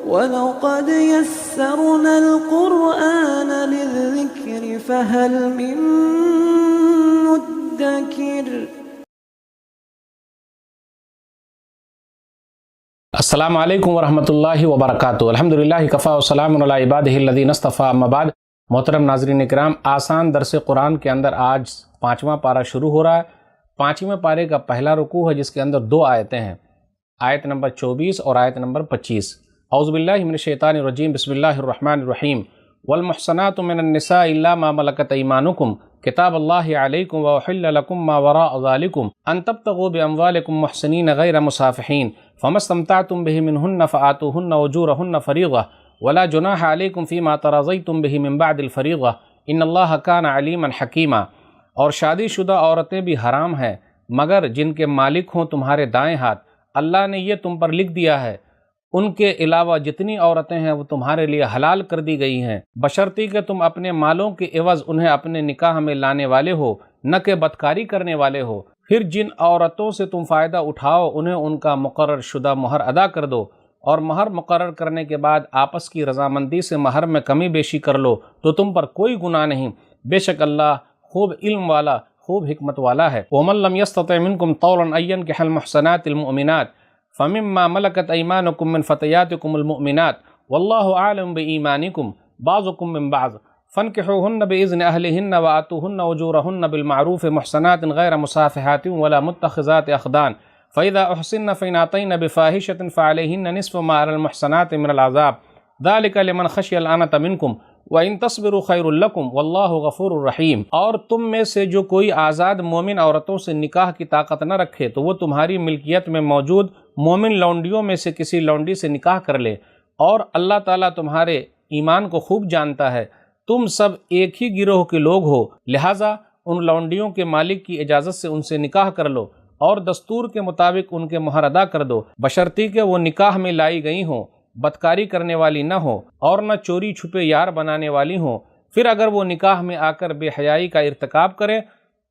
وَلَقَدْ يَسَّرْنَا الْقُرْآنَ لِلذِّكْرِ فَهَلْ مِن مُّدَّكِرٍ۔ السلام علیکم ورحمۃ اللہ وبرکاتہ۔ الحمدللہ کفا وسلام علی عبادہ الذین اصطفیٰ، اما بعد۔ محترم ناظرین کرام، آسان درس قرآن کے اندر آج 5واں پارہ شروع ہو رہا ہے۔ 5ویں پارے کا پہلا رکوع ہے جس کے اندر 2 آیتیں ہیں، آیت نمبر 24 اور آیت نمبر 25۔ اعوذ باللہ من الشیطان الرجیم، بسم اللہ الرحمن الرحیم۔ والمحصنات من النساء الا ما ملكت ايمانكم کتاب اللہ علیکم وأحل لکم ما وراء ذلکم ان تبتغوا باموالکم محسنین غیر مصافحین فما استمتعتم به منهن فآتوهن اجورهن فریضہ ولا جناح علیکم فیما تراضیتم به من بعد الفریضہ ان اللہ کان علیما حکیما۔ اور شادی شدہ عورتیں بھی حرام ہیں مگر جن کے مالک ہوں تمہارے دائیں ہاتھ، اللہ نے یہ تم پر لکھ دیا ہے۔ ان کے علاوہ جتنی عورتیں ہیں وہ تمہارے لیے حلال کر دی گئی ہیں، بشرطی کہ تم اپنے مالوں کے عوض انہیں اپنے نکاح میں لانے والے ہو، نہ کہ بدکاری کرنے والے ہو۔ پھر جن عورتوں سے تم فائدہ اٹھاؤ انہیں ان کا مقرر شدہ مہر ادا کر دو، اور مہر مقرر کرنے کے بعد آپس کی رضامندی سے مہر میں کمی بیشی کر لو تو تم پر کوئی گناہ نہیں، بے شک اللہ خوب علم والا، خوب حکمت والا ہے۔ وَمَن لَّمْ يَسْتَطِعْ مِنكُمْ طَوْلًا أَن يَنكِحَ الْمُحْصَنَاتِ الْمُؤْمِنَاتِ فَمِمَّا مَلَكَتْ أَيْمَانُكُم مِّن فَتَيَاتِكُمُ الْمُؤْمِنَاتِ وَاللَّهُ أَعْلَمُ بِإِيمَانِكُم بَعْضُكُم مِّن بَعْضٍ فَانكِحُوهُنَّ بِإِذْنِ أَهْلِهِنَّ وَآتُوهُنَّ أُجُورَهُنَّ بِالْمَعْرُوفِ مُحْصَنَاتٍ غَيْرَ مُسَافِحَاتٍ وَلَا مُتَّخِذَاتِ أَخْدَانٍ فَإِذَا أُحْصِنَّ فَإِنْ أَتَيْنَ بِفَاحِشَةٍ فَعَلَيْهِنَّ نِصْفُ مَا عَلَى الْمُحْصَنَاتِ مِنَ الْعَذَابِ ذَلِكَ لِمَنْ خَشِيَ الْعَنَتَ مِنكُمْ وَإِن تَصْبِرُوا خَيْرٌ لَكُمْ وَاللَّهُ غَفُورٌ رَحِيمٌ۔ اور تم میں سے جو کوئی آزاد مومن عورتوں سے نکاح کی طاقت نہ رکھے تو وہ تمہاری ملکیت میں موجود مومن لونڈیوں میں سے کسی لونڈی سے نکاح کر لے، اور اللہ تعالیٰ تمہارے ایمان کو خوب جانتا ہے۔ تم سب ایک ہی گروہ کے لوگ ہو، لہٰذا ان لونڈیوں کے مالک کی اجازت سے ان سے نکاح کر لو، اور دستور کے مطابق ان کے مہر ادا کر دو، بشرطی کہ وہ نکاح میں لائی گئی ہوں، بدکاری کرنے والی نہ ہو اور نہ چوری چھپے یار بنانے والی ہوں۔ پھر اگر وہ نکاح میں آ کر بے حیائی کا ارتکاب کرے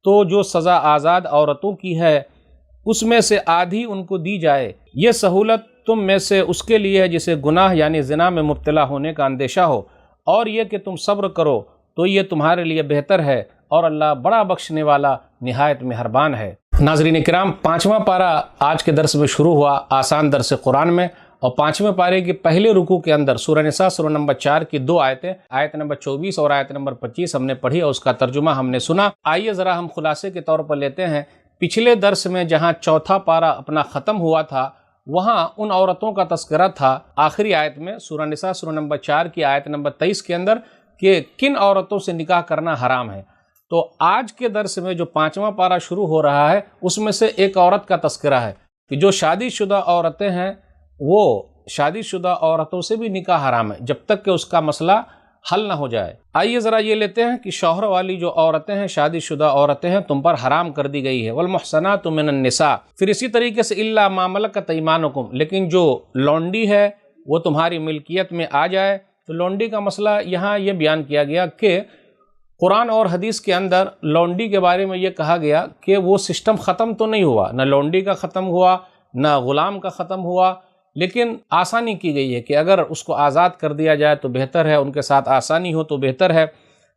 تو جو سزا آزاد عورتوں کی ہے اس میں سے آدھی ان کو دی جائے۔ یہ سہولت تم میں سے اس کے لیے ہے جسے گناہ یعنی زنا میں مبتلا ہونے کا اندیشہ ہو، اور یہ کہ تم صبر کرو تو یہ تمہارے لیے بہتر ہے، اور اللہ بڑا بخشنے والا نہایت مہربان ہے۔ ناظرین کرام، 5واں پارہ آج کے درس میں شروع ہوا، آسان درس قرآن میں، اور 5ویں پارے کے پہلے رکوع کے اندر سورہ نساء سورہ نمبر 4 کی 2 آیتیں، آیت نمبر 24 اور آیت نمبر 25 ہم نے پڑھی اور اس کا ترجمہ ہم نے سنا۔ آئیے ذرا ہم خلاصے کے طور پر لیتے ہیں۔ پچھلے درس میں جہاں چوتھا پارہ اپنا ختم ہوا تھا وہاں ان عورتوں کا تذکرہ تھا آخری آیت میں سورہ نساء سورہ نمبر 4 کی آیت نمبر 23 کے اندر کہ کن عورتوں سے نکاح کرنا حرام ہے۔ تو آج کے درس میں جو 5واں پارہ شروع ہو رہا ہے اس میں سے ایک عورت کا تذکرہ ہے کہ جو شادی شدہ عورتیں ہیں وہ شادی شدہ عورتوں سے بھی نکاح حرام ہے جب تک کہ اس کا مسئلہ حل نہ ہو جائے۔ آئیے ذرا یہ لیتے ہیں کہ شوہر والی جو عورتیں ہیں، شادی شدہ عورتیں ہیں، تم پر حرام کر دی گئی ہے۔ والمحصنات من النساء، پھر اسی طریقے سے الا ما ملکت ایمانکم، لیکن جو لونڈی ہے وہ تمہاری ملکیت میں آ جائے۔ تو لونڈی کا مسئلہ یہاں یہ بیان کیا گیا کہ قرآن اور حدیث کے اندر لونڈی کے بارے میں یہ کہا گیا کہ وہ سسٹم ختم تو نہیں ہوا، نہ لونڈی کا ختم ہوا نہ غلام کا ختم ہوا، لیکن آسانی کی گئی ہے کہ اگر اس کو آزاد کر دیا جائے تو بہتر ہے، ان کے ساتھ آسانی ہو تو بہتر ہے۔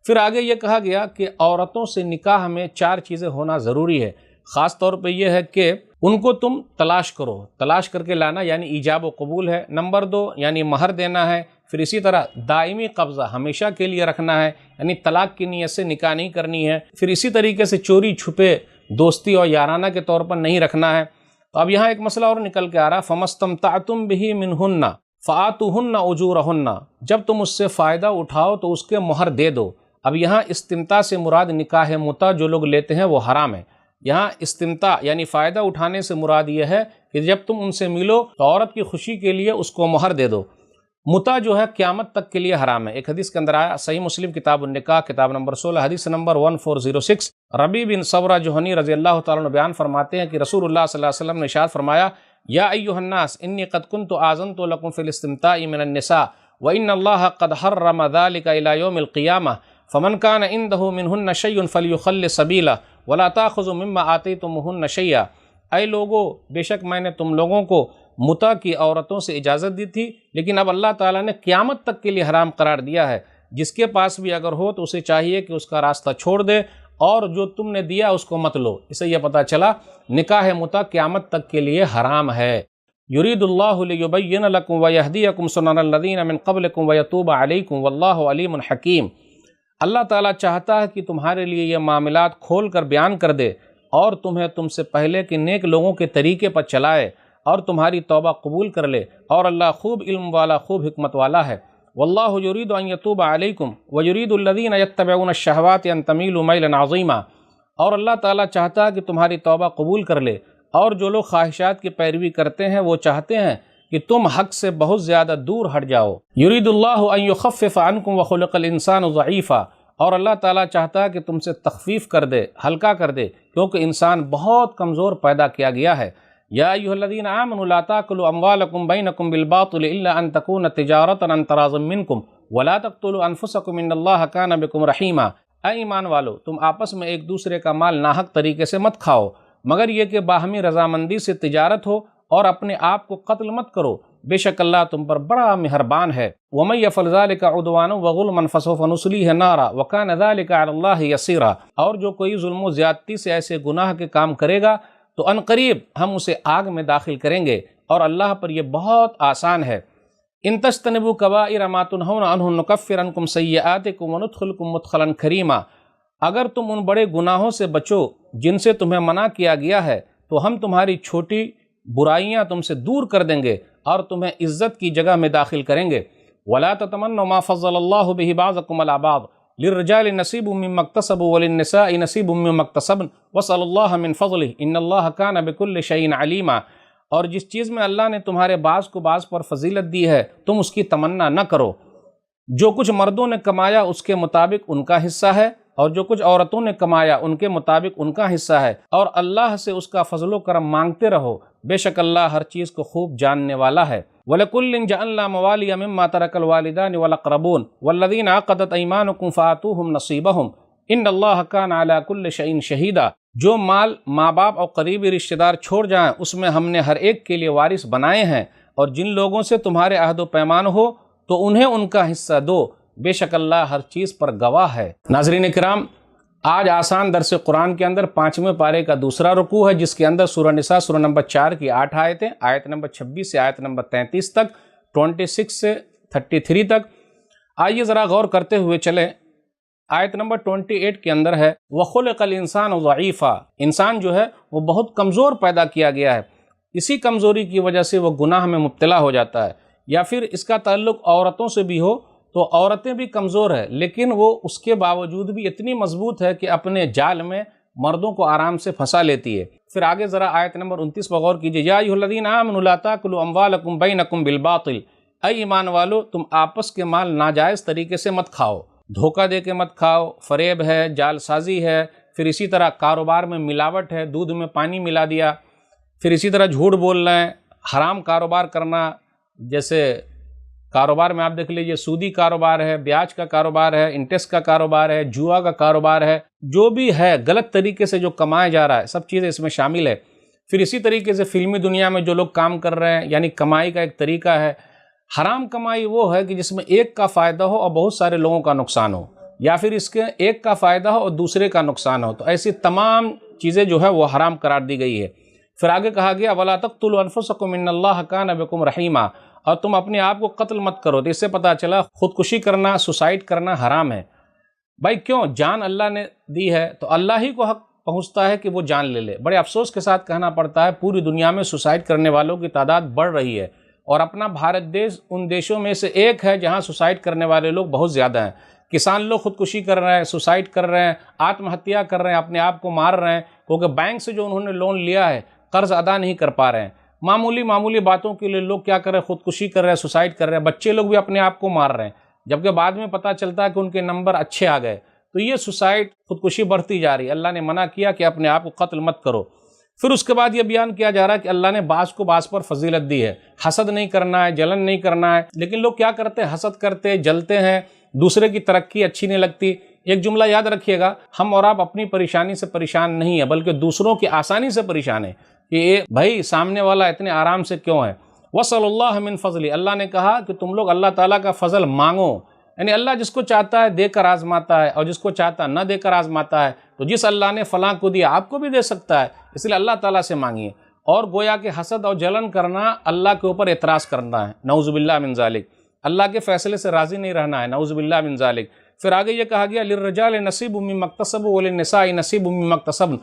پھر آگے یہ کہا گیا کہ عورتوں سے نکاح میں 4 چیزیں ہونا ضروری ہے، خاص طور پہ یہ ہے کہ ان کو تم تلاش کرو، تلاش کر کے لانا یعنی ایجاب و قبول ہے۔ نمبر 2 یعنی مہر دینا ہے۔ پھر اسی طرح دائمی قبضہ ہمیشہ کے لیے رکھنا ہے، یعنی طلاق کی نیت سے نکاح نہیں کرنی ہے۔ پھر اسی طریقے سے چوری چھپے دوستی اور یارانہ کے طور پر نہیں رکھنا ہے۔ تو اب یہاں ایک مسئلہ اور نکل کے آ رہا، فَمَسْتَمْتَعْتُمْ بِهِ مِنْهُنَّ فَآتُوهُنَّ أُجُورَهُنَّ، جب تم اس سے فائدہ اٹھاؤ تو اس کے مہر دے دو۔ اب یہاں استمتاع سے مراد نکاح متع جو لوگ لیتے ہیں وہ حرام ہے۔ یہاں استمتاع یعنی فائدہ اٹھانے سے مراد یہ ہے کہ جب تم ان سے ملو تو عورت کی خوشی کے لیے اس کو مہر دے دو۔ متع جو ہے قیامت تک کے لیے حرام ہے۔ ایک حدیث کے اندر آیا، صحیح مسلم کتاب النکاح کتاب نمبر 16 حدیث نمبر 1406، ربیع بن صبرہ جوہنی رضی اللہ تعالیٰ عنہ بیان فرماتے ہیں کہ رسول اللہ صلی اللہ علیہ وسلم نے ارشاد فرمایا، یا ایھا الناس انی قد کنت آذنت لکم فی الاستمتاع من النساء وان اللہ قد حرم ذلک الی یوم القیامہ فمن کان عنده منہن شیء فلیخل سبیلہ ولا تاخذوا مما آتیتموہن شیئا۔ اے لوگو، بے شک میں نے تم لوگوں کو متع کی عورتوں سے اجازت دی تھی، لیکن اب اللہ تعالیٰ نے قیامت تک کے لیے حرام قرار دیا ہے۔ جس کے پاس بھی اگر ہو تو اسے چاہیے کہ اس کا راستہ چھوڑ دے اور جو تم نے دیا اس کو مت لو۔ اسے یہ پتہ چلا نکاح متع قیامت تک کے لیے حرام ہے۔ یرید اللہ لیبین لکم ویہدیکم سنن الذین من قبلکم ویتوب علیکم واللہ علیم حکیم۔ اللہ تعالیٰ چاہتا ہے کہ تمہارے لیے یہ معاملات کھول کر بیان کر دے اور تمہیں تم سے پہلے کے نیک لوگوں کے طریقے پر چلائے اور تمہاری توبہ قبول کر لے، اور اللہ خوب علم والا، خوب حکمت والا ہے۔ واللہ یرید ان یتوب علیکم ویرید الذین یتبعون الشہوات ان تمیلوا میلا عظیما، اور اللہ تعالیٰ چاہتا ہے کہ تمہاری توبہ قبول کر لے، اور جو لوگ خواہشات کی پیروی کرتے ہیں وہ چاہتے ہیں کہ تم حق سے بہت زیادہ دور ہٹ جاؤ۔ یرید اللہ ان یخفف عنکم وخلق الانسان ضعیفا، اور اللہ تعالیٰ چاہتا ہے کہ تم سے تخفیف کر دے، ہلکا کر دے، کیونکہ انسان بہت کمزور پیدا کیا گیا ہے۔ یا ایھا الذین آمنوا لا تاکلوا اموالکم بینکم بالباطل الا ان تکون تجارۃ عن تراض منکم ولا تقتلوا انفسکم ان اللہ کان بکم رحیما۔ اے ایمان والو، تم آپس میں ایک دوسرے کا مال ناحق طریقے سے مت کھاؤ، مگر یہ کہ باہمی رضامندی سے تجارت ہو، اور اپنے آپ کو قتل مت کرو، بے شک اللہ تم پر بڑا مہربان ہے۔ وَمَن يَفْعَلْ ذَلِكَ عُدْوَانًا وَظُلْمًا فَسَوْفَ نُصْلِيهِ نَارًا وَكَانَ ذَلِكَ عَلَى اللَّهِ يَسِيرًا، اور جو کوئی ظلم و زیادتی سے ایسے گناہ کے کام کرے گا تو عنقریب ہم اسے آگ میں داخل کریں گے، اور اللہ پر یہ بہت آسان ہے۔ ان تجتنبوا کبائر ما تنہون عنہ نکفر عنکم سیئاتکم وندخلکم مدخلا کریما، اگر تم ان بڑے گناہوں سے بچو جن سے تمہیں منع کیا گیا ہے تو ہم تمہاری چھوٹی برائیاں تم سے دور کر دیں گے اور تمہیں عزت کی جگہ میں داخل کریں گے۔ وَلَا تَتَمَنَّوْا مَا فَضَّلَ اللَّهُ بِهِ بَعْضَكُمْ عَلَىٰ بَعْضٍ لِلرِّجَالِ نَصِيبٌ مِّمَّا اكْتَسَبُوا وَلِلنِّسَاءِ نَصِيبٌ مِّمَّا اكْتَسَبْنَ وَاسْأَلُوا اللَّهَ مِن فَضْلِهِ إِنَّ اللَّهَ كَانَ بِكُلِّ شَيْءٍ عَلِيمًا، اور جس چیز میں اللہ نے تمہارے بعض کو بعض پر فضیلت دی ہے تم اس کی تمنا نہ کرو۔ جو کچھ مردوں نے کمایا اس کے مطابق ان کا حصہ ہے، اور جو کچھ عورتوں نے کمایا ان کے مطابق ان کا حصہ ہے، اور اللہ سے اس کا فضل و کرم مانگتے رہو، بے شک اللہ ہر چیز کو خوب جاننے والا ہے۔ وَلَكُلٍّ جَعَلْنَا مَوَالِيَ مِمَّا تَرَكَ الْوَالِدَانِ وَالْأَقْرَبُونَ وَالَّذِينَ عَقَدَتْ أَيْمَانُكُمْ فَآتُوهُمْ نَصِيبَهُمْ إِنَّ اللَّهَ كَانَ عَلَىٰ كُلِّ شَيْءٍ شَهِيدًا، جو مال ماں باپ اور قریبی رشتہ دار چھوڑ جائیں اس میں ہم نے ہر ایک کے لیے وارث بنائے ہیں، اور جن لوگوں سے تمہارے عہد و پیمان ہو تو انہیں ان کا حصہ دو، بے شک اللہ ہر چیز پر گواہ ہے۔ ناظرین کرام، آج آسان درس قرآن کے اندر 5ویں پارے کا دوسرا رکوع ہے، جس کے اندر سورہ نساء سورہ نمبر 4 کی 8 آیتیں، آیت نمبر 26 سے آیت نمبر 33 تک، 26 سے 33 تک۔ آئیے ذرا غور کرتے ہوئے چلیں۔ آیت نمبر 28 کے اندر ہے وَخُلِقَ الْإِنسَانُ ضَعِيفًا، انسان جو ہے وہ بہت کمزور پیدا کیا گیا ہے، اسی کمزوری کی وجہ سے وہ گناہ میں مبتلا ہو جاتا ہے۔ یا پھر اس کا تعلق عورتوں سے بھی ہو تو عورتیں بھی کمزور ہیں، لیکن وہ اس کے باوجود بھی اتنی مضبوط ہے کہ اپنے جال میں مردوں کو آرام سے پھنسا لیتی ہے۔ پھر آگے ذرا آیت نمبر 29 پر غور کیجیے، یا ایھا الذین آمنوا لا تاکلوا اموالکم بینکم بالباطل، اے ایمان والو تم آپس کے مال ناجائز طریقے سے مت کھاؤ، دھوکہ دے کے مت کھاؤ، فریب ہے، جال سازی ہے، پھر اسی طرح کاروبار میں ملاوٹ ہے، دودھ میں پانی ملا دیا، پھر اسی طرح جھوٹ بولنا ہے، حرام کاروبار کرنا، جیسے کاروبار میں آپ دیکھ لیجئے سودی کاروبار ہے، بیاج کا کاروبار ہے، انٹرسٹ کا کاروبار ہے، جوا کا کاروبار ہے، جو بھی ہے غلط طریقے سے جو کمایا جا رہا ہے سب چیزیں اس میں شامل ہے۔ پھر اسی طریقے سے فلمی دنیا میں جو لوگ کام کر رہے ہیں، یعنی کمائی کا ایک طریقہ ہے، حرام کمائی وہ ہے کہ جس میں ایک کا فائدہ ہو اور بہت سارے لوگوں کا نقصان ہو، یا پھر اس کے ایک کا فائدہ ہو اور دوسرے کا نقصان ہو، تو ایسی تمام چیزیں جو ہے وہ حرام قرار دی گئی ہے۔ پھر آگے کہا گیا وَلَا تَقْتُلُوا أَنفُسَكُمْ إِنَّ اللَّهَ كَانَ بِكُمْ رَحِيمًا، اور تم اپنے آپ کو قتل مت کرو۔ تو اس سے پتہ چلا خودکشی کرنا، سوسائڈ کرنا حرام ہے۔ بھائی کیوں؟ جان اللہ نے دی ہے تو اللہ ہی کو حق پہنچتا ہے کہ وہ جان لے لے۔ بڑے افسوس کے ساتھ کہنا پڑتا ہے پوری دنیا میں سوسائڈ کرنے والوں کی تعداد بڑھ رہی ہے، اور اپنا بھارت دیش ان دیشوں میں سے ایک ہے جہاں سوسائڈ کرنے والے لوگ بہت زیادہ ہیں۔ کسان لوگ خودکشی کر رہے ہیں، سوسائڈ کر رہے ہیں، آتم ہتیا کر رہے ہیں، اپنے آپ کو مار رہے ہیں، کیونکہ بینک سے جو انہوں نے لون لیا ہے قرض ادا نہیں کر پا رہے ہیں۔ معمولی باتوں کے لیے لوگ کیا کر رہے ہیں، خودکشی کر رہے ہیں، سوسائڈ کر رہے ہیں، بچے لوگ بھی اپنے آپ کو مار رہے ہیں، جبکہ بعد میں پتہ چلتا ہے کہ ان کے نمبر اچھے آ گئے۔ تو یہ سوسائڈ، خودکشی بڑھتی جا رہی ہے۔ اللہ نے منع کیا کہ اپنے آپ کو قتل مت کرو۔ پھر اس کے بعد یہ بیان کیا جا رہا ہے کہ اللہ نے بعض کو بعض پر فضیلت دی ہے، حسد نہیں کرنا ہے، جلن نہیں کرنا ہے، لیکن لوگ کیا کرتے ہیں، حسد کرتے، جلتے ہیں، دوسرے کی ترقی اچھی نہیں لگتی۔ ایک جملہ یاد رکھیے گا، ہم اور آپ اپنی پریشانی سے پریشان نہیں ہیں، بلکہ دوسروں کی آسانی سے پریشان ہیں کہ یہ بھائی سامنے والا اتنے آرام سے کیوں ہے۔ وصل اللہ من فضلی، اللہ نے کہا کہ تم لوگ اللہ تعالیٰ کا فضل مانگو، یعنی اللہ جس کو چاہتا ہے دے کر آزماتا ہے اور جس کو چاہتا ہے نہ دے کر آزماتا ہے، تو جس اللہ نے فلاں کو دیا آپ کو بھی دے سکتا ہے، اس لیے اللہ تعالیٰ سے مانگیے۔ اور گویا کہ حسد اور جلن کرنا اللہ کے اوپر اعتراض کرنا ہے، نعوذ باللہ من ذالک، اللہ کے فیصلے سے راضی نہیں رہنا ہے، نعوذ باللہ من ذالک۔ پھر آگے یہ کہا گیا للرجال نصیب مما اکتسبوا وللنساء نصیب مما اکتسبن،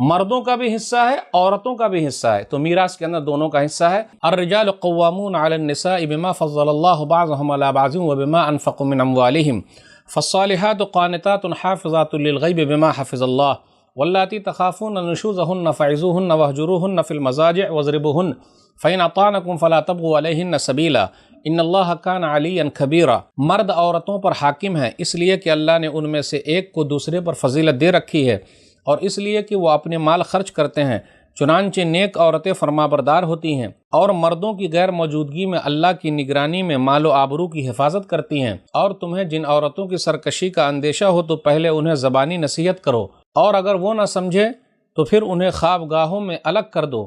مردوں کا بھی حصہ ہے عورتوں کا بھی حصہ ہے، تو میراث کے اندر دونوں کا حصہ ہے۔ الرجال قوامون علی النساء بما فضل اللہ بعضهم علی بعض وبما انفقوا من اموالهم فالصالحات قانتات حافظات للغیب بما حفظ اللہ واللاتی تخافون نشوزهن فعظوهن واہجروهن فی المضاجع واضربوهن فإن أطعنكم فلا تبغوا عليهن سبیلا ان اللہ کان علیا کبیرا۔ مرد عورتوں پر حاکم ہیں اس لیے کہ اللہ نے ان میں سے ایک کو دوسرے پر فضیلت دے رکھی ہے، اور اس لیے کہ وہ اپنے مال خرچ کرتے ہیں، چنانچہ نیک عورتیں فرمانبردار ہوتی ہیں اور مردوں کی غیر موجودگی میں اللہ کی نگرانی میں مال و آبرو کی حفاظت کرتی ہیں۔ اور تمہیں جن عورتوں کی سرکشی کا اندیشہ ہو تو پہلے انہیں زبانی نصیحت کرو، اور اگر وہ نہ سمجھے تو پھر انہیں خوابگاہوں میں الگ کر دو،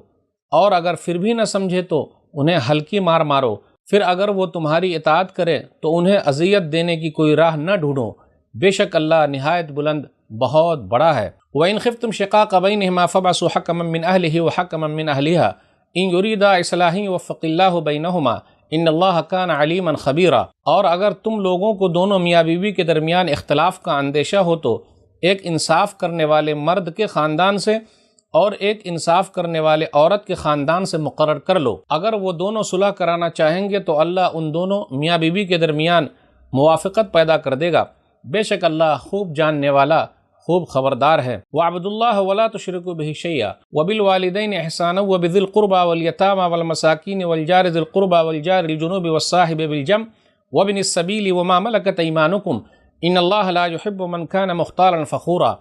اور اگر پھر بھی نہ سمجھے تو انہیں ہلکی مار مارو، پھر اگر وہ تمہاری اطاعت کرے تو انہیں اذیت دینے کی کوئی راہ نہ ڈھونڈو، بے شک اللہ نہایت بلند بہت بڑا ہے۔ وَإِنْ خِفْتُمْ شِقَاقَ بَيْنِهِمَا فَابْعَثُوا حَكَمًا مِّنْ أَهْلِهِ وَحَكَمًا مِّنْ أَهْلِهَا إِنْ يُرِيدَا إِصْلَاحًا يُوَفِّقِ اللَّهُ بَيْنَهُمَا إِنَّ اللَّهَ كَانَ عَلِيمًا خَبِيرًا۔ اور اگر تم لوگوں کو دونوں میاں بیوی کے درمیان اختلاف کا اندیشہ ہو تو ایک انصاف کرنے والے مرد کے خاندان سے اور ایک انصاف کرنے والے عورت کے خاندان سے مقرر کر لو، اگر وہ دونوں صلح کرانا چاہیں گے تو اللہ ان دونوں میاں بیوی کے درمیان موافقت پیدا کر دے گا، بے شک اللہ خوب جاننے والا خوب خبردار ہے۔ وَاعْبُدُوا اللَّهَ وَلَا تُشْرِكُوا بِهِ شَيْئًا وَبِالْوَالِدَيْنِ إِحْسَانًا وَبِذِي الْقُرْبَى وَالْيَتَامَى وَالْمَسَاكِينِ وَالْجَارِ ذِي الْقُرْبَى وَالْجَارِ الْجُنُوبِ وَالصَّاحِبِ بِالْجَنبِ وَابْنِ السَّبِيلِ وَمَا مَلَكَتْ أَيْمَانُكُمْ إِنَّ اللَّهَ لَا يُحِبُّ مَنْ كَانَ مُخْتَالًا فَخُورًا۔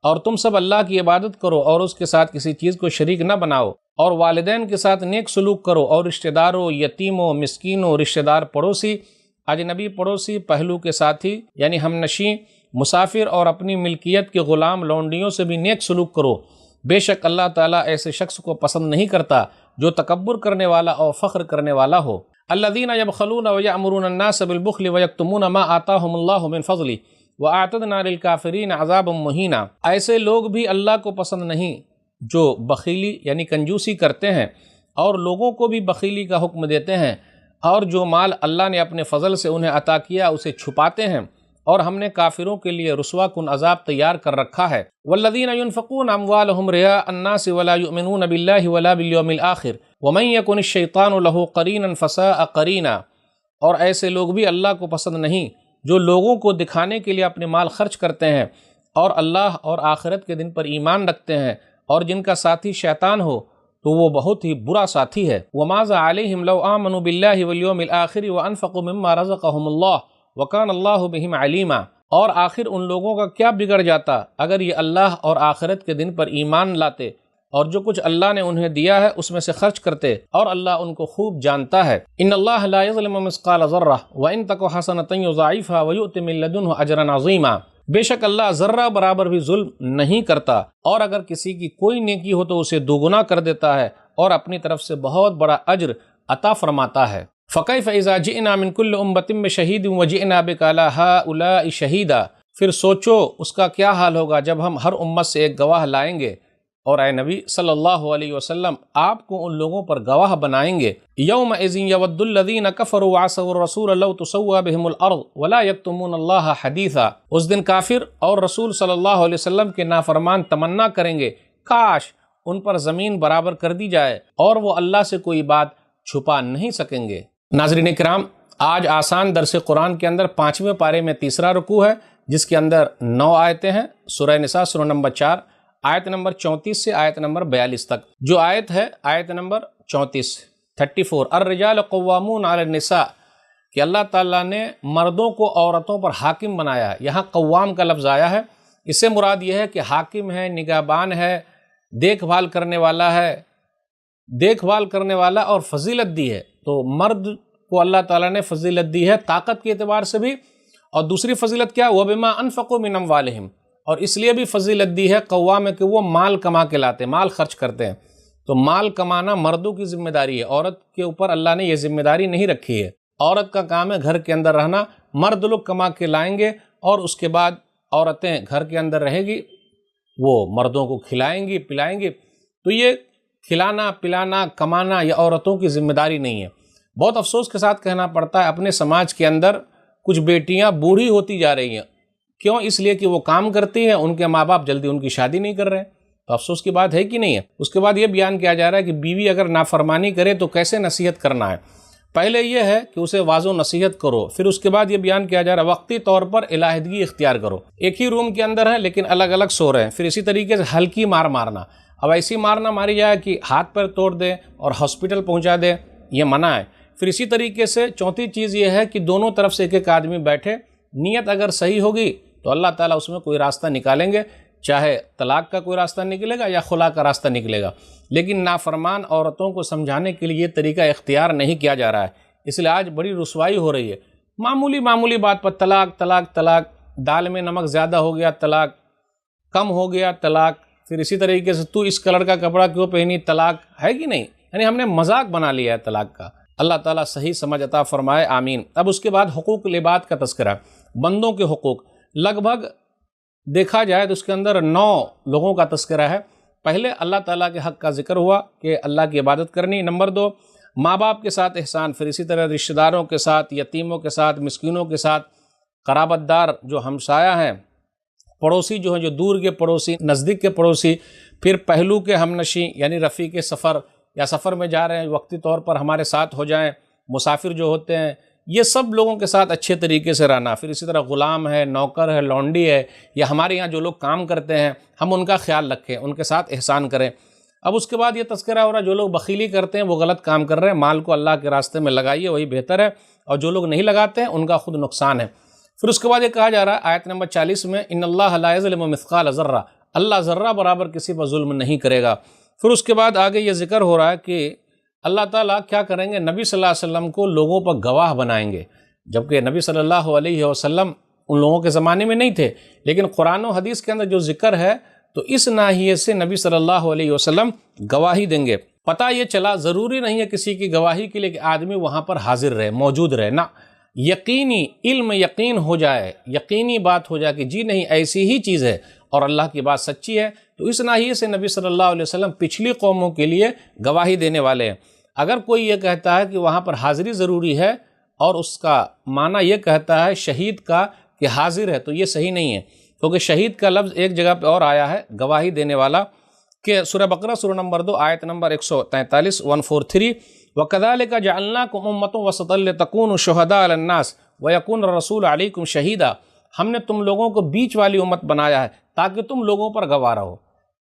اور تم سب اللہ کی عبادت کرو اور اس کے ساتھ کسی چیز کو شریک نہ بناؤ، اور والدین کے ساتھ نیک سلوک کرو، اور رشتہ داروں، یتیموں، مسکینوں، رشتہ دار پڑوسی، اجنبی پڑوسی، پہلو کے ساتھی یعنی ہم نشیں، مسافر اور اپنی ملکیت کے غلام لونڈیوں سے بھی نیک سلوک کرو، بے شک اللہ تعالیٰ ایسے شخص کو پسند نہیں کرتا جو تکبر کرنے والا اور فخر کرنے والا ہو۔ الذین یبخلون ویأمرون الناس بالبخل ویکتمون ما آتاہم اللہ من فضلہ وَأَعْتَدْنَا لِلْكَافِرِينَ عَذَابًا مُهِینًا۔ ایسے لوگ بھی اللہ کو پسند نہیں جو بخیلی یعنی کنجوسی کرتے ہیں اور لوگوں کو بھی بخیلی کا حکم دیتے ہیں، اور جو مال اللہ نے اپنے فضل سے انہیں عطا کیا اسے چھپاتے ہیں، اور ہم نے کافروں کے لیے رسوا کن عذاب تیار کر رکھا ہے۔ وَالَّذِينَ يُنْفِقُونَ أَمْوَالَهُمْ رِئَاءَ النَّاسِ وَلَا يُؤْمِنُونَ بِاللَّهِ وَلَا بِالْيَوْمِ الْآخِرِ وَمَنْ يَكُنِ الشَّيْطَانُ لَهُ قَرِينًا فَسَاءَ قَرِينًا۔ اور ایسے لوگ بھی اللہ کو پسند نہیں جو لوگوں کو دکھانے کے لیے اپنے مال خرچ کرتے ہیں اور اللہ اور آخرت کے دن پر ایمان رکھتے ہیں، اور جن کا ساتھی شیطان ہو تو وہ بہت ہی برا ساتھی ہے۔ وَمَاذَا عَلَيْهِمْ لَوْ آمَنُوا بِاللَّهِ وَالْيَوْمِ الْآخِرِ وَأَنفَقُوا مِمَّا رَزَقَهُمُ اللَّهُ وَكَانَ اللَّهُ بِهِمْ عَلِيمًا۔ اور آخر ان لوگوں کا کیا بگڑ جاتا اگر یہ اللہ اور آخرت کے دن پر ایمان لاتے اور جو کچھ اللہ نے انہیں دیا ہے اس میں سے خرچ کرتے، اور اللہ ان کو خوب جانتا ہے۔ ان اللہ لا یظلم مثقال ذرہ وان تک حسنۃ یضاعفها ویؤت من لدنہ اجرا عظیما۔ بے شک اللہ ذرہ برابر بھی ظلم نہیں کرتا، اور اگر کسی کی کوئی نیکی ہو تو اسے دوگنا کر دیتا ہے اور اپنی طرف سے بہت بڑا اجر عطا فرماتا ہے۔ فَكَيْفَ إِذَا جِئْنَا مِن كُلِّ أُمَّةٍ بِشَهِيدٍ وَجِئْنَا بِكَ عَلَىٰ هَٰؤُلَاءِ شَهِيدًا۔ پھر سوچو اس کا کیا حال ہوگا جب ہم ہر امت سے ایک گواہ لائیں گے، اور اے نبی صلی اللہ علیہ وسلم آپ کو ان لوگوں پر گواہ بنائیں گے۔ يَوْمَئِذٍ يَوَدُّ الَّذِينَ كَفَرُوا وَعَصَوُا الرَّسُولَ لَوْ تُسَوَّىٰ بِهِمُ الْأَرْضُ وَلَا يَكْتُمُونَ اللَّهَ حَدِيثًا۔ اس دن کافر اور رسول صلی اللہ علیہ وسلم کے نافرمان تمنا کریں گے کاش ان پر زمین برابر کر دی جائے، اور وہ اللہ سے کوئی بات چھپا نہیں سکیں گے۔ ناظرین کرام، آج آسان درس قرآن کے اندر 5ویں پارے میں تیسرا رکوع ہے، جس کے اندر 9 آیتیں ہیں۔ سورہ نساء سورہ نمبر 4 آیت نمبر 34 سے آیت نمبر 42 تک۔ جو آیت ہے آیت نمبر 34 الرجال قوامون علی النساء، کہ اللہ تعالیٰ نے مردوں کو عورتوں پر حاکم بنایا ہے۔ یہاں قوام کا لفظ آیا ہے، اس سے مراد یہ ہے کہ حاکم ہے، نگہبان ہے، دیکھ بھال کرنے والا ہے، دیکھ بھال کرنے والا اور فضیلت دی ہے۔ تو مرد کو اللہ تعالیٰ نے فضیلت دی ہے طاقت کے اعتبار سے بھی، اور دوسری فضیلت کیا؟ وَبِمَا أَنفَقُوا مِنْ أَمْوَالِهِمْ، اور اس لیے بھی فضیلت دی ہے قوام ہے کہ وہ مال کما کے لاتے، مال خرچ کرتے ہیں۔ تو مال کمانا مردوں کی ذمہ داری ہے، عورت کے اوپر اللہ نے یہ ذمہ داری نہیں رکھی ہے۔ عورت کا کام ہے گھر کے اندر رہنا، مرد لوگ کما کے لائیں گے اور اس کے بعد عورتیں گھر کے اندر رہے گی، وہ مردوں کو کھلائیں گی پلائیں گی۔ تو یہ کھلانا پلانا کمانا یہ عورتوں کی ذمہ داری نہیں ہے۔ بہت افسوس کے ساتھ کہنا پڑتا ہے اپنے سماج کے اندر کچھ بیٹیاں بوڑھی ہوتی جا رہی ہیں، کیوں؟ اس لیے کہ وہ کام کرتی ہیں، ان کے ماں باپ جلدی ان کی شادی نہیں کر رہے ہیں۔ تو افسوس کی بات ہے کہ نہیں ہے؟ اس کے بعد یہ بیان کیا جا رہا ہے کہ بیوی اگر نافرمانی کرے تو کیسے نصیحت کرنا ہے۔ پہلے یہ ہے کہ اسے واضح نصیحت کرو، پھر اس کے بعد یہ بیان کیا جا رہا ہے وقتی طور پر علیحدگی اختیار کرو۔ ایک ہی روم کے اندر ہیں لیکن الگ الگ سو رہے ہیں، پھر اسی طریقے سے ہلکی مار مارنا۔ اب ایسی مارنا ماری جائے کہ ہاتھ پر توڑ دے اور ہاسپٹل پہنچا دے، یہ منع ہے۔ پھر اسی طریقے سے چوتھی چیز یہ ہے کہ دونوں طرف سے ایک ایک آدمی بیٹھے، نیت اگر صحیح ہوگی تو اللہ تعالیٰ اس میں کوئی راستہ نکالیں گے، چاہے طلاق کا کوئی راستہ نکلے گا یا خلا کا راستہ نکلے گا۔ لیکن نافرمان عورتوں کو سمجھانے کے لیے یہ طریقہ اختیار نہیں کیا جا رہا ہے، اس لیے آج بڑی رسوائی ہو رہی ہے۔ معمولی بات پر طلاق طلاق طلاق، دال میں نمک زیادہ ہو گیا طلاق، کم ہو گیا طلاق، پھر اسی طریقے سے تو اس کلر کا کپڑا کیوں پہنی طلاق، ہے کہ نہیں؟ یعنی ہم نے مذاق بنا لیا ہے طلاق کا۔ اللہ تعالیٰ صحیح سمجھ عطا فرمائے، آمین۔ اب اس کے بعد حقوق العباد کا تذکرہ، بندوں کے حقوق۔ لگ بھگ دیکھا جائے تو اس کے اندر 9 لوگوں کا تذکرہ ہے۔ پہلے اللہ تعالیٰ کے حق کا ذکر ہوا کہ اللہ کی عبادت کرنی، نمبر 2 ماں باپ کے ساتھ احسان، پھر اسی طرح رشتہ داروں کے ساتھ، یتیموں کے ساتھ، مسکینوں کے ساتھ، قرابت دار جو ہمسایہ ہیں، پڑوسی جو ہیں، جو دور کے پڑوسی، نزدیک کے پڑوسی، پھر پہلو کے ہمنشیں یعنی رفیق سفر یا سفر میں جا رہے ہیں وقتی طور پر ہمارے ساتھ ہو جائیں، مسافر جو ہوتے ہیں، یہ سب لوگوں کے ساتھ اچھے طریقے سے رہنا۔ پھر اسی طرح غلام ہے، نوکر ہے، لونڈی ہے، یا ہمارے یہاں جو لوگ کام کرتے ہیں ہم ان کا خیال رکھیں، ان کے ساتھ احسان کریں۔ اب اس کے بعد یہ تذکرہ ہو رہا ہے جو لوگ بخیلی کرتے ہیں وہ غلط کام کر رہے ہیں، مال کو اللہ کے راستے میں لگائیے، وہی بہتر ہے، اور جو لوگ نہیں لگاتے ہیں ان کا خود نقصان ہے۔ پھر اس کے بعد یہ کہا جا رہا ہے آیت نمبر 40 میں، ان اللہ لا یظلم مثقال ذرہ، اللہ ذرہ برابر کسی پر ظلم نہیں کرے گا۔ پھر اس کے بعد آگے یہ ذکر ہو رہا ہے کہ اللہ تعالیٰ کیا کریں گے، نبی صلی اللہ علیہ وسلم کو لوگوں پر گواہ بنائیں گے، جبکہ نبی صلی اللہ علیہ وسلم ان لوگوں کے زمانے میں نہیں تھے، لیکن قرآن و حدیث کے اندر جو ذکر ہے تو اس ناحیے سے نبی صلی اللہ علیہ وسلم گواہی دیں گے۔ پتہ یہ چلا ضروری نہیں ہے کسی کی گواہی کے لیے کہ آدمی وہاں پر حاضر رہے، موجود رہے، نہ، یقینی علم یقین ہو جائے، یقینی بات ہو جائے کہ جی نہیں ایسی ہی چیز ہے اور اللہ کی بات سچی ہے، تو اس ناحیے سے نبی صلی اللہ علیہ وسلم پچھلی قوموں کے لیے گواہی دینے والے ہیں۔ اگر کوئی یہ کہتا ہے کہ وہاں پر حاضری ضروری ہے اور اس کا معنی یہ کہتا ہے شہید کا کہ حاضر ہے، تو یہ صحیح نہیں ہے، کیونکہ شہید کا لفظ ایک جگہ پہ اور آیا ہے گواہی دینے والا، کہ سورہ بقرہ سورہ نمبر 2 آیت نمبر 143 143 وَكَذَلِكَ جَعَلْنَاكُمْ أُمَّةً وَسَطًا لِتَكُونُوا شُهَدَاءَ عَلَى النَّاسِ وَيَكُونَ الرَّسُولُ عَلَيْكُمْ شَهِيدًا، ہم نے تم لوگوں کو بیچ والی امت بنایا ہے تاکہ تم لوگوں پر گواہ رہو۔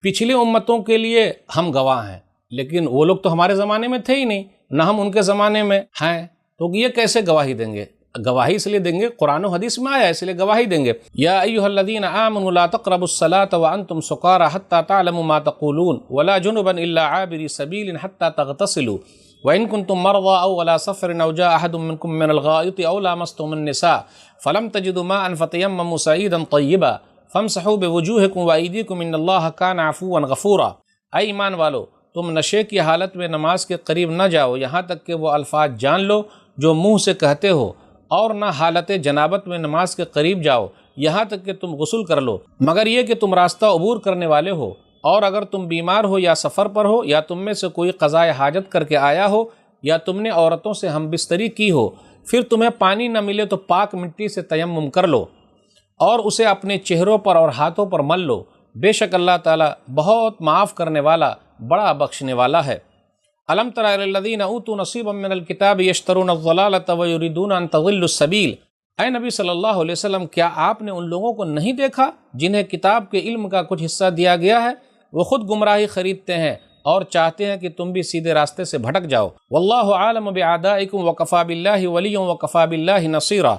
پچھلی امتوں کے لیے ہم گواہ ہیں، لیکن وہ لوگ تو ہمارے زمانے میں تھے ہی نہیں، نہ ہم ان کے زمانے میں ہیں، تو یہ کیسے گواہی دیں گے؟ گواہی اس لیے دیں گے، قرآن و حدیث میں آیا ہے اس لیے گواہی دیں گے۔ یا ایھا الذین آمنوا لا تقربوا الصلاة وانتم سکارى حتى تعلموا ما تقولون ولا جنبا الا عابري سبيل حتى تغتسلوا وان كنتم مرضى او على سفر او جاء احد منكم من الغائط او لامستم النساء فلم تجدوا ماء فتيمموا صعيدا طيبا فامسحوا بوجوهكم وايديكم ان الله كان عفوا غفورا۔ اے ایمان والو، تم نشے کی حالت میں نماز کے قریب نہ جاؤ یہاں تک کہ وہ الفاظ جان لو جو منہ سے کہتے ہو، اور نہ حالت جنابت میں نماز کے قریب جاؤ یہاں تک کہ تم غسل کر لو، مگر یہ کہ تم راستہ عبور کرنے والے ہو، اور اگر تم بیمار ہو یا سفر پر ہو یا تم میں سے کوئی قضاء حاجت کر کے آیا ہو یا تم نے عورتوں سے ہم بستری کی ہو، پھر تمہیں پانی نہ ملے تو پاک مٹی سے تیمم کر لو اور اسے اپنے چہروں پر اور ہاتھوں پر مل لو، بے شک اللہ تعالیٰ بہت معاف کرنے والا بڑا بخشنے والا ہے۔ الم تر الی الذین اوتوا نصیبا من الکتاب یشترون الضلالۃ ویریدون ان تضلوا السبیل، اے نبی صلی اللہ علیہ وسلم کیا آپ نے ان لوگوں کو نہیں دیکھا جنہیں کتاب کے علم کا کچھ حصہ دیا گیا ہے، وہ خود گمراہی خریدتے ہیں اور چاہتے ہیں کہ تم بھی سیدھے راستے سے بھٹک جاؤ۔ واللہ عالم باعدائکم وکفی باللہ ولیا وکفی باللہ نصیرا،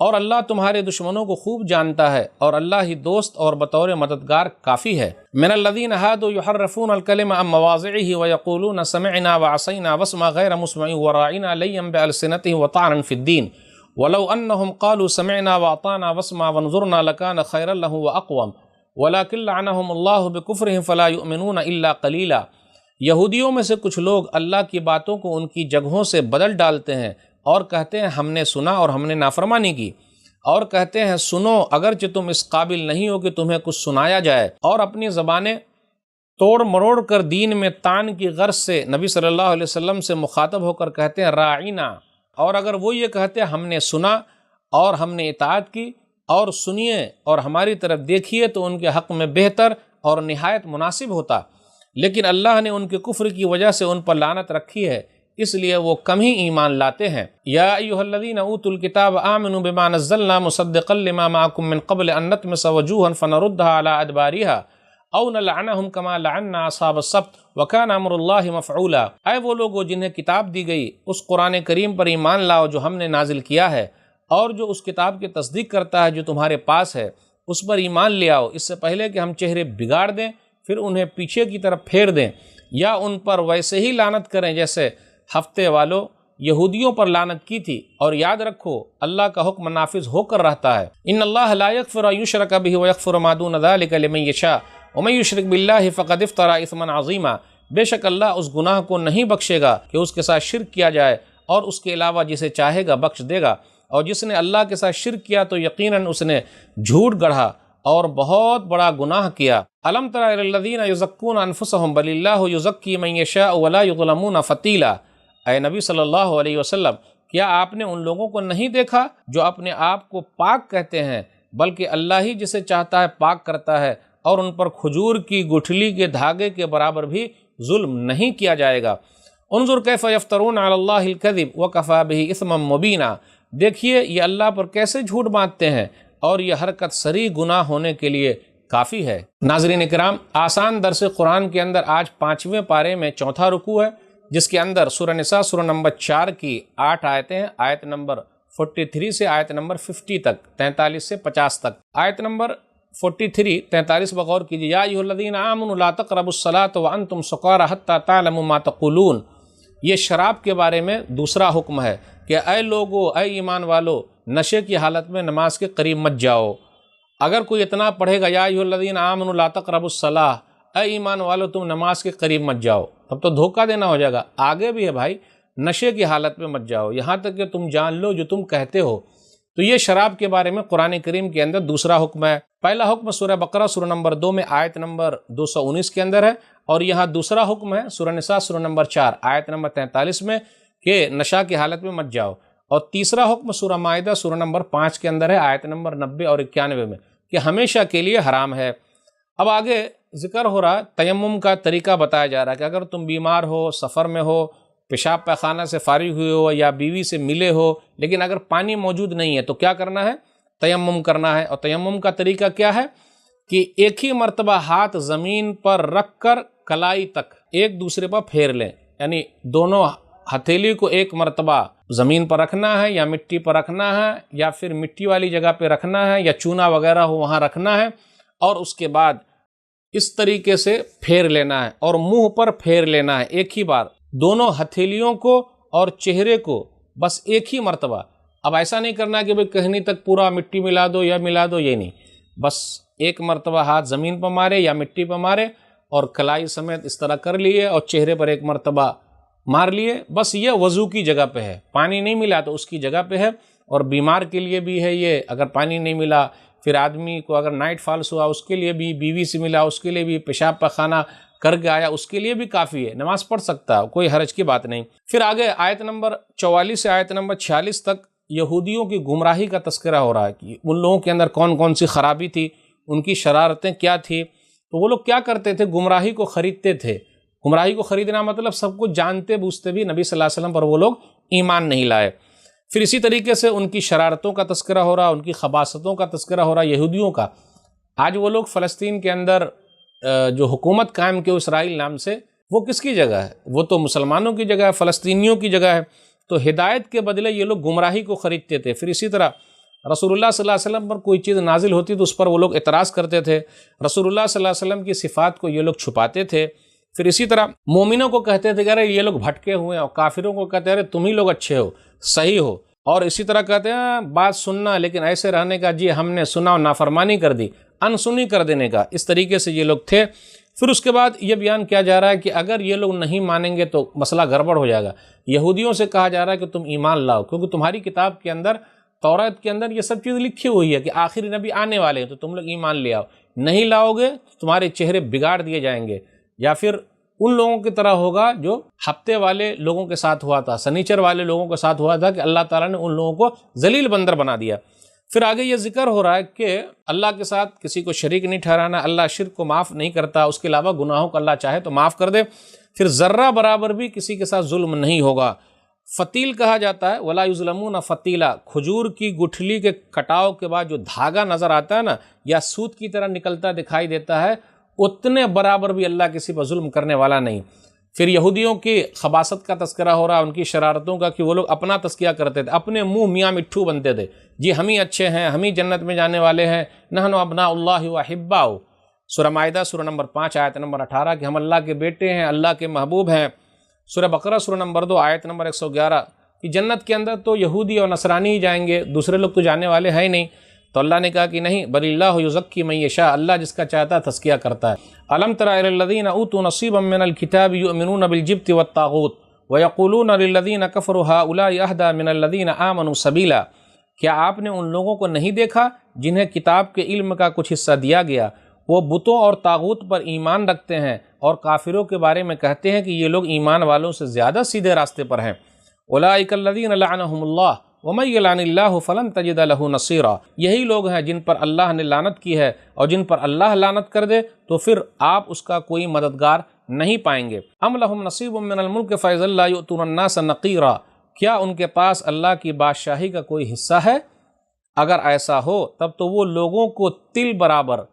اور اللہ تمہارے دشمنوں کو خوب جانتا ہے اور اللہ ہی دوست اور بطور مددگار کافی ہے۔ من الذین ہادوا یحرفون الکلم عن مواضعہ ویقولون سمعنا وعصینا واسمع غیر مسمع وراعنا لیا بألسنتہم وطعنا فی الدین ولو انہم قالوا سمعنا واطعنا واسمع وانظرنا لکان خیرا لهم واقوم ولکن لعنہم اللہ بکفرہم فلا یؤمنون الا قلیلا۔ یہودیوں میں سے کچھ لوگ اللہ کی باتوں کو ان کی جگہوں سے بدل ڈالتے ہیں اور کہتے ہیں ہم نے سنا اور ہم نے نافرمانی کی، اور کہتے ہیں سنو اگرچہ تم اس قابل نہیں ہو کہ تمہیں کچھ سنایا جائے، اور اپنی زبانیں توڑ مروڑ کر دین میں طعن کی غرض سے نبی صلی اللہ علیہ وسلم سے مخاطب ہو کر کہتے ہیں راعینا، اور اگر وہ یہ کہتے ہیں ہم نے سنا اور ہم نے اطاعت کی اور سنیے اور ہماری طرف دیکھیے تو ان کے حق میں بہتر اور نہایت مناسب ہوتا، لیکن اللہ نے ان کے کفر کی وجہ سے ان پر لعنت رکھی ہے، اس لیے وہ کم ہی ایمان لاتے ہیں۔ یا ایھا الذین اوتوا الکتاب آمنوا بما نزلنا مصدقا لما معکم من قبل ان نطمس وجوہا فنردها علی ادبارها او نلعنہم کما لعنا اصحاب السبت وکان امر اللہ مفعولا۔ اے وہ لوگوں جنہیں کتاب دی گئی اس قرآن کریم پر ایمان لاؤ جو ہم نے نازل کیا ہے، اور جو اس کتاب کی تصدیق کرتا ہے جو تمہارے پاس ہے اس پر ایمان لے آؤ، اس سے پہلے کہ ہم چہرے بگاڑ دیں پھر انہیں پیچھے کی طرف پھیر دیں یا ان پر ویسے ہی لعنت کریں جیسے ہفتے والوں یہودیوں پر لعنت کی تھی۔ اور یاد رکھو اللہ کا حکم نافذ ہو کر رہتا ہے، ان اللہ لا یغفر ان یشرک بہ ویغفر ما دون ذلک لمن یشاء ومن یشرک باللہ فقد افتری اثما عظیما۔ بے شک اللہ اس گناہ کو نہیں بخشے گا کہ اس کے ساتھ شرک کیا جائے، اور اس کے علاوہ جسے چاہے گا بخش دے گا، اور جس نے اللہ کے ساتھ شرک کیا تو یقیناً اس نے جھوٹ گڑھا اور بہت بڑا گناہ کیا۔ الم تر الی الذین یزکون انفسهم بل اللہ یزکی من یشاء ولا یظلمون فتیلا۔ اے نبی صلی اللہ علیہ وسلم، کیا آپ نے ان لوگوں کو نہیں دیکھا جو اپنے آپ کو پاک کہتے ہیں، بلکہ اللہ ہی جسے چاہتا ہے پاک کرتا ہے، اور ان پر کھجور کی گٹھلی کے دھاگے کے برابر بھی ظلم نہیں کیا جائے گا۔ انظر کیف یفترون علی اللہ الکذب وکفی بہ اثما مبینا۔ دیکھیے یہ اللہ پر کیسے جھوٹ باندھتے ہیں، اور یہ حرکت صریح گناہ ہونے کے لیے کافی ہے۔ ناظرین اکرام، آسان درس قرآن کے اندر آج 5ویں پارے میں چوتھا رکوع ہے، جس کے اندر سورہ نساء سورہ نمبر 4 کی 8 آیتیں ہیں، آیت نمبر 43 سے آیت نمبر 50 تک، 43 سے 50 تک۔ آیت نمبر 43 بغور کیجیے۔ یا ایھا الذین آمنوا لا تقربوا الصلاۃ وانتم سکارى حتى تعلموا ما تقولون۔ یہ شراب کے بارے میں دوسرا حکم ہے کہ اے لوگو، اے ایمان والو، نشے کی حالت میں نماز کے قریب مت جاؤ۔ اگر کوئی اتنا پڑھے گا یا ایھا الذین آمنوا لا تقربوا الصلاۃ، اے ایمان والو تم نماز کے قریب مت جاؤ، تب تو دھوکہ دینا ہو جائے گا۔ آگے بھی ہے بھائی، نشے کی حالت میں مت جاؤ یہاں تک کہ تم جان لو جو تم کہتے ہو۔ تو یہ شراب کے بارے میں قرآن کریم کے اندر دوسرا حکم ہے۔ پہلا حکم سورہ بقرہ سورہ نمبر 2 میں آیت نمبر 219 کے اندر ہے، اور یہاں دوسرا حکم ہے سورہ نساء سورہ نمبر 4 آیت نمبر 43 میں کہ نشہ کی حالت میں مت جاؤ، اور تیسرا حکم سورہ مائدہ سورہ نمبر 5 کے اندر ہے آیت نمبر 90 اور 91 میں کہ ہمیشہ کے لیے حرام ہے۔ اب آگے ذکر ہو رہا تیمم کا طریقہ بتایا جا رہا ہے کہ اگر تم بیمار ہو، سفر میں ہو، پیشاب پیخانہ سے فارغ ہوئے ہو یا بیوی سے ملے ہو، لیکن اگر پانی موجود نہیں ہے تو کیا کرنا ہے؟ تیمم کرنا ہے۔ اور تیمم کا طریقہ کیا ہے کہ ایک ہی مرتبہ ہاتھ زمین پر رکھ کر کلائی تک ایک دوسرے پر پھیر لیں، یعنی دونوں ہتھیلی کو ایک مرتبہ زمین پر رکھنا ہے یا مٹی پر رکھنا ہے یا پھر مٹی والی جگہ پہ رکھنا ہے یا چونا وغیرہ ہو وہاں رکھنا ہے، اور اس کے بعد اس طریقے سے پھیر لینا ہے اور منہ پر پھیر لینا ہے ایک ہی بار، دونوں ہتھیلیوں کو اور چہرے کو بس ایک ہی مرتبہ۔ اب ایسا نہیں کرنا کہ بھئی کہیں تک پورا مٹی ملا دو یا ملا دو، یہ نہیں، بس ایک مرتبہ ہاتھ زمین پر مارے یا مٹی پر مارے اور کلائی سمیت اس طرح کر لیے اور چہرے پر ایک مرتبہ مار لیے، بس یہ وضو کی جگہ پہ ہے۔ پانی نہیں ملا تو اس کی جگہ پہ ہے، اور بیمار کے لیے بھی ہے یہ، اگر پانی نہیں ملا، پھر آدمی کو اگر نائٹ فالس ہوا اس کے لیے بھی، بیوی سے ملا اس کے لیے بھی، پیشاب پخانہ کر کے آیا اس کے لیے بھی کافی ہے، نماز پڑھ سکتا ہے، کوئی حرج کی بات نہیں۔ پھر آگے آیت نمبر 44 سے آیت نمبر 46 تک یہودیوں کی گمراہی کا تذکرہ ہو رہا ہے کہ ان لوگوں کے اندر کون کون سی خرابی تھی، ان کی شرارتیں کیا تھی۔ تو وہ لوگ کیا کرتے تھے؟ گمراہی کو خریدتے تھے۔ گمراہی کو خریدنا مطلب سب کچھ جانتے بوجھتے بھی نبی صلی اللہ علیہ وسلم پر وہ لوگ ایمان نہیں لائے۔ پھر اسی طریقے سے ان کی شرارتوں کا تذکرہ ہو رہا، ان کی خباثتوں کا تذکرہ ہو رہا یہودیوں کا۔ آج وہ لوگ فلسطین کے اندر جو حکومت قائم کی اسرائیل نام سے، وہ کس کی جگہ ہے؟ وہ تو مسلمانوں کی جگہ ہے، فلسطینیوں کی جگہ ہے۔ تو ہدایت کے بدلے یہ لوگ گمراہی کو خریدتے تھے۔ پھر اسی طرح رسول اللہ صلی اللہ علیہ وسلم پر کوئی چیز نازل ہوتی تو اس پر وہ لوگ اعتراض کرتے تھے، رسول اللہ صلی اللہ علیہ وسلم کی صفات کو یہ لوگ چھپاتے تھے۔ پھر اسی طرح مومنوں کو کہتے تھے کہ ارے یہ لوگ بھٹکے ہوئے ہیں، اور کافروں کو کہتے ہیں ارے تم ہی لوگ اچھے ہو، صحیح ہو، اور اسی طرح کہتے ہیں بات سننا لیکن ایسے رہنے کا، جی ہم نے سنا اور نافرمانی کر دی، انسنی کر دینے کا، اس طریقے سے یہ لوگ تھے۔ پھر اس کے بعد یہ بیان کیا جا رہا ہے کہ اگر یہ لوگ نہیں مانیں گے تو مسئلہ گڑبڑ ہو جائے گا۔ یہودیوں سے کہا جا رہا ہے کہ تم ایمان لاؤ، کیونکہ تمہاری کتاب کے اندر، توراۃ کے اندر یہ سب چیز لکھی ہوئی ہے کہ آخری نبی آنے والے ہیں، تو تم لوگ ایمان لے آؤ، نہیں لاؤ گے تو تمہارے چہرے بگاڑ دیے جائیں گے، یا پھر ان لوگوں کی طرح ہوگا جو ہفتے والے لوگوں کے ساتھ ہوا تھا، سنیچر والے لوگوں کے ساتھ ہوا تھا کہ اللہ تعالیٰ نے ان لوگوں کو ذلیل بندر بنا دیا۔ پھر آگے یہ ذکر ہو رہا ہے کہ اللہ کے ساتھ کسی کو شریک نہیں ٹھہرانا، اللہ شرک کو معاف نہیں کرتا، اس کے علاوہ گناہوں کو اللہ چاہے تو معاف کر دے، پھر ذرہ برابر بھی کسی کے ساتھ ظلم نہیں ہوگا۔ فتیل کہا جاتا ہے ولا یظلمون فتیلا، کھجور کی گٹھلی کے کٹاؤ کے بعد جو دھاگا نظر آتا ہے نا، یا سوت کی طرح نکلتا دکھائی دیتا ہے، اتنے برابر بھی اللہ کسی پر ظلم کرنے والا نہیں۔ پھر یہودیوں کی خباثت کا تذکرہ ہو رہا ہے، ان کی شرارتوں کا، کہ وہ لوگ اپنا تذکیہ کرتے تھے، اپنے منہ میاں مٹھو بنتے تھے، جی ہم ہی اچھے ہیں، ہم ہی جنت میں جانے والے ہیں، نحن ابناء اللہ واحباؤہ، سورہ مائدہ سورہ نمبر 5 آیت نمبر 18 کہ ہم اللہ کے بیٹے ہیں، اللہ کے محبوب ہیں۔ سورہ بقرہ سورہ نمبر 2 آیت نمبر 111 کہ جنت کے اندر تو یہودی اور نصرانی ہی جائیں گے، دوسرے لوگ تو جانے والے ہیں ہی نہیں۔ تو اللہ نے کہا کہ نہیں، بل اللہ یزکی من یشاء، اللہ جس کا چاہتا ہے تزکیہ کرتا ہے۔ الم تر الی الذین اوتوا نصیبا من الکتاب یؤمنون بالجبت والطاغوت ویقولون للذین کفروا هؤلاء اہدی من الذین آمنوا سبیلا، کیا آپ نے ان لوگوں کو نہیں دیکھا جنہیں کتاب کے علم کا کچھ حصہ دیا گیا، وہ بتوں اور طاغوت پر ایمان رکھتے ہیں اور کافروں کے بارے میں کہتے ہیں کہ یہ لوگ ایمان والوں سے زیادہ سیدھے راستے پر ہیں۔ اولئک الذین لعنهم اللہ ومن یلعن اللہ فلن تجد له نصیرا، یہی لوگ ہیں جن پر اللہ نے لعنت کی ہے، اور جن پر اللہ لعنت کر دے تو پھر آپ اس کا کوئی مددگار نہیں پائیں گے۔ ام لهم نصیب من الملک فاذا لا یؤتون الناس نقیرا، کیا ان کے پاس اللہ کی بادشاہی کا کوئی حصہ ہے؟ اگر ایسا ہو تب تو وہ لوگوں کو تل برابر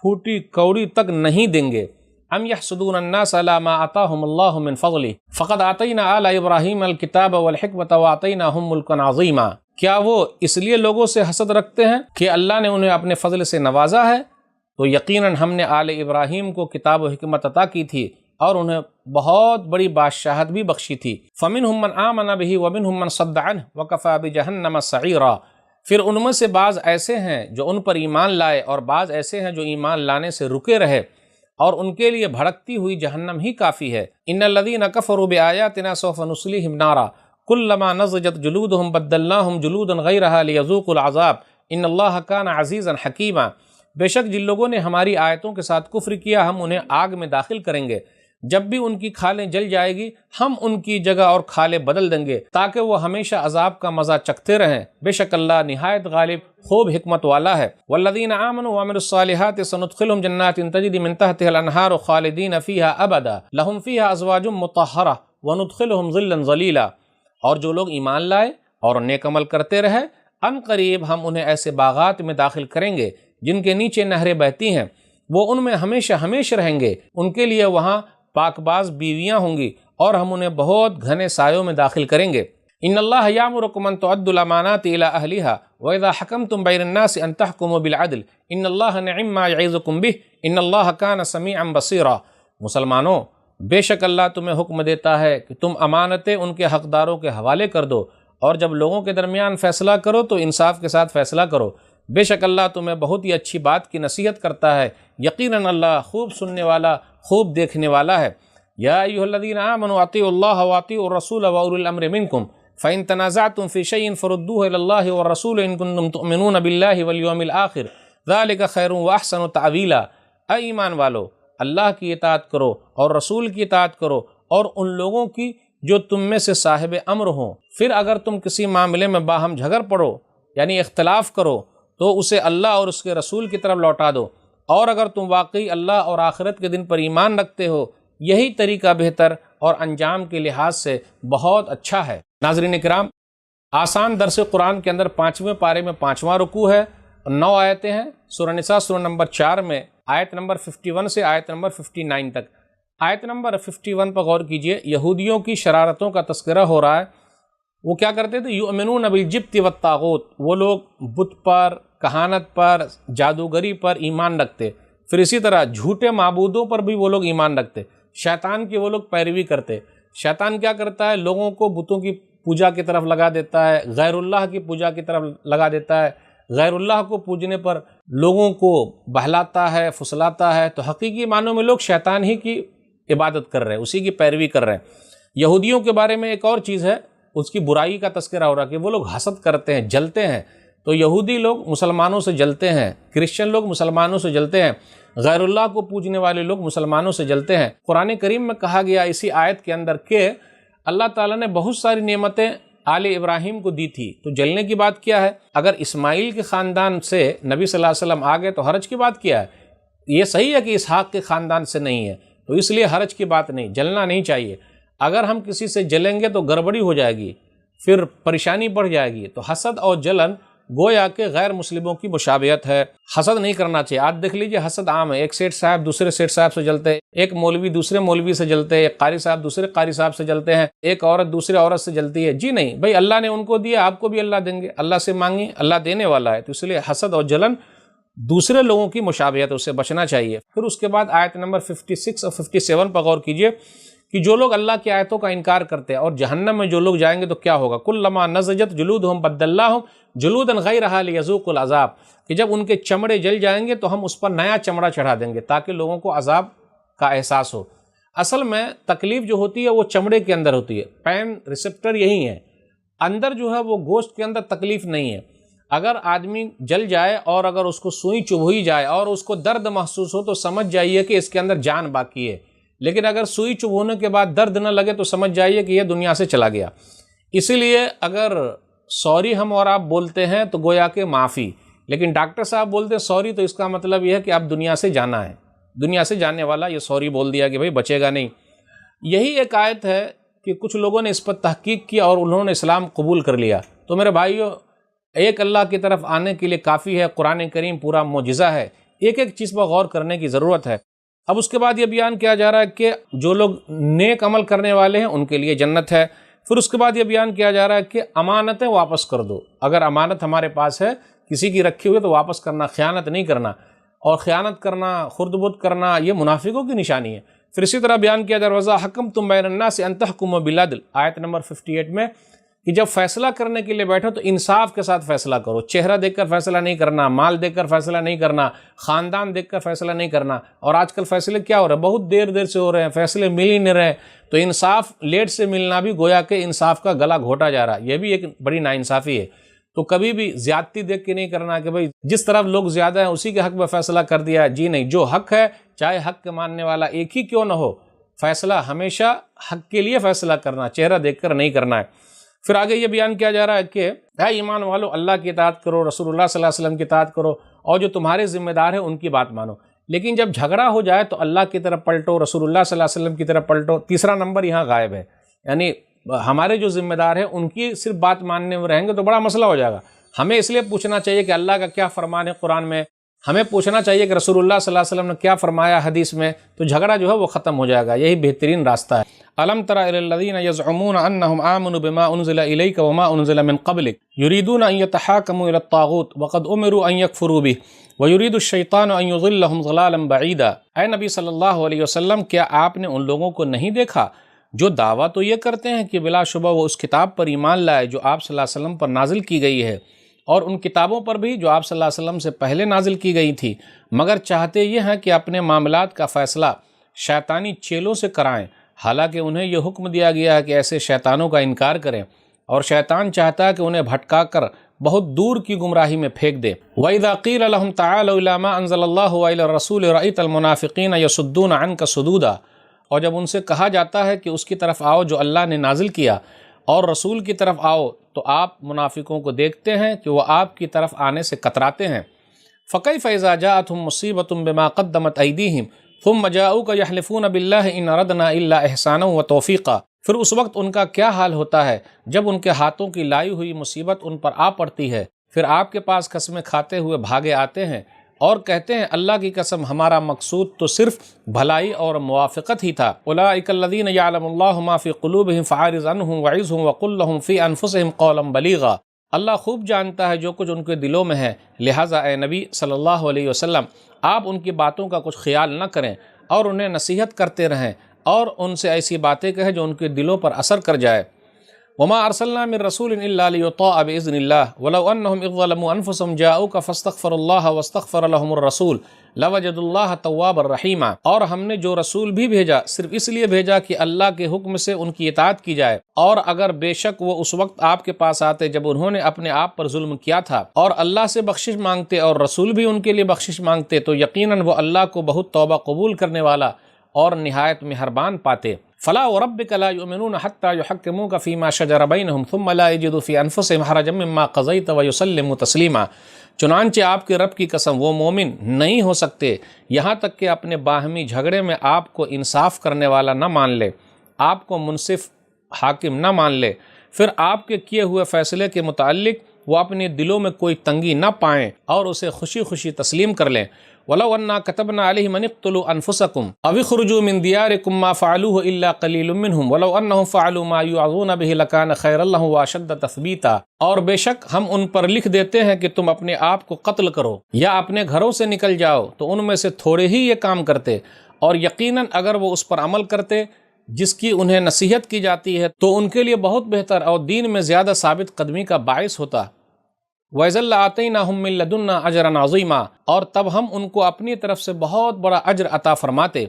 پھوٹی کوڑی تک نہیں دیں گے۔ ام یحسدون الناس علی ما آتاہم اللہ من فضلہ فقد آتینا آل ابراہیم الکتاب والحکمۃ وآتیناہم ملکا عظیما، کیا وہ اس لیے لوگوں سے حسد رکھتے ہیں کہ اللہ نے انہیں اپنے فضل سے نوازا ہے؟ تو یقیناً ہم نے آل ابراہیم کو کتاب و حکمت عطا کی تھی اور انہیں بہت بڑی بادشاہت بھی بخشی تھی۔ فمنہم من آمن بہ ومنہم من صد عنہ وکفی بجہنم سعیرا، پھر ان میں سے بعض ایسے ہیں جو ان پر ایمان لائے اور بعض ایسے ہیں جو ایمان لانے سے رکے رہے، اور ان کے لیے بھڑکتی ہوئی جہنم ہی کافی ہے۔ ان الذین کفروا بآیاتنا سوف نصلیہم نارا کلما نضجت جلودہم بدلناہم جلودا غیرہا لیذوقوا العذاب ان اللہ کان عزیزا حکیما، بے شک جن لوگوں نے ہماری آیتوں کے ساتھ کفر کیا ہم انہیں آگ میں داخل کریں گے، جب بھی ان کی کھالیں جل جائے گی ہم ان کی جگہ اور کھالیں بدل دیں گے تاکہ وہ ہمیشہ عذاب کا مزہ چکھتے رہیں، بے شک اللہ نہایت غالب خوب حکمت والا ہے۔ والذین آمنوا وعملوا الصالحات سندخلهم جنات تجری من تحتها الانہار خالدین فیہا ابدا لہم فیہا ازواج مطہرہ وندخلهم ظلا ظلیلا، اور جو لوگ ایمان لائے اور نیک عمل کرتے رہے ان قریب ہم انہیں ایسے باغات میں داخل کریں گے جن کے نیچے نہریں بہتی ہیں، وہ ان میں ہمیشہ ہمیشہ رہیں گے، ان کے لیے وہاں پاک باز بیویاں ہوں گی اور ہم انہیں بہت گھنے سایوں میں داخل کریں گے۔ ان اللہ یامرکم ان تؤدوا الامانات الی اہلہا واذا حکمتم بین الناس ان تحکموا بالعدل ان اللہ نعم ما یعظکم بہ ان اللہ کان سمیعا بصیرا، مسلمانوں بے شک اللہ تمہیں حکم دیتا ہے کہ تم امانتیں ان کے حقداروں کے حوالے کر دو، اور جب لوگوں کے درمیان فیصلہ کرو تو انصاف کے ساتھ فیصلہ کرو، بے شک اللہ تمہیں بہت ہی اچھی بات کی نصیحت کرتا ہے، یقیناً اللہ خوب سننے والا خوب دیکھنے والا ہے۔ یا ایھا الذین آمنوا اطیعوا اللہ واطیعوا الرسول واولی الامر منکم فإن تنازعتم فی شیء فردوه الی اللہ والرسول ان کنتم تؤمنون باللہ والیوم الآخر ذلک خیر واحسن تأویلا، اے ایمان والو اللہ کی اطاعت کرو اور رسول کی اطاعت کرو اور ان لوگوں کی جو تم میں سے صاحب امر ہوں، پھر اگر تم کسی معاملے میں باہم جھگڑ پڑو یعنی اختلاف کرو تو اسے اللہ اور اس کے رسول کی طرف لوٹا دو، اور اگر تم واقعی اللہ اور آخرت کے دن پر ایمان رکھتے ہو یہی طریقہ بہتر اور انجام کے لحاظ سے بہت اچھا ہے۔ ناظرین کرام، آسان درس قرآن کے اندر 5ویں پارے میں 5واں رکوع ہے، 9 آیتیں ہیں۔ سورہ نساء سورہ نمبر 4 میں آیت نمبر 51 سے آیت نمبر 59 تک۔ آیت نمبر 51 پر غور کیجئے، یہودیوں کی شرارتوں کا تذکرہ ہو رہا ہے۔ وہ کیا کرتے تھے؟ یؤمنون بالجبت والطاغوت، وہ لوگ بت پر، کہانت پر، جادوگری پر ایمان رکھتے، پھر اسی طرح جھوٹے معبودوں پر بھی وہ لوگ ایمان رکھتے، شیطان کی وہ لوگ پیروی کرتے۔ شیطان کیا کرتا ہے؟ لوگوں کو بتوں کی پوجا کی طرف لگا دیتا ہے، غیر اللہ کی پوجا کی طرف لگا دیتا ہے، غیر اللہ کو پوجنے پر لوگوں کو بہلاتا ہے، پھسلاتا ہے، تو حقیقی معنوں میں لوگ شیطان ہی کی عبادت کر رہے ہیں، اسی کی پیروی کر رہے ہیں۔ یہودیوں کے بارے میں ایک اور چیز ہے، اس کی برائی کا تذکرہ ہو رہا کہ وہ لوگ حسد کرتے ہیں، جلتے ہیں۔ تو یہودی لوگ مسلمانوں سے جلتے ہیں، کرسچن لوگ مسلمانوں سے جلتے ہیں، غیر اللہ کو پوجنے والے لوگ مسلمانوں سے جلتے ہیں۔ قرآن کریم میں کہا گیا اسی آیت کے اندر کہ اللہ تعالیٰ نے بہت ساری نعمتیں آل ابراہیم کو دی تھی، تو جلنے کی بات کیا ہے؟ اگر اسماعیل کے خاندان سے نبی صلی اللہ علیہ وسلم آ گئے تو حرج کی بات کیا ہے؟ یہ صحیح ہے کہ اسحاق کے خاندان سے نہیں ہے، تو اس لیے حرج کی بات نہیں، جلنا نہیں چاہیے۔ اگر ہم کسی سے جلیں گے تو گڑبڑی ہو جائے گی، پھر پریشانی بڑھ جائے گی۔ تو حسد اور جلن گویا کہ غیر مسلموں کی مشابہت ہے، حسد نہیں کرنا چاہیے۔ آج دیکھ لیجئے حسد عام ہے، ایک سیٹ صاحب دوسرے سیٹ صاحب سے جلتے ہیں، ایک مولوی دوسرے مولوی سے جلتے ہیں، ایک قاری صاحب دوسرے قاری صاحب سے جلتے ہیں، ایک عورت دوسرے عورت سے جلتی ہے۔ جی نہیں بھائی، اللہ نے ان کو دیا، آپ کو بھی اللہ دیں گے، اللہ سے مانگیں، اللہ دینے والا ہے۔ تو اس لیے حسد اور جلن دوسرے لوگوں کی مشابہت، اس سے بچنا چاہیے۔ پھر اس کے بعد آیت نمبر 56 اور 57 پر غور کیجئے کہ جو لوگ اللہ کی آیتوں کا انکار کرتے ہیں اور جہنم میں جو لوگ جائیں گے تو کیا ہوگا؟ کلما نضجت جلودہم بدلناہم جلودا غیرہا لیذوقوا العذاب، کہ جب ان کے چمڑے جل جائیں گے تو ہم اس پر نیا چمڑا چڑھا دیں گے تاکہ لوگوں کو عذاب کا احساس ہو۔ اصل میں تکلیف جو ہوتی ہے وہ چمڑے کے اندر ہوتی ہے، پین ریسپٹر یہی ہے، اندر جو ہے وہ گوشت کے اندر تکلیف نہیں ہے۔ اگر آدمی جل جائے اور اگر اس کو سوئی چبھوئی جائے اور اس کو درد محسوس ہو تو سمجھ جائیے کہ اس کے اندر جان باقی ہے، لیکن اگر سوئی چبھونے کے بعد درد نہ لگے تو سمجھ جائیے کہ یہ دنیا سے چلا گیا۔ اسی لیے اگر سوری ہم اور آپ بولتے ہیں تو گویا کہ معافی، لیکن ڈاکٹر صاحب بولتے ہیں سوری تو اس کا مطلب یہ ہے کہ اب دنیا سے جانا ہے، دنیا سے جانے والا یہ سوری بول دیا کہ بھائی بچے گا نہیں۔ یہی ایک آیت ہے کہ کچھ لوگوں نے اس پر تحقیق کی اور انہوں نے اسلام قبول کر لیا۔ تو میرے بھائیو، ایک اللہ کی طرف آنے کے لیے کافی ہے، قرآن کریم پورا معجزہ ہے، ایک ایک چیز پر غور کرنے کی ضرورت ہے۔ اب اس کے بعد یہ بیان کیا جا رہا ہے کہ جو لوگ نیک عمل کرنے والے ہیں ان کے لیے جنت ہے۔ پھر اس کے بعد یہ بیان کیا جا رہا ہے کہ امانتیں واپس کر دو، اگر امانت ہمارے پاس ہے کسی کی رکھی ہوئی تو واپس کرنا، خیانت نہیں کرنا، اور خیانت کرنا، خرد برد کرنا یہ منافقوں کی نشانی ہے۔ پھر اسی طرح بیان کیا جا رہا ہے وَإِذَا حَكَمْتُم بَيْنَ النَّاسِ أَن تَحْكُمُوا بِالْعَدْلِ، آیت نمبر 58 میں، کہ جب فیصلہ کرنے کے لیے بیٹھو تو انصاف کے ساتھ فیصلہ کرو، چہرہ دیکھ کر فیصلہ نہیں کرنا، مال دیکھ کر فیصلہ نہیں کرنا، خاندان دیکھ کر فیصلہ نہیں کرنا۔ اور آج کل فیصلے کیا ہو رہے ہیں؟ بہت دیر سے ہو رہے ہیں، فیصلے مل ہی نہیں رہے، تو انصاف لیٹ سے ملنا بھی گویا کہ انصاف کا گلا گھوٹا جا رہا ہے، یہ بھی ایک بڑی ناانصافی ہے۔ تو کبھی بھی زیادتی دیکھ کے نہیں کرنا کہ بھئی جس طرف لوگ زیادہ ہیں اسی کے حق میں فیصلہ کر دیا ہے۔ جی نہیں، جو حق ہے چاہے حق کے ماننے والا ایک ہی کیوں نہ ہو، فیصلہ ہمیشہ حق کے لیے فیصلہ کرنا، چہرہ دیکھ کر نہیں کرنا ہے۔ پھر آگے یہ بیان کیا جا رہا ہے کہ اے ایمان والو، اللہ کی اطاعت کرو، رسول اللہ صلی اللہ علیہ وسلم کی اطاعت کرو، اور جو تمہارے ذمہ دار ہیں ان کی بات مانو، لیکن جب جھگڑا ہو جائے تو اللہ کی طرف پلٹو، رسول اللہ صلی اللہ علیہ وسلم کی طرف پلٹو۔ تیسرا نمبر یہاں غائب ہے، یعنی ہمارے جو ذمہ دار ہیں ان کی صرف بات ماننے میں رہیں گے تو بڑا مسئلہ ہو جائے گا۔ ہمیں اس لیے پوچھنا چاہیے کہ اللہ کا کیا فرمان ہے قرآن میں، ہمیں پوچھنا چاہیے کہ رسول اللہ صلی اللہ علیہ وسلم نے کیا فرمایا حدیث میں، تو جھگڑا جو ہے وہ ختم ہو جائے گا، یہی بہترین راستہ ہے۔ الم تر الی الذین یزعمون انہم آمنوا بما انزل الیک وما انزل من قبلک یریدون ان یتحاکموا الی الطاغوت وقد امروا ان یکفروا بہ ویرید الشیطان ان یضلهم ضلالا بعیدا۔ اے نبی صلی اللہ علیہ وسلم، کیا آپ نے ان لوگوں کو نہیں دیکھا جو دعویٰ تو یہ کرتے ہیں کہ بلا شبہ وہ اس کتاب پر ایمان لائے جو آپ صلی اللہ علیہ وسلم پر نازل کی گئی ہے، اور ان کتابوں پر بھی جو آپ صلی اللہ علیہ وسلم سے پہلے نازل کی گئی تھی، مگر چاہتے یہ ہیں کہ اپنے معاملات کا فیصلہ شیطانی چیلوں سے کرائیں، حالانکہ انہیں یہ حکم دیا گیا ہے کہ ایسے شیطانوں کا انکار کریں، اور شیطان چاہتا ہے کہ انہیں بھٹکا کر بہت دور کی گمراہی میں پھینک دے۔ وَإِذَا قِيلَ لَهُمْ تَعَالَوْا إِلَىٰ مَا أَنزَلَ اللَّهُ وَإِلَى الرَّسُولِ رَأَيْتَ الْمُنَافِقِينَ يَصُدُّونَ عَنْكَ صُدُودًا، اور جب ان سے کہا جاتا ہے کہ اس کی طرف آؤ جو اللہ نے نازل کیا اور رسول کی طرف آؤ، تو آپ منافقوں کو دیکھتے ہیں کہ وہ آپ کی طرف آنے سے کتراتے ہیں۔ فَكَيْفَ إِذَا جَاءَتْهُمْ مُصِيبَةٌ بِمَا قَدَّمَتْ أَيْدِيهِمْ ثُمَّ جَاءُوكَ يَحْلِفُونَ بِاللَّهِ إِنْ أَرَدْنَا إِلَّا إِحْسَانًا وَتَوْفِيقًا، پھر اس وقت ان کا کیا حال ہوتا ہے جب ان کے ہاتھوں کی لائی ہوئی مصیبت ان پر آ پڑتی ہے، پھر آپ کے پاس قسمیں کھاتے ہوئے بھاگے آتے ہیں اور کہتے ہیں اللہ کی قسم ہمارا مقصود تو صرف بھلائی اور موافقت ہی تھا۔ اولئک الذین یعلم اللہ ما فی قلوبہم فاعرض عنہم وعظہم وقل لہم فی انفسہم قولا بلیغا، اللہ خوب جانتا ہے جو کچھ ان کے دلوں میں ہے، لہٰذا اے نبی صلی اللہ علیہ وسلم آپ ان کی باتوں کا کچھ خیال نہ کریں اور انہیں نصیحت کرتے رہیں اور ان سے ایسی باتیں کہیں جو ان کے دلوں پر اثر کر جائے۔ وما ارسلنا من رسول الا ليطاع باذن الله ولو انهم اذ ظلموا انفسهم جاءوك فاستغفروا الله واستغفر لهم الرسول لوجدوا الله توابا رحیما، اور ہم نے جو رسول بھی بھیجا صرف اس لیے بھیجا کہ اللہ کے حکم سے ان کی اطاعت کی جائے، اور اگر بے شک وہ اس وقت آپ کے پاس آتے جب انہوں نے اپنے آپ پر ظلم کیا تھا اور اللہ سے بخشش مانگتے اور رسول بھی ان کے لیے بخشش مانگتے، تو یقیناً وہ اللہ کو بہت توبہ قبول کرنے والا اور نہایت مہربان پاتے۔ فلا وربک لا یؤمنون حتی یحکموک فیما شجر بینہم ثم لا یجدوا فی انفسہم حرجا مما قضیت ویسلموا تسلیما، چنانچہ آپ کے رب کی قسم وہ مومن نہیں ہو سکتے یہاں تک کہ اپنے باہمی جھگڑے میں آپ کو انصاف کرنے والا نہ مان لے، آپ کو منصف حاکم نہ مان لے، پھر آپ کے کیے ہوئے فیصلے کے متعلق وہ اپنے دلوں میں کوئی تنگی نہ پائیں اور اسے خوشی خوشی تسلیم کر لیں۔ وَلَوْ أَنَّا كَتَبْنَا عَلَيْهِمْ أَنِ اقْتُلُوا أَنفُسَكُمْ أَوِ اخْرُجُوا مِنْ دِيَارِكُمْ مَا فَعَلُوهُ إِلَّا قَلِيلٌ مِّنْهُمْ وَلَوْ أَنَّهُمْ فَعَلُوا مَا يُوعَظُونَ بِهِ لَكَانَ خَيْرًا لَّهُمْ وَأَشَدَّ تَثْبِيتًا، اور بے شک ہم ان پر لکھ دیتے ہیں کہ تم اپنے آپ کو قتل کرو یا اپنے گھروں سے نکل جاؤ، تو ان میں سے تھوڑے ہی یہ کام کرتے، اور یقیناً اگر وہ اس پر عمل کرتے جس کی انہیں نصیحت کی جاتی ہے تو ان کے لیے بہت بہتر اور دین میں زیادہ ثابت قدمی کا باعث ہوتا۔ وَإِذًا لَّآتَيْنَاهُم مِّن لَّدُنَّا أَجْرًا عَظِيمًا، اور تب ہم ان کو اپنی طرف سے بہت بڑا اجر عطا فرماتے۔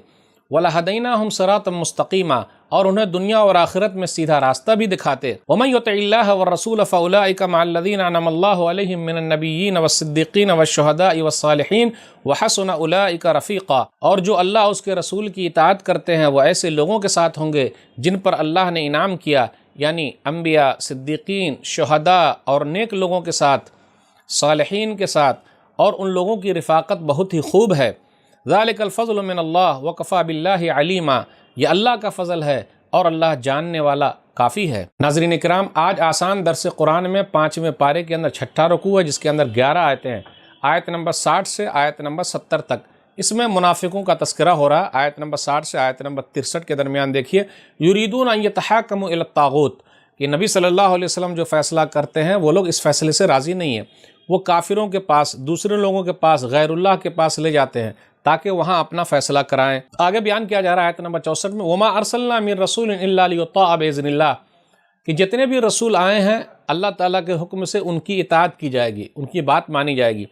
وَلَهَدَيْنَاهُمْ صِرَاطًا مُّسْتَقِيمًا، اور انہیں دنیا اور آخرت میں سیدھا راستہ بھی دکھاتے۔ وَمَن يُطِعِ اللَّهَ وَالرَّسُولَ فَأُولَٰئِكَ مَعَ الَّذِينَ أَنْعَمَ اللَّهُ عَلَيْهِم مِّنَ النَّبِيِّينَ وَالصِّدِّيقِينَ وَالشُّهَدَاءِ وَالصَّالِحِينَ وَحَسُنَ أُولَٰئِكَ رَفِيقًا، اور جو اللہ اس کے رسول کی اطاعت کرتے ہیں وہ ایسے لوگوں کے ساتھ ہوں گے جن پر اللہ نے انعام کیا، یعنی انبیاء، صدیقین، شہداء اور نیک لوگوں کے ساتھ، صالحین کے ساتھ، اور ان لوگوں کی رفاقت بہت ہی خوب ہے۔ ذالک الفضل من اللہ وکفی باللہ علیما، یہ اللہ کا فضل ہے اور اللہ جاننے والا کافی ہے۔ ناظرین کرام، آج آسان درس قرآن میں 5ویں پارے کے اندر 6واں رکوع ہے جس کے اندر 11 آیتیں ہیں، آیت نمبر 60 سے آیت نمبر 70 تک۔ اس میں منافقوں کا تذکرہ ہو رہا ہے۔ آیت نمبر 60 سے آیت نمبر 63 کے درمیان دیکھیے، یریدون ان یتحاکموا الی الطاغوت، کہ نبی صلی اللہ علیہ وسلم جو فیصلہ کرتے ہیں وہ لوگ اس فیصلے سے راضی نہیں ہیں، وہ کافروں کے پاس، دوسرے لوگوں کے پاس، غیر اللہ کے پاس لے جاتے ہیں تاکہ وہاں اپنا فیصلہ کرائیں۔ آگے بیان کیا جا رہا ہے آیت نمبر 64 میں، وَمَا أَرْسَلْنَا مِن رَّسُولٍ إِلَّا لِيُطَاعَ بِإِذْنِ اللَّهِ، کہ جتنے بھی رسول آئے ہیں اللہ تعالیٰ کے حکم سے ان کی اطاعت کی جائے گی، ان کی بات مانی جائے گی۔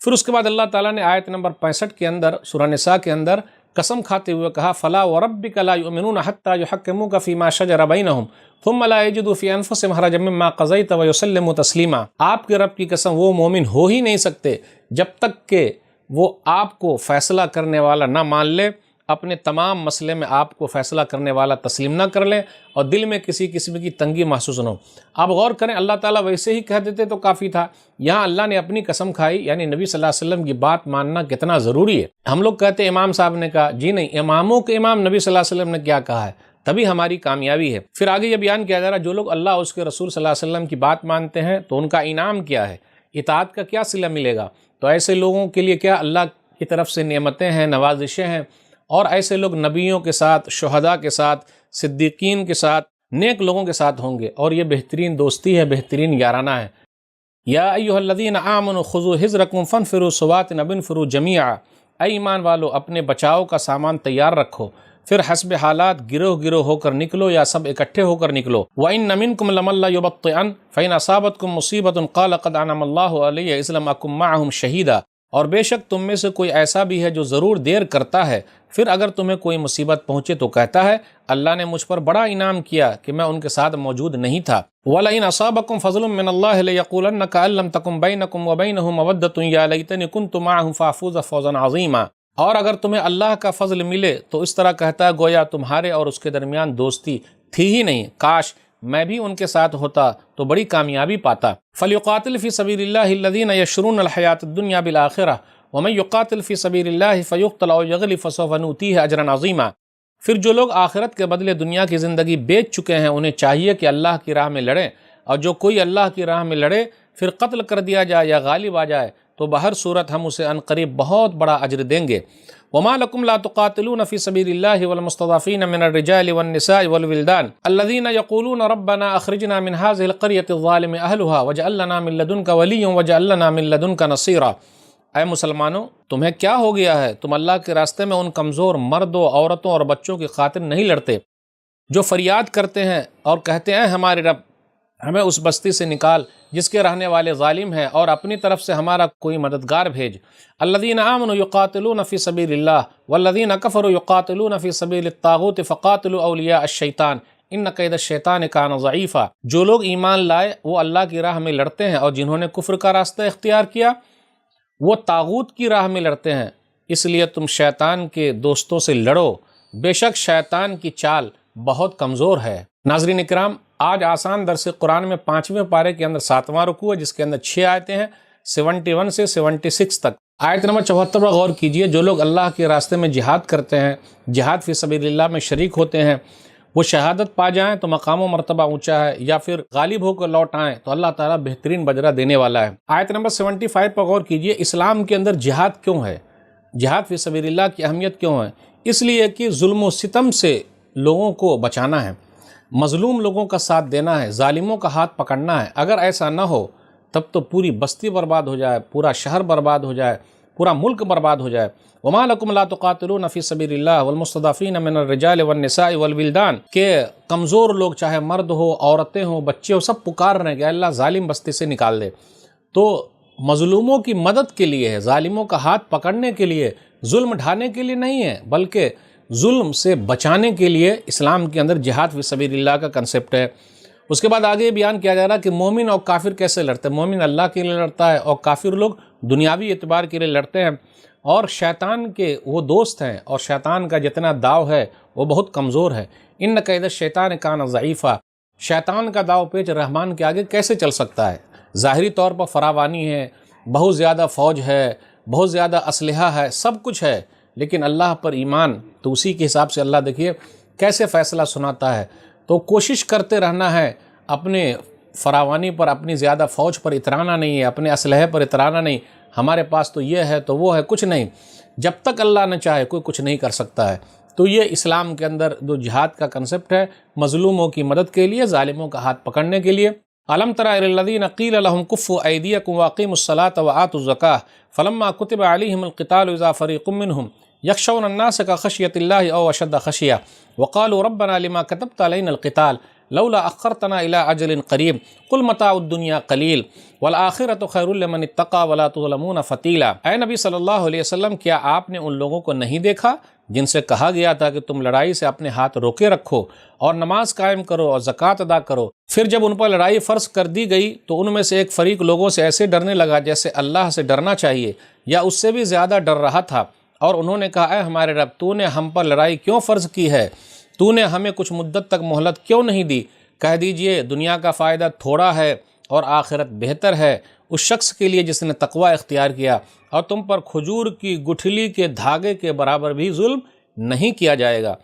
پھر اس کے بعد اللہ تعالیٰ نے آیت نمبر 65 کے اندر سورہ نساء کے اندر قسم کھاتے ہوئے کہا، فَلَا وَرَبِّكَ لَا يُؤْمِنُونَ حَتَّى يُحَكِّمُوكَ فِي مَا شَجَرَ بَيْنَهُمْ ثُمَّ لَا يَجِدُوا فِي أَنفُسِهِمْ حَرَجًا مِّمَّا قَضَيْتَ وَيُسَلِّمُوا تَسْلِيمًا، آپ کے رب کی قسم وہ مومن ہو ہی نہیں سکتے جب تک کہ وہ آپ کو فیصلہ کرنے والا نہ مان لے، اپنے تمام مسئلے میں آپ کو فیصلہ کرنے والا تسلیم نہ کر لیں اور دل میں کسی قسم کی تنگی محسوس نہ ہو۔ آپ غور کریں، اللہ تعالیٰ ویسے ہی کہہ دیتے تو کافی تھا، یہاں اللہ نے اپنی قسم کھائی، یعنی نبی صلی اللہ علیہ وسلم کی بات ماننا کتنا ضروری ہے۔ ہم لوگ کہتے ہیں امام صاحب نے کہا، جی نہیں، اماموں کے امام نبی صلی اللہ علیہ وسلم نے کیا کہا ہے، تبھی ہماری کامیابی ہے۔ پھر آگے یہ بیان کیا جا رہا ہے، جو لوگ اللہ اور اس کے رسول صلی اللہ علیہ وسلم کی بات مانتے ہیں تو ان کا انعام کیا ہے، اطاعت کا کیا صلہ ملے گا۔ تو ایسے لوگوں کے لیے کیا اللہ کی طرف سے نعمتیں ہیں، نوازشیں ہیں، اور ایسے لوگ نبیوں کے ساتھ، شہداء کے ساتھ، صدیقین کے ساتھ، نیک لوگوں کے ساتھ ہوں گے، اور یہ بہترین دوستی ہے، بہترین یارانہ ہے۔ یا ایھا الذین آمنوا خذوا حذرکم فانفروا ثبات اب انفروا جمیعا، اے ایمان والو اپنے بچاؤ کا سامان تیار رکھو، پھر حسب حالات گروہ گروہ ہو کر نکلو یا سب اکٹھے ہو کر نکلو۔ وَإِنَّ مِنْكُمْ لَمَن لَّيُبَطِّئَنَّ فَإِنْ أَصَابَتْكُم مُّصِيبَةٌ قَالَ قَدْ أَنْعَمَ اللَّهُ عَلَيَّ إِذْ لَمْ أَكُن مَّعَهُمْ شَهِيدًا، اور بے شک تم میں سے کوئی ایسا بھی ہے جو ضرور دیر کرتا ہے، پھر اگر تمہیں کوئی مصیبت پہنچے تو کہتا ہے اللہ نے مجھ پر بڑا انعام کیا کہ میں ان کے ساتھ موجود نہیں تھا۔ وَلَئِنْ أَصَابَكُمْ فَضْلٌ مِّنَ اللَّهِ لَيَقُولَنَّ كَأَن لَّمْ تَكُن بَيْنَكُمْ وَبَيْنَهُ مَوَدَّةٌ يَا لَيْتَنِي كُنتُ مَعَهُمْ فَأَفُوزَ فَوْزًا عَظِيمًا، اور اگر تمہیں اللہ کا فضل ملے تو اس طرح کہتا ہے گویا تمہارے اور اس کے درمیان دوستی تھی ہی نہیں، کاش میں بھی ان کے ساتھ ہوتا تو بڑی کامیابی پاتا۔ فَلْيُقَاتِلْ فِي سَبِيلِ اللَّهِ الَّذِينَ يَشْرُونَ الْحَيَاةَ الدُّنْيَا بِالْآخِرَةِ وَمَن يُقَاتِلْ فِي سَبِيلِ اللَّهِ فَيُقْتَلْ أَوْ يَغْلِبْ فَسَوْفَ نُؤْتِيهِ أَجْرًا عَظِيمًا، پھر جو لوگ آخرت کے بدلے دنیا کی زندگی بیچ چکے ہیں انہیں چاہیے کہ اللہ کی راہ میں لڑیں، اور جو کوئی اللہ کی راہ میں لڑے پھر قتل کر دیا جائے یا غالب آ جائے تو بہر صورت ہم اسے عنقریب بہت بڑا اجر دیں گے۔ وَمَا لَكُمْ لَا تُقَاتِلُونَ فِي سَبِيلِ اللَّهِ وَالْمُسْتَضْعَفِينَ مِنَ الرِّجَالِ وَالنِّسَاءِ وَالْوِلْدَانِ الَّذِينَ يَقُولُونَ رَبَّنَا أَخْرِجْنَا مِنْ هَٰذِهِ الْقَرْيَةِ الظَّالِمِ أَهْلُهَا وَاجْعَل لَّنَا مِن لَّدُنكَ وَلِيًّا وَاجْعَل لَّنَا مِن لَّدُنكَ نَصِيرًا، اے مسلمانوں تمہیں کیا ہو گیا ہے، تم اللہ کے راستے میں ان کمزور مردوں، عورتوں اور بچوں کی خاطر نہیں لڑتے جو فریاد کرتے ہیں اور کہتے ہیں ہمارے رب ہمیں اس بستی سے نکال جس کے رہنے والے ظالم ہیں، اور اپنی طرف سے ہمارا کوئی مددگار بھیج۔ الذین آمنوا یقاتلون فی سبیل اللہ والذین کفروا یقاتلون فی سبیل الطاغوت فقاتلوا اولیاء الشیطان ان کید الشیطان کان ضعیفا۔ جو لوگ ایمان لائے وہ اللہ کی راہ میں لڑتے ہیں، اور جنہوں نے کفر کا راستہ اختیار کیا وہ طاغوت کی راہ میں لڑتے ہیں، اس لیے تم شیطان کے دوستوں سے لڑو، بے شک شیطان کی چال بہت کمزور ہے۔ ناظرین اکرام، آج آسان درس قرآن میں 5ویں پارے کے اندر 7واں رکوع ہے، جس کے اندر 6 آیتیں ہیں، 71 سے 76 تک۔ آیت نمبر 74 پر غور کیجئے۔ جو لوگ اللہ کے راستے میں جہاد کرتے ہیں، جہاد فی سبیل اللہ میں شریک ہوتے ہیں، وہ شہادت پا جائیں تو مقام و مرتبہ اونچا ہے، یا پھر غالب ہو کر لوٹ آئیں تو اللہ تعالیٰ بہترین بدلہ دینے والا ہے۔ آیت نمبر 75 پر غور کیجئے۔ اسلام کے اندر جہاد کیوں ہے؟ جہاد فی سبیل اللہ کی اہمیت کیوں ہے؟ اس لیے کہ ظلم و ستم سے لوگوں کو بچانا ہے، مظلوم لوگوں کا ساتھ دینا ہے، ظالموں کا ہاتھ پکڑنا ہے۔ اگر ایسا نہ ہو تب تو پوری بستی برباد ہو جائے، پورا شہر برباد ہو جائے، پورا ملک برباد ہو جائے۔ وَمَا لَكُمْ لَا تُقَاتِلُونَ فِي سَبِيلِ اللَّهِ وَالْمُسْتَضْعَفِينَ مِنَ الرِّجَالِ وَالنِّسَاءِ وَالْوِلْدَانِ کہ کمزور لوگ، چاہے مرد ہو، عورتیں ہوں، بچے ہو، سب پکار رہے ہیں کہ اللہ ظالم بستی سے نکال دے۔ تو مظلوموں کی مدد کے لیے ہے، ظالموں کا ہاتھ پکڑنے کے لیے، ظلم ڈھانے کے لیے نہیں ہے، بلکہ ظلم سے بچانے کے لیے اسلام کے اندر جہاد فی سبیل اللہ کا کنسپٹ ہے۔ اس کے بعد آگے بیان کیا جا رہا ہے کہ مومن اور کافر کیسے لڑتے ہیں۔ مومن اللہ کے لیے لڑتا ہے، اور کافر لوگ دنیاوی اعتبار کے لیے لڑتے ہیں، اور شیطان کے وہ دوست ہیں، اور شیطان کا جتنا داؤ ہے وہ بہت کمزور ہے۔ ان کید الشیطان کان ضعیفا۔ شیطان کا داؤ پیچ رحمان کے آگے کیسے چل سکتا ہے؟ ظاہری طور پر فراوانی ہے، بہت زیادہ فوج ہے، بہت زیادہ اسلحہ ہے، سب کچھ ہے، لیکن اللہ پر ایمان تو اسی کے حساب سے اللہ دیکھیے کیسے فیصلہ سناتا ہے۔ تو کوشش کرتے رہنا ہے، اپنے فراوانی پر، اپنی زیادہ فوج پر اترانا نہیں ہے، اپنے اسلحے پر اترانا نہیں، ہمارے پاس تو یہ ہے تو وہ ہے، کچھ نہیں۔ جب تک اللہ نہ چاہے کوئی کچھ نہیں کر سکتا ہے۔ تو یہ اسلام کے اندر جو جہاد کا کنسپٹ ہے، مظلوموں کی مدد کے لیے، ظالموں کا ہاتھ پکڑنے کے لیے۔ أَلَمْ تَرَ إِلَى الَّذِينَ قِيلَ لَهُمْ كُفُّوا أَيْدِيَكُمْ وَأَقِيمُوا الصَّلَاةَ وَآتُوا الزَّكَاةَ فَلَمَّا كُتِبَ عَلَيْهِمُ الْقِتَالُ إِذَا فَرِيقٌ مِّنْهُمْ يَخْشَوْنَ النَّاسَ كَخَشْيَةِ اللَّهِ أَوْ أَشَدَّ خَشْيَةً وَقَالُوا رَبَّنَا لِمَا كَتَبْتَ عَلَيْنَا الْقِتَالَ لولا أخرتنا إلى أجل قريب قل متاع الدنيا قليل والآخرة خير لمن اتقى ولا تظلمون فتیلا۔ اے نبی صلی اللہ علیہ وسلم، کیا آپ نے ان لوگوں کو نہیں دیکھا جن سے کہا گیا تھا کہ تم لڑائی سے اپنے ہاتھ روکے رکھو اور نماز قائم کرو اور زکوٰۃ ادا کرو؟ پھر جب ان پر لڑائی فرض کر دی گئی تو ان میں سے ایک فریق لوگوں سے ایسے ڈرنے لگا جیسے اللہ سے ڈرنا چاہیے یا اس سے بھی زیادہ ڈر رہا تھا، اور انہوں نے کہا اے ہمارے رب، تو نے ہم پر لڑائی کیوں فرض کی ہے؟ تو نے ہمیں کچھ مدت تک مہلت کیوں نہیں دی؟ کہہ دیجئے دنیا کا فائدہ تھوڑا ہے اور آخرت بہتر ہے اس شخص کے لیے جس نے تقوی اختیار کیا، اور تم پر کھجور کی گٹھلی کے دھاگے کے برابر بھی ظلم نہیں کیا جائے گا۔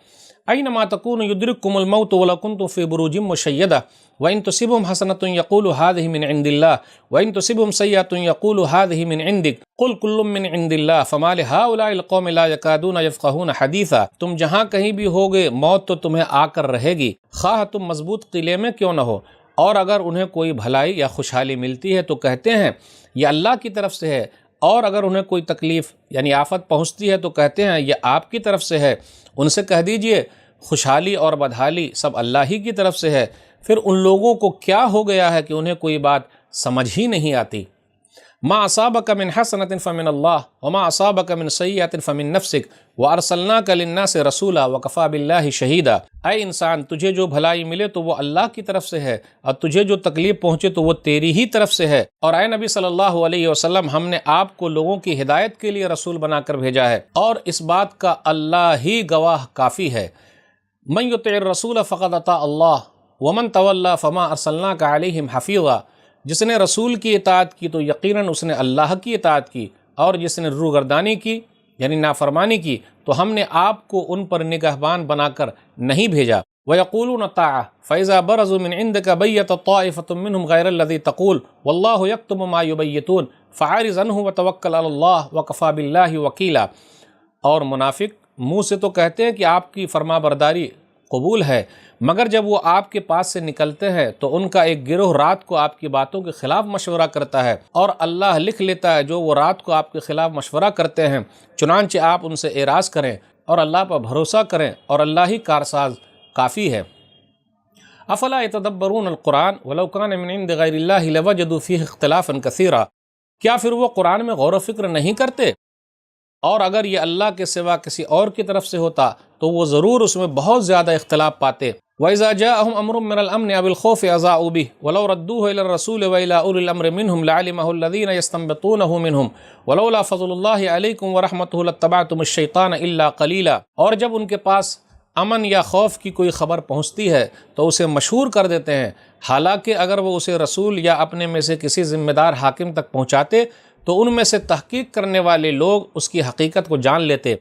اینما تکونوا یدرککم الموت ولو کنتم فی بروج مشیدہ وان تصبهم حسنة یقولوا هذه من عند الله وان تصبهم سیئة یقولوا هذه من عندک قل کل من عند اللہ فما لهؤلاء القوم لا یکادون یفقهون حدیثا۔ تم جہاں کہیں بھی ہوگے موت تو تمہیں آ کر رہے گی، خواہ تم مضبوط قلعے میں کیوں نہ ہو، اور اگر انہیں کوئی بھلائی یا خوشحالی ملتی ہے تو کہتے ہیں یہ اللہ کی طرف سے ہے، اور اگر انہیں کوئی تکلیف یعنی آفت پہنچتی ہے تو کہتے ہیں یہ آپ کی طرف سے ہے۔ ان سے کہہ دیجئے خوشحالی اور بدحالی سب اللہ ہی کی طرف سے ہے۔ پھر ان لوگوں کو کیا ہو گیا ہے کہ انہیں کوئی بات سمجھ ہی نہیں آتی۔ ما اصابک من حسنۃ فمن اللہ وما اصابک من سیئۃ فمن نفسک وارسلناک للناس رسولا وکفی باللہ شہیدا۔ اے انسان، تجھے جو بھلائی ملے تو وہ اللہ کی طرف سے ہے، اور تجھے جو تکلیف پہنچے تو وہ تیری ہی طرف سے ہے۔ اور اے نبی صلی اللہ علیہ وسلم، ہم نے آپ کو لوگوں کی ہدایت کے لیے رسول بنا کر بھیجا ہے، اور اس بات کا اللہ ہی گواہ کافی ہے۔ من یطع الرسول فقد اطاع اللہ ومن تولی فما ارسلناک علیہم حفیظا۔ جس نے رسول کی اطاعت کی تو یقیناً اس نے اللہ کی اطاعت کی، اور جس نے روگردانی کی یعنی نافرمانی کی تو ہم نے آپ کو ان پر نگہبان بنا کر نہیں بھیجا۔ وَيَقُولُونَ طَاعَةٌ فَإِذَا بَرَزُوا مِنْ عِنْدِكَ بَيَّتَ طَائِفَةٌ مِّنْهُمْ غَيْرَ الَّذِي تَقُولُ وَاللَّهُ يَكْتُبُ مَا يُبَيِّتُونَ فَأَعْرِضْ عَنْهُمْ وَتَوَكَّلْ عَلَى اللَّهِ وَكَفَى بِاللَّهِ وَكِيلًا۔ اور منافق منہ سے تو کہتے ہیں کہ آپ کی فرما برداری قبول ہے، مگر جب وہ آپ کے پاس سے نکلتے ہیں تو ان کا ایک گروہ رات کو آپ کی باتوں کے خلاف مشورہ کرتا ہے، اور اللہ لکھ لیتا ہے جو وہ رات کو آپ کے خلاف مشورہ کرتے ہیں۔ چنانچہ آپ ان سے اعراض کریں اور اللہ پر بھروسہ کریں، اور اللہ ہی کارساز کافی ہے۔ افلا یتدبرون القرآن ولو کان من عند غیر اللہ لوجدوا فیہ اختلافا کثیرا، کیا پھر وہ قرآن میں غور و فکر نہیں کرتے؟ اور اگر یہ اللہ کے سوا کسی اور کی طرف سے ہوتا تو وہ ضرور اس میں بہت زیادہ اختلاف پاتے۔ وَإِذَا جَاءَهُمْ أَمْرٌ مِّنَ الْأَمْنِ أَوِ الْخَوْفِ أَذَاعُوا بِهِ وَلَوْ رَدُّوهُ إِلَى الرَّسُولِ وَإِلَى أُولِي الْأَمْرِ مِنْهُمْ لَعَلِمَهُ الَّذِينَ يَسْتَنبِطُونَهُ مِنْهُمْ وَلَوْلَا فَضْلُ اللَّهِ عَلَيْكُمْ وَرَحْمَتُهُ لَاتَّبَعْتُمُ الشَّيْطَانَ إِلَّا قَلِيلًا۔ اور جب ان کے پاس امن یا خوف کی کوئی خبر پہنچتی ہے تو اسے مشہور کر دیتے ہیں، حالانکہ اگر وہ اسے رسول یا اپنے میں سے کسی ذمہ دار حاکم تک پہنچاتے تو ان میں سے تحقیق کرنے والے لوگ اس کی حقیقت کو جان لیتے۔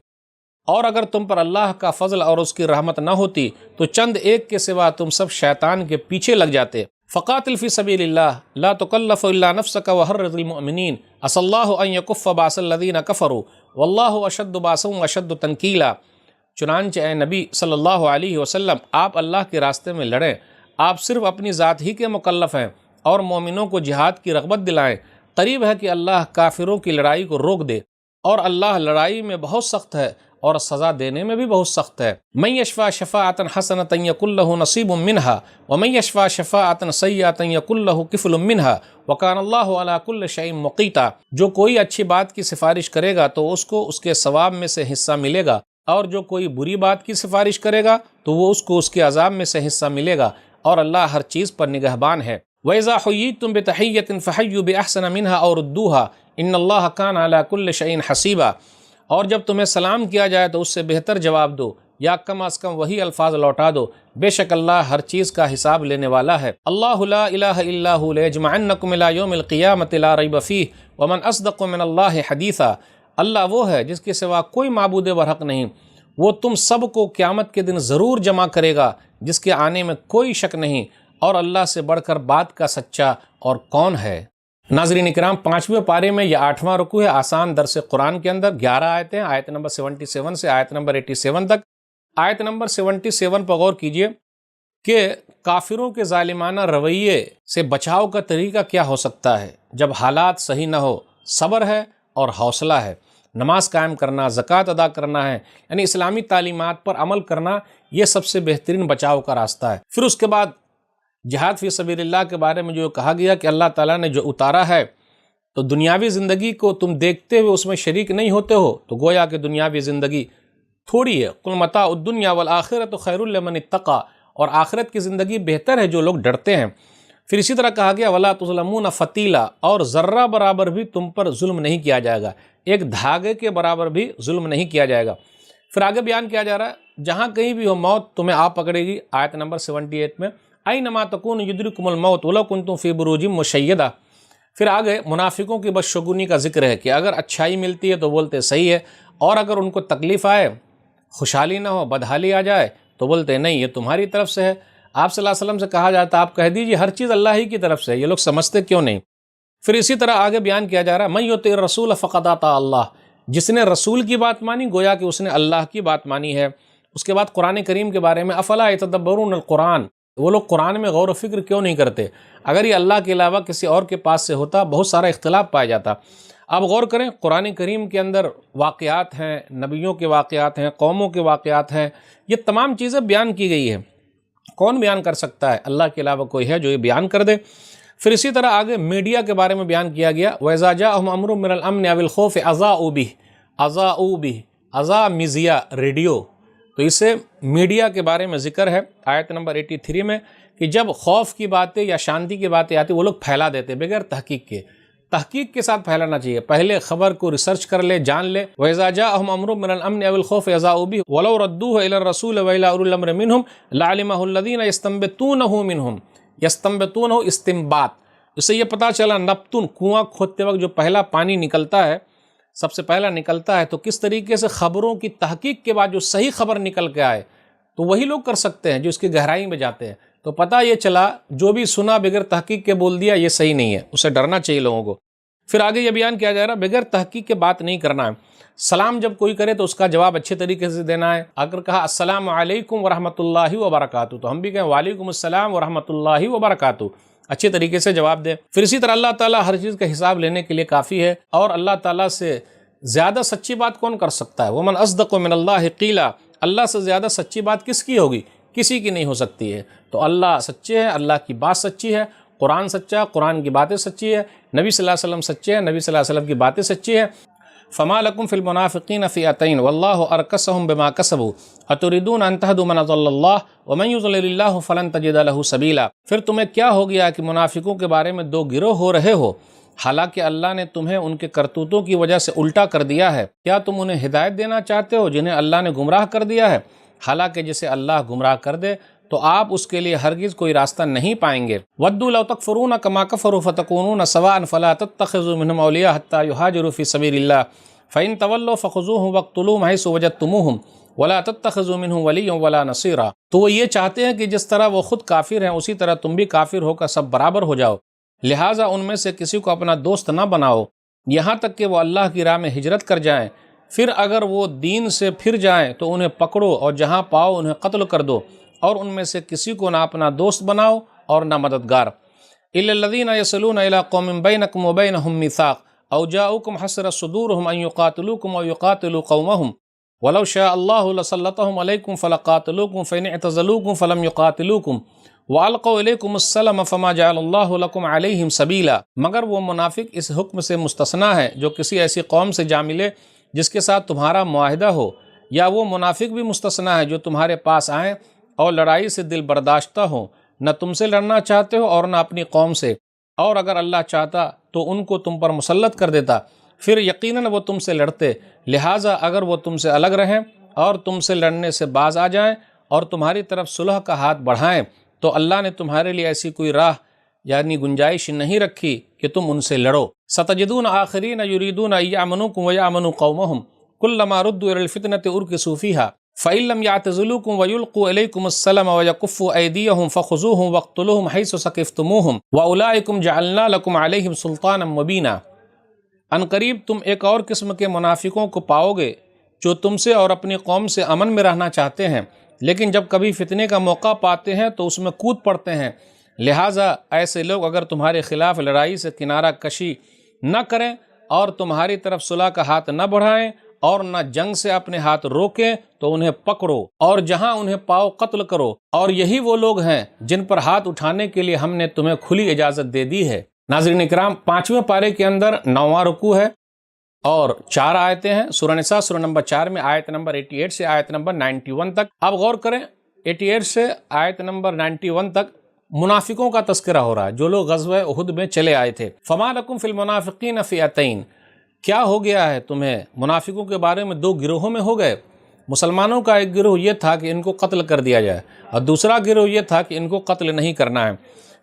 اور اگر تم پر اللہ کا فضل اور اس کی رحمت نہ ہوتی تو چند ایک کے سوا تم سب شیطان کے پیچھے لگ جاتے۔ فقاتل فی سبیل اللہ لا تکلف الا نفسک وحرض المؤمنین عسى اللہ ان یکف باس الذین کفروا واللہ اشد باسا واشد تنکیلا۔ چنانچہ اے نبی صلی اللہ علیہ وسلم، آپ اللہ کے راستے میں لڑیں، آپ صرف اپنی ذات ہی کے مکلف ہیں، اور مومنوں کو جہاد کی رغبت دلائیں۔ قریب ہے کہ اللہ کافروں کی لڑائی کو روک دے، اور اللہ لڑائی میں بہت سخت ہے اور سزا دینے میں بھی بہت سخت ہے۔ من یشفع شفاعۃ حسنۃ یکن لہ نصیب منہا ومن یشفع شفاعۃ سیئۃ یکن لہ کفل منہا وکان اللہ علی کل شیء مقیتا۔ جو کوئی اچھی بات کی سفارش کرے گا تو اس کو اس کے ثواب میں سے حصہ ملے گا، اور جو کوئی بری بات کی سفارش کرے گا تو وہ اس کو اس کے عذاب میں سے حصہ ملے گا، اور اللہ ہر چیز پر نگہبان ہے۔ وَإِذَا حُيِّيتُم بِتَحِيَّةٍ فَحَيُّوا بِأَحْسَنَ مِنْهَا أَوْ رُدُّوهَا إِنَّ اللَّهَ كَانَ عَلَى كُلِّ شَيْءٍ حَسِيبًا۔ اور جب تمہیں سلام کیا جائے تو اس سے بہتر جواب دو، یا کم از کم وہی الفاظ لوٹا دو، بے شک اللہ ہر چیز کا حساب لینے والا ہے۔ اللہ لا الہ الا هو لَيَجْمَعَنَّكُمْ إِلَى يَوْمِ الْقِيَامَةِ لَا رَيْبَ فِيهِ وَمَنْ أَصْدَقُ مِنَ اللَّهِ حَدِيثًا۔ اللہ وہ ہے جس کے سوا کوئی معبود برحق نہیں، وہ تم سب کو قیامت کے دن ضرور جمع کرے گا، جس کے آنے میں کوئی شک نہیں، اور اللہ سے بڑھ کر بات کا سچا اور کون ہے۔ ناظرین اکرام، 5ویں پارے میں یہ 8واں رکوع ہے آسان درس قرآن کے اندر 11 آیتیں، آیت نمبر 77 سے آیت نمبر 87 تک۔ آیت نمبر 77 پر غور کیجئے کہ کافروں کے ظالمانہ رویے سے بچاؤ کا طریقہ کیا ہو سکتا ہے جب حالات صحیح نہ ہو۔ صبر ہے اور حوصلہ ہے، نماز قائم کرنا، زکوٰۃ ادا کرنا ہے، یعنی اسلامی تعلیمات پر عمل کرنا، یہ سب سے بہترین بچاؤ کا راستہ ہے۔ پھر اس کے بعد جہاد فی سبیل اللہ کے بارے میں جو کہا گیا کہ اللہ تعالیٰ نے جو اتارا ہے تو دنیاوی زندگی کو تم دیکھتے ہوئے اس میں شریک نہیں ہوتے ہو، تو گویا کہ دنیاوی زندگی تھوڑی ہے۔ قل متاع الدنیا والآخرۃ خیر لمن اتقی، اور آخرت کی زندگی بہتر ہے جو لوگ ڈرتے ہیں۔ پھر اسی طرح کہا گیا ولا تظلمون فتیلا، اور ذرہ برابر بھی تم پر ظلم نہیں کیا جائے گا، ایک دھاگے کے برابر بھی ظلم نہیں کیا جائے گا۔ پھر آگے بیان کیا جا رہا ہے جہاں کہیں بھی ہو موت تمہیں آ پکڑے گی، آیت نمبر 78 میں اینما تکون یدرککم الموت ولو کنتم فی بروج مشیدہ۔ پھر آگے منافقوں کی بدشگونی کا ذکر ہے کہ اگر اچھائی ملتی ہے تو بولتے صحیح ہے، اور اگر ان کو تکلیف آئے، خوشحالی نہ ہو، بدحالی آ جائے تو بولتے نہیں یہ تمہاری طرف سے ہے۔ آپ صلی اللہ علیہ وسلم سے کہا جاتا آپ کہہ دیجیے ہر چیز اللہ ہی کی طرف سے ہے، یہ لوگ سمجھتے کیوں نہیں؟ پھر اسی طرح آگے بیان کیا جا رہا ہے من یطع الرسول فقد اطاع اللہ، جس نے رسول کی بات مانی گویا کہ اس نے اللہ کی بات مانی ہے۔ اس کے بعد قرآن کریم کے بارے میں افلا یتدبرون القرآن، وہ لوگ قرآن میں غور و فکر کیوں نہیں کرتے؟ اگر یہ اللہ کے علاوہ کسی اور کے پاس سے ہوتا بہت سارا اختلاف پایا جاتا۔ اب غور کریں، قرآن کریم کے اندر واقعات ہیں، نبیوں کے واقعات ہیں، قوموں کے واقعات ہیں، یہ تمام چیزیں بیان کی گئی ہیں۔ کون بیان کر سکتا ہے؟ اللہ کے علاوہ کوئی ہے جو یہ بیان کر دے؟ پھر اسی طرح آگے میڈیا کے بارے میں بیان کیا گیا وَإِذَا جَاءَهُمْ أَمْرٌ مِّنَ الْأَمْنِ أَوِ الْخَوْفِ أَذَاعُوا بِهِ اذاع میزیا ریڈیو، تو اس سے میڈیا کے بارے میں ذکر ہے آیت نمبر 83 میں کہ جب خوف کی باتیں یا شانتی کی باتیں آتی وہ لوگ پھیلا دیتے بغیر تحقیق کے۔ تحقیق کے ساتھ پھیلانا چاہیے، پہلے خبر کو ریسرچ کر لے، جان لے۔ وَإِذَا جَاءَهُمْ أَمْرٌ مِّنَ الْأَمْنِ أَوِ الْخَوْفِ أَذَاعُوا بِهِ وَلَوْ رَدُّوهُ إِلَى الرَّسُولِ وَإِلَى أُولِي الْأَمْرِ مِنْهُمْ لَعَلِمَهُ الَّذِينَ يَسْتَنبِطُونَهُ مِنْهُمْ۔ یستنبطون استنباط، اس سے یہ پتہ چلا نبتون کنواں کھودتے وقت جو پہلا پانی نکلتا ہے، سب سے پہلا نکلتا ہے، تو کس طریقے سے خبروں کی تحقیق کے بعد جو صحیح خبر نکل کے آئے تو وہی لوگ کر سکتے ہیں جو اس کی گہرائی میں جاتے ہیں۔ تو پتہ یہ چلا جو بھی سنا بغیر تحقیق کے بول دیا یہ صحیح نہیں ہے، اسے ڈرنا چاہیے لوگوں کو۔ پھر آگے یہ بیان کیا جا رہا ہے بغیر تحقیق کے بات نہیں کرنا ہے۔ سلام جب کوئی کرے تو اس کا جواب اچھے طریقے سے دینا ہے۔ اگر کہا السلام علیکم ورحمۃ اللہ وبرکاتہ تو ہم بھی کہیں وعلیکم السلام ورحمۃ اللہ وبرکاتہ، اچھے طریقے سے جواب دیں۔ پھر اسی طرح اللہ تعالیٰ ہر چیز کا حساب لینے کے لیے کافی ہے، اور اللہ تعالیٰ سے زیادہ سچی بات کون کر سکتا ہے؟ وَمَنْ أَصْدَقُ مِنَ اللَّهِ قِيلًا، اللہ سے زیادہ سچی بات کس کی ہوگی؟ کسی کی نہیں ہو سکتی ہے۔ تو اللہ سچے ہیں، اللہ کی بات سچی ہے، قرآن سچا ہے، قرآن کی باتیں سچی ہے، نبی صلی اللہ علیہ وسلم سچے ہیں، نبی صلی اللہ علیہ وسلم کی باتیں سچی ہیں۔ فما لکم فی المنافقین فئتین واللہ ارکسہم بما کسبوا اتریدون ان تہدوا من اضل اللہ ومن یضلل اللہ فلن تجد لہ سبیلا۔ پھر تمہیں کیا ہو گیا کہ منافقوں کے بارے میں دو گروہ ہو رہے ہو، حالانکہ اللہ نے تمہیں ان کے کرتوتوں کی وجہ سے الٹا کر دیا ہے۔ کیا تم انہیں ہدایت دینا چاہتے ہو جنہیں اللہ نے گمراہ کر دیا ہے؟ حالانکہ جسے اللہ گمراہ کر دے تو آپ اس کے لیے ہرگز کوئی راستہ نہیں پائیں گے۔ وَدُّوا لَوْ تَكْفُرُونَ كَمَا كَفَرُوا فَتَكُونُونَ سَوَاءً فَلَا تَتَّخِذُوا مِنْهُمْ أَوْلِيَاءَ حَتَّى يُهَاجِرُوا فِي سَبِيلِ اللَّهِ فَإِن تَوَلَّوْا فَخُذُوهُمْ وَاقْتُلُوهُمْ حَيْثُ وَجَدتُّمُوهُمْ وَلَا تَتَّخِذُوا مِنْهُمْ وَلِيًّا وَلَا نَصِيرًا۔ تو وہ یہ چاہتے ہیں کہ جس طرح وہ خود کافر ہیں اسی طرح تم بھی کافر ہو کر سب برابر ہو جاؤ، لہٰذا ان میں سے کسی کو اپنا دوست نہ بناؤ یہاں تک کہ وہ اللہ کی راہ میں ہجرت کر جائیں، پھر اگر وہ دین سے پھر جائیں تو انہیں پکڑو اور جہاں پاؤ انہیں قتل کر دو، اور ان میں سے کسی کو نہ اپنا دوست بناؤ اور نہ مددگار۔ إِلَّا الَّذِينَ يَصِلُونَ إِلَىٰ قَوْمٍ بَيْنَكُمْ وَبَيْنَهُمْ مِيثَاقٌ أَوْ جَاءُوكُمْ حَسِرَتْ صُدُورُهُمْ أَن يُقَاتِلُوكُمْ أَوْ يُقَاتِلُوا قَوْمَهُمْ وَلَوْ شَاءَ اللَّهُ لَسَلَّطَهُمْ عَلَيْكُمْ فَلَقَاتَلُوكُمْ فَإِنِ اعْتَزَلُوكُمْ فَلَمْ يُقَاتِلُوكُمْ وَأَلْقَوْا إِلَيْكُمُ السَّلَمَ فَمَا جَعَلَ اللَّهُ لَكُمْ عَلَيْهِمْ سَبِيلًا۔ مگر وہ منافق اس حکم سے مستثنیٰ ہے جو کسی ایسی قوم سے جا ملے جس کے ساتھ تمہارا معاہدہ ہو، یا وہ منافق بھی مستثنیٰ ہے جو تمہارے پاس آئیں اور لڑائی سے دل برداشتہ ہوں، نہ تم سے لڑنا چاہتے ہو اور نہ اپنی قوم سے، اور اگر اللہ چاہتا تو ان کو تم پر مسلط کر دیتا، پھر یقیناً وہ تم سے لڑتے، لہٰذا اگر وہ تم سے الگ رہیں اور تم سے لڑنے سے باز آ جائیں اور تمہاری طرف صلح کا ہاتھ بڑھائیں تو اللہ نے تمہارے لیے ایسی کوئی راہ یعنی گنجائش نہیں رکھی کہ تم ان سے لڑو۔ ستجدون آخرین یریدون ان یامنوکم ویامنوا قومہم کلما ردوا الی الفتنۃ ارکسوا فیہا فإن لم يعتزلوكم ويلقوا إليكم السلم ويكفوا أيديهم فخذوهم واقتلوهم حيث ثقفتموهم وأولئكم جعلنا لكم عليهم سلطانا مبينا۔ ان قریب تم ایک اور قسم کے منافقوں کو پاؤ گے جو تم سے اور اپنی قوم سے امن میں رہنا چاہتے ہیں، لیکن جب کبھی فتنے کا موقع پاتے ہیں تو اس میں کود پڑتے ہیں، لہٰذا ایسے لوگ اگر تمہارے خلاف لڑائی سے کنارہ کشی نہ کریں اور تمہاری طرف صلح کا ہاتھ نہ بڑھائیں اور نہ جنگ سے اپنے ہاتھ روکیں تو انہیں پکڑو اور جہاں انہیں پاؤ قتل کرو، اور یہی وہ لوگ ہیں جن پر ہاتھ اٹھانے کے لیے ہم نے تمہیں کھلی اجازت دے دی ہے۔ ناظرین اکرام، 5ویں پارے کے اندر 9واں رکوع ہے اور 4 آیتیں ہیں۔ سورہ نساء سورہ نمبر 4 میں آیت نمبر 88 سے آیت نمبر 91 تک۔ آپ غور کریں، 88 سے آیت نمبر 91 تک منافقوں کا تذکرہ ہو رہا ہے جو لوگ غزوہ احد میں چلے آئے تھے۔ فما لکم فی المنافقین فئتین، کیا ہو گیا ہے تمہیں؟ منافقوں کے بارے میں 2 گروہوں میں ہو گئے۔ مسلمانوں کا ایک گروہ یہ تھا کہ ان کو قتل کر دیا جائے اور دوسرا گروہ یہ تھا کہ ان کو قتل نہیں کرنا ہے۔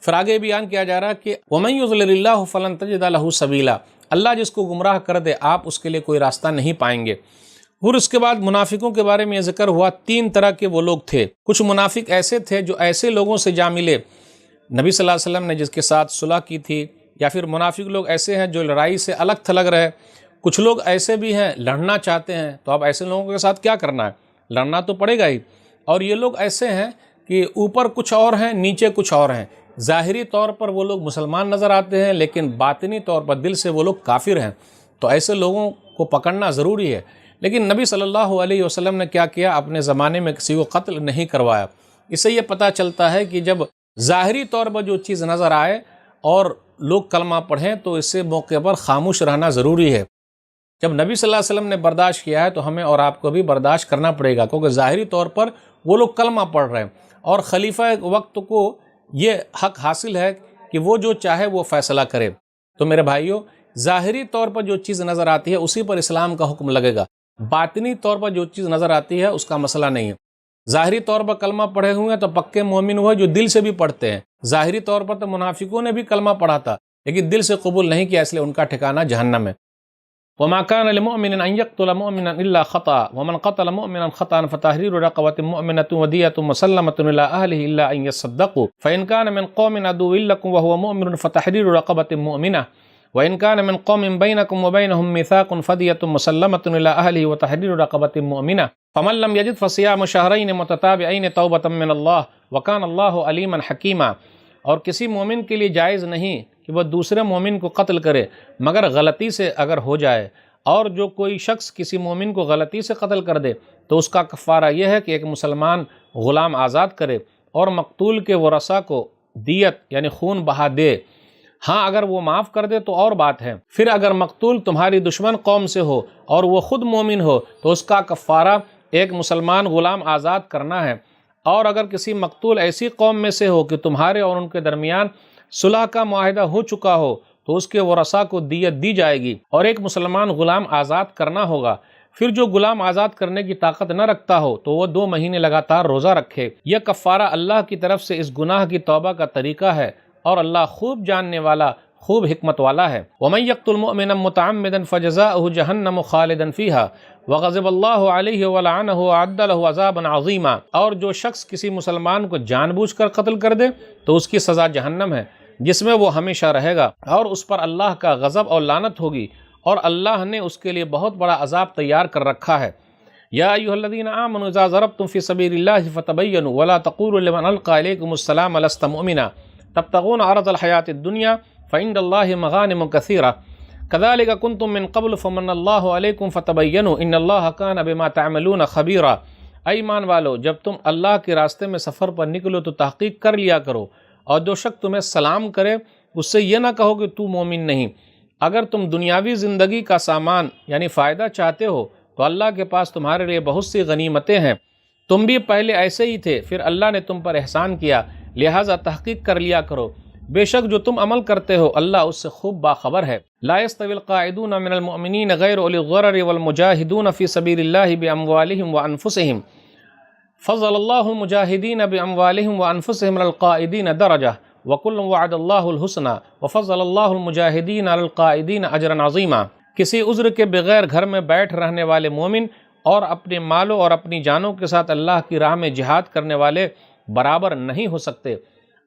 پھر آگے بیان کیا جا رہا ہے کہ وَمَن يُضْلِلِ اللَّهُ فَلَن تَجِدَ لَهُ سَبِيلًا، اللہ جس کو گمراہ کر دے آپ اس کے لیے کوئی راستہ نہیں پائیں گے۔ اور اس کے بعد منافقوں کے بارے میں یہ ذکر ہوا 3 طرح کے وہ لوگ تھے۔ کچھ منافق ایسے تھے جو ایسے لوگوں سے جا ملے نبی صلی اللہ علیہ وسلم نے جس کے ساتھ صلح کی تھی، یا پھر منافق لوگ ایسے ہیں جو لڑائی سے الگ تھلگ رہے۔ کچھ لوگ ایسے بھی ہیں لڑنا چاہتے ہیں، تو اب ایسے لوگوں کے ساتھ کیا کرنا ہے؟ لڑنا تو پڑے گا ہی۔ اور یہ لوگ ایسے ہیں کہ اوپر کچھ اور ہیں نیچے کچھ اور ہیں، ظاہری طور پر وہ لوگ مسلمان نظر آتے ہیں لیکن باطنی طور پر دل سے وہ لوگ کافر ہیں، تو ایسے لوگوں کو پکڑنا ضروری ہے۔ لیکن نبی صلی اللہ علیہ وسلم نے کیا کیا؟ اپنے زمانے میں کسی کو قتل نہیں کروایا۔ اس سے یہ پتہ چلتا ہے کہ جب ظاہری طور پر جو چیز نظر آئے اور لوگ کلمہ پڑھیں تو اس سے موقع پر خاموش رہنا ضروری ہے۔ جب نبی صلی اللہ علیہ وسلم نے برداشت کیا ہے تو ہمیں اور آپ کو بھی برداشت کرنا پڑے گا، کیونکہ ظاہری طور پر وہ لوگ کلمہ پڑھ رہے ہیں اور خلیفہ وقت کو یہ حق حاصل ہے کہ وہ جو چاہے وہ فیصلہ کرے۔ تو میرے بھائیوں، ظاہری طور پر جو چیز نظر آتی ہے اسی پر اسلام کا حکم لگے گا، باطنی طور پر جو چیز نظر آتی ہے اس کا مسئلہ نہیں ہے۔ ظاہری طور پر کلمہ پڑھے ہوئے ہیں تو پکے مومن ہوئے جو دل سے بھی پڑھتے ہیں۔ ظاہری طور پر تو منافقوں نے بھی کلمہ پڑھا تھا لیکن دل سے قبول نہیں کیا، اس لیے ان کا ٹھکانہ جہنم ہے۔ وما كان لمؤمن ان يقتل مؤمنا الا خطأ ومن قتل مؤمنا خطأ فتحرير رقبة مؤمنة ودية مسلمة الى اهله الا ان يصدقوا فان كان من قوم عدو لكم وهو مؤمن فتحرير رقبة مؤمنة وان كان من قوم بينكم وبينهم ميثاق فدية مسلمة الى اهله وتحرير رقبة مؤمنة فمن لم يجد فصيام شهرين متتابعين توبة من الله وكان الله عليما حكيما۔ اور کسی مومن کے لیے جائز نہیں کہ وہ دوسرے مومن کو قتل کرے مگر غلطی سے اگر ہو جائے، اور جو کوئی شخص کسی مومن کو غلطی سے قتل کر دے تو اس کا کفارہ یہ ہے کہ ایک مسلمان غلام آزاد کرے، اور مقتول کے ورثاء کو دیت یعنی خون بہا دے۔ ہاں اگر وہ معاف کر دے تو اور بات ہے۔ پھر اگر مقتول تمہاری دشمن قوم سے ہو اور وہ خود مومن ہو تو اس کا کفارہ ایک مسلمان غلام آزاد کرنا ہے، اور اگر کسی مقتول ایسی قوم میں سے ہو کہ تمہارے اور ان کے درمیان صلح کا معاہدہ ہو چکا ہو تو اس کے ورثاء کو دیت دی جائے گی، اور ایک مسلمان غلام آزاد کرنا ہوگا۔ پھر جو غلام آزاد کرنے کی طاقت نہ رکھتا ہو تو وہ 2 مہینے لگاتار روزہ رکھے۔ یہ کفارہ اللہ کی طرف سے اس گناہ کی توبہ کا طریقہ ہے، اور اللہ خوب جاننے والا، خوب حکمت والا ہے۔ وَمَن يَقْتُلْ مُؤْمِنًا مُتَعَمِّدًا فَجَزَاؤُهُ جَهَنَّمُ خَالِدًا فِيهَا وَغَضِبَ اللَّهُ عَلَيْهِ وَلَعَنَهُ وَأَعَدَّ لَهُ عَذَابًا عَظِيمًا، اور جو شخص کسی مسلمان کو جان بوجھ کر قتل کر دے تو اس کی سزا جہنم ہے جس میں وہ ہمیشہ رہے گا، اور اس پر اللہ کا غضب اور لعنت ہوگی، اور اللہ نے اس کے لیے بہت بڑا عذاب تیار کر رکھا ہے۔ یا ایھا الذین آمنوا اذا ضربتم فی سبیل اللہ فتبینوا ولا تقولوا لمن القى الیکم السلام لست مؤمنا تبتغون عرض الحیاۃ الدنیا فعند اللہ مغانم کثیرہ کذلک کنتم من قبل فمن اللہ علیکم فتبینوا ان اللہ کان بما تعملون خبیرا۔ اے ایمان والو، جب تم اللہ کے راستے میں سفر پر نکلو تو تحقیق کر لیا کرو، اور جو شخص تمہیں سلام کرے اس سے یہ نہ کہو کہ تو مومن نہیں۔ اگر تم دنیاوی زندگی کا سامان یعنی فائدہ چاہتے ہو تو اللہ کے پاس تمہارے لیے بہت سی غنیمتیں ہیں، تم بھی پہلے ایسے ہی تھے، پھر اللہ نے تم پر احسان کیا، لہٰذا تحقیق کر لیا کرو، بے شک جو تم عمل کرتے ہو اللہ اس سے خوب باخبر ہے۔ لا يستوي القاعدون من المؤمنین غیر اولی الضرر والمجاہدون فی سبیل اللہ باموالہم وانفسہم فضل اللہ المجاہدین باموالہم وانفسہم علی القائدین درجہ وکل وعد اللہ الحسنى وفضل اللہ المجاہدین علی القائدین اجرا عظیما۔ کسی عذر کے بغیر گھر میں بیٹھ رہنے والے مومن اور اپنے مالوں اور اپنی جانوں کے ساتھ اللہ کی راہ میں جہاد کرنے والے برابر نہیں ہو سکتے۔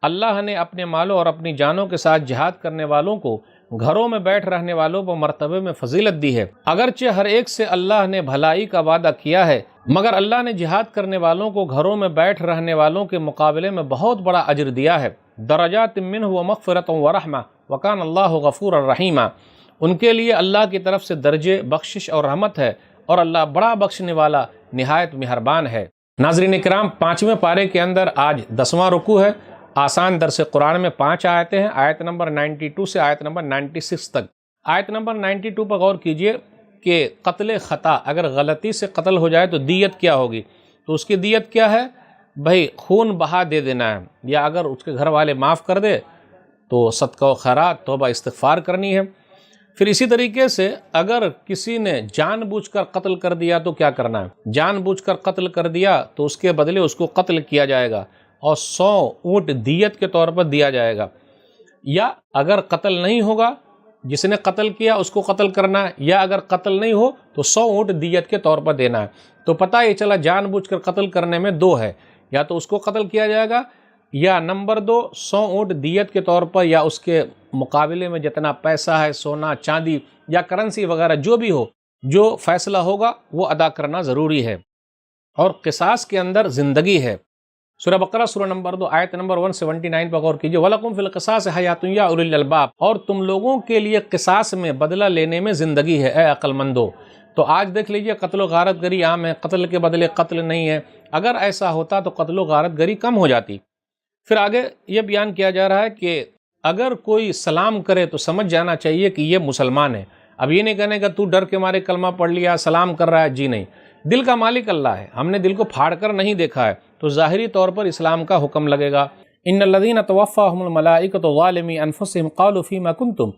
اللہ نے اپنے مالوں اور اپنی جانوں کے ساتھ جہاد کرنے والوں کو گھروں میں بیٹھ رہنے والوں پر مرتبے میں فضیلت دی ہے، اگرچہ ہر ایک سے اللہ نے بھلائی کا وعدہ کیا ہے، مگر اللہ نے جہاد کرنے والوں کو گھروں میں بیٹھ رہنے والوں کے مقابلے میں بہت بڑا اجر دیا ہے۔ درجات منہ ومغفرۃ ورحمہ وکان اللہ غفورا رحیما، ان کے لیے اللہ کی طرف سے درجے بخشش اور رحمت ہے، اور اللہ بڑا بخشنے والا نہایت مہربان ہے۔ ناظرین کرام، 5ویں پارے کے اندر آج 10واں رکوع ہے۔ آسان درس قرآن میں 5 آیتیں ہیں، آیت نمبر 92 سے آیت نمبر 96 تک۔ آیت نمبر 92 پر غور کیجئے کہ قتل خطا، اگر غلطی سے قتل ہو جائے تو دیت کیا ہوگی؟ تو اس کی دیت کیا ہے؟ بھائی خون بہا دے دینا ہے، یا اگر اس کے گھر والے معاف کر دے تو صدقہ و خیرات توبہ استغفار کرنی ہے۔ پھر اسی طریقے سے اگر کسی نے جان بوجھ کر قتل کر دیا تو کیا کرنا ہے؟ جان بوجھ کر قتل کر دیا تو اس کے بدلے اس کو قتل کیا جائے گا اور 100 اونٹ دیت کے طور پر دیا جائے گا، یا اگر قتل نہیں ہوگا جس نے قتل کیا اس کو قتل کرنا ہے، یا اگر قتل نہیں ہو تو 100 اونٹ دیت کے طور پر دینا ہے۔ تو پتہ یہ چلا جان بوجھ کر قتل کرنے میں 2 ہے، یا تو اس کو قتل کیا جائے گا، یا نمبر 2 100 اونٹ دیت کے طور پر، یا اس کے مقابلے میں جتنا پیسہ ہے، سونا چاندی یا کرنسی وغیرہ جو بھی ہو، جو فیصلہ ہوگا وہ ادا کرنا ضروری ہے۔ اور قصاص کے اندر زندگی ہے۔ سورہ بقرہ سورہ نمبر 2 آیت نمبر 179 پر غور کیجئے، وَلَكُمْ فِي الْقِصَاصِ حَيَاةٌ يَا أُولِي الْأَلْبَابِ، اور تم لوگوں کے لیے قصاص میں بدلہ لینے میں زندگی ہے اے عقل مندو۔ تو آج دیکھ لیجئے قتل و غارت گری عام ہے، قتل کے بدلے قتل نہیں ہے۔ اگر ایسا ہوتا تو قتل و غارت گری کم ہو جاتی۔ پھر آگے یہ بیان کیا جا رہا ہے کہ اگر کوئی سلام کرے تو سمجھ جانا چاہیے کہ یہ مسلمان ہے۔ اب یہ نہیں کہنے کا تو ڈر کے مارے کلمہ پڑھ لیا سلام کر رہا ہے، جی نہیں، دل کا مالک اللہ ہے، ہم نے دل کو پھاڑ کر نہیں دیکھا ہے، تو ظاہری طور پر اسلام کا حکم لگے گا۔ ان الذین توفاہم الملائکۃ ظالمی انفسہم قالوا فیما کنتم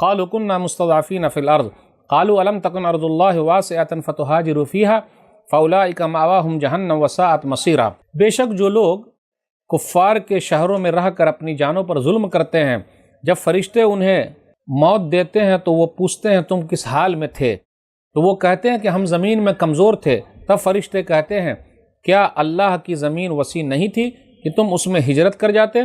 قالوا کنا مستضعفین فی الارض قالوا الم تکن ارض اللہ واسعۃ فتہاجروا فیہا فاولئک مأواہم جہنم وساءت مصیرا۔ بے شک جو لوگ کفار کے شہروں میں رہ کر اپنی جانوں پر ظلم کرتے ہیں، جب فرشتے انہیں موت دیتے ہیں تو وہ پوچھتے ہیں تم کس حال میں تھے؟ تو وہ کہتے ہیں کہ ہم زمین میں کمزور تھے۔ تب فرشتے کہتے ہیں کیا اللہ کی زمین وسیع نہیں تھی کہ تم اس میں ہجرت کر جاتے؟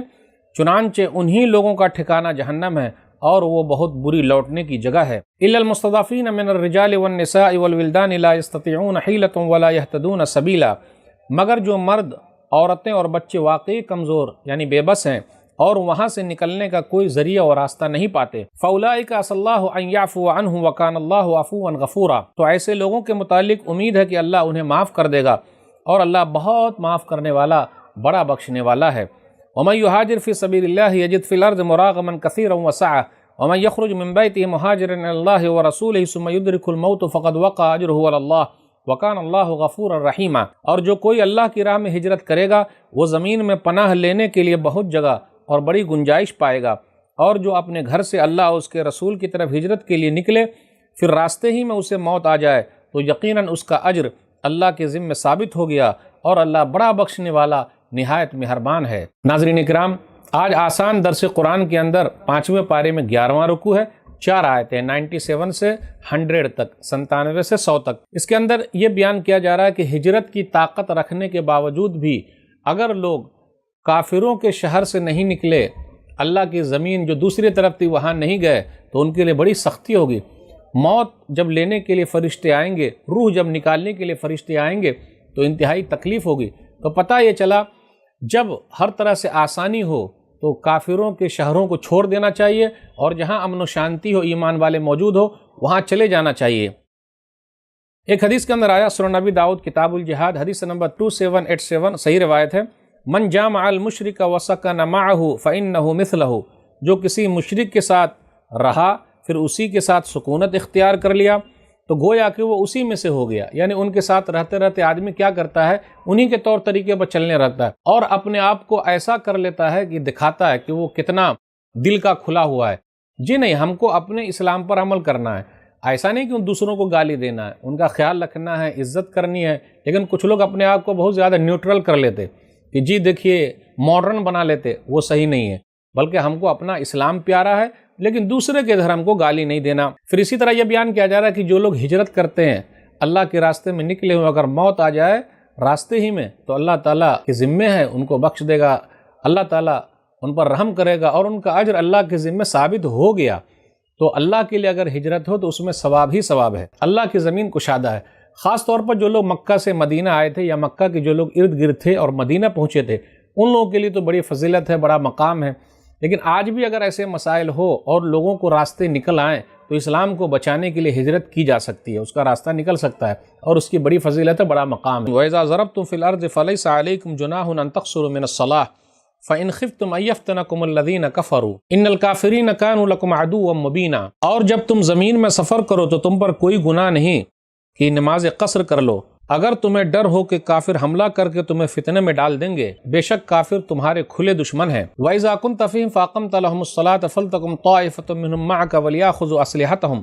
چنانچہ انہی لوگوں کا ٹھکانہ جہنم ہے، اور وہ بہت بری لوٹنے کی جگہ ہے۔ الا المستضعفین من الرجال والنساء والولدان لا يستطيعون حیلۃ ولا يهتدون سبیلا، مگر جو مرد، عورتیں اور بچے واقعی کمزور یعنی بے بس ہیں اور وہاں سے نکلنے کا کوئی ذریعہ اور راستہ نہیں پاتے، فاولئک عسى اللہ ان يعفو عنهم وكان اللہ عفوا غفورا، تو ایسے لوگوں کے متعلق امید ہے کہ اللہ انہیں معاف کر دے گا، اور اللہ بہت معاف کرنے والا بڑا بخشنے والا ہے۔ ومن يهاجر في سبيل الله يجد في الأرض مراغما كثيرا وسعة ومن يخرج من بيته مهاجرا إلى الله ورسوله ثم يدرك الموت فقد وقع أجره على الله وكان الله غفورا رحيما۔ اور جو کوئی اللہ کی راہ میں ہجرت کرے گا وہ زمین میں پناہ لینے کے لیے بہت جگہ اور بڑی گنجائش پائے گا، اور جو اپنے گھر سے اللہ اور اس کے رسول کی طرف ہجرت کے لیے نکلے پھر راستے ہی میں اسے موت آ جائے تو یقیناً اس کا اجر اللہ کے ذمہ ثابت ہو گیا، اور اللہ بڑا بخشنے والا نہایت مہربان ہے۔ ناظرین اکرام، آج آسان درس قرآن کے اندر 5ویں پارے میں 11واں رکوع ہے، 4 آیتیں 97 سے 100 تک، 97 سے 100 تک۔ اس کے اندر یہ بیان کیا جا رہا ہے کہ ہجرت کی طاقت رکھنے کے باوجود بھی اگر لوگ کافروں کے شہر سے نہیں نکلے، اللہ کی زمین جو دوسری طرف تھی وہاں نہیں گئے، تو ان کے لیے بڑی سختی ہوگی۔ موت جب لینے کے لیے فرشتے آئیں گے، روح جب نکالنے کے لیے فرشتے آئیں گے تو انتہائی تکلیف ہوگی۔ تو پتہ یہ چلا جب ہر طرح سے آسانی ہو تو کافروں کے شہروں کو چھوڑ دینا چاہیے، اور جہاں امن و شانتی ہو، ایمان والے موجود ہو، وہاں چلے جانا چاہیے۔ ایک حدیث کے اندر آیا، سنن نبی داؤد کتاب الجہاد حدیث نمبر 2787، صحیح روایت ہے، من جامع المشرک وسکن معہ فإنہ مثلہ، جو کسی مشرک کے ساتھ رہا پھر اسی کے ساتھ سکونت اختیار کر لیا تو گویا کہ وہ اسی میں سے ہو گیا۔ یعنی ان کے ساتھ رہتے رہتے آدمی کیا کرتا ہے، انہی کے طور طریقے پر چلنے رہتا ہے، اور اپنے آپ کو ایسا کر لیتا ہے کہ دکھاتا ہے کہ وہ کتنا دل کا کھلا ہوا ہے۔ جی نہیں، ہم کو اپنے اسلام پر عمل کرنا ہے، ایسا نہیں کہ ان دوسروں کو گالی دینا ہے، ان کا خیال رکھنا ہے، عزت کرنی ہے۔ لیکن کچھ لوگ اپنے آپ کو بہت زیادہ نیوٹرل کر لیتے کہ جی دیکھیے ماڈرن بنا لیتے، وہ صحیح نہیں ہے، بلکہ ہم کو اپنا اسلام پیارا ہے لیکن دوسرے کے دھرم کو گالی نہیں دینا۔ پھر اسی طرح یہ بیان کیا جا رہا ہے کہ جو لوگ ہجرت کرتے ہیں، اللہ کے راستے میں نکلے ہوئے، اگر موت آ جائے راستے ہی میں تو اللہ تعالیٰ کے ذمے ہے، ان کو بخش دے گا، اللہ تعالیٰ ان پر رحم کرے گا، اور ان کا اجر اللہ کے ذمے ثابت ہو گیا۔ تو اللہ کے لیے اگر ہجرت ہو تو اس میں ثواب ہی ثواب ہے، اللہ کی زمین کشادہ ہے۔ خاص طور پر جو لوگ مکہ سے مدینہ آئے تھے، یا مکہ کے جو لوگ ارد گرد تھے اور مدینہ پہنچے تھے، ان لوگوں کے لیے تو بڑی فضیلت ہے، بڑا مقام ہے۔ لیکن آج بھی اگر ایسے مسائل ہو اور لوگوں کو راستے نکل آئیں تو اسلام کو بچانے کے لیے ہجرت کی جا سکتی ہے، اس کا راستہ نکل سکتا ہے، اور اس کی بڑی فضیلت ہے، بڑا مقام ہے۔ وَإِذَا ضَرَبْتُمْ فِي الْأَرْضِ فَلَيْسَ عَلَيْكُمْ جُنَاحٌ أَن تَقْصُرُوا مِنَ الصَّلَاةِ فَإِنْ خِفْتُمْ أَن يَفْتِنَكُمُ الَّذِينَ كَفَرُوا إِنَّ الْكَافِرِينَ كَانُوا لَكُمْ عَدُوًّا مُبِينًا۔ اور جب تم زمین میں سفر کرو تو تم پر کوئی گناہ نہیں کہ نماز قصر کر لو، اگر تمہیں ڈر ہو کہ کافر حملہ کر کے تمہیں فتنے میں ڈال دیں گے، بے شک کافر تمہارے کھلے دشمن ہیں۔ وَإِذَا كُنْتَ فِيهِمْ فَأَقَمْتَ لَهُمُ الصَّلَاةَ فَلْتَقُمْ طَائِفَةٌ مِّنْهُمْ مَعَكَ وَلْيَأْخُذُوا أَسْلِحَتَهُمْ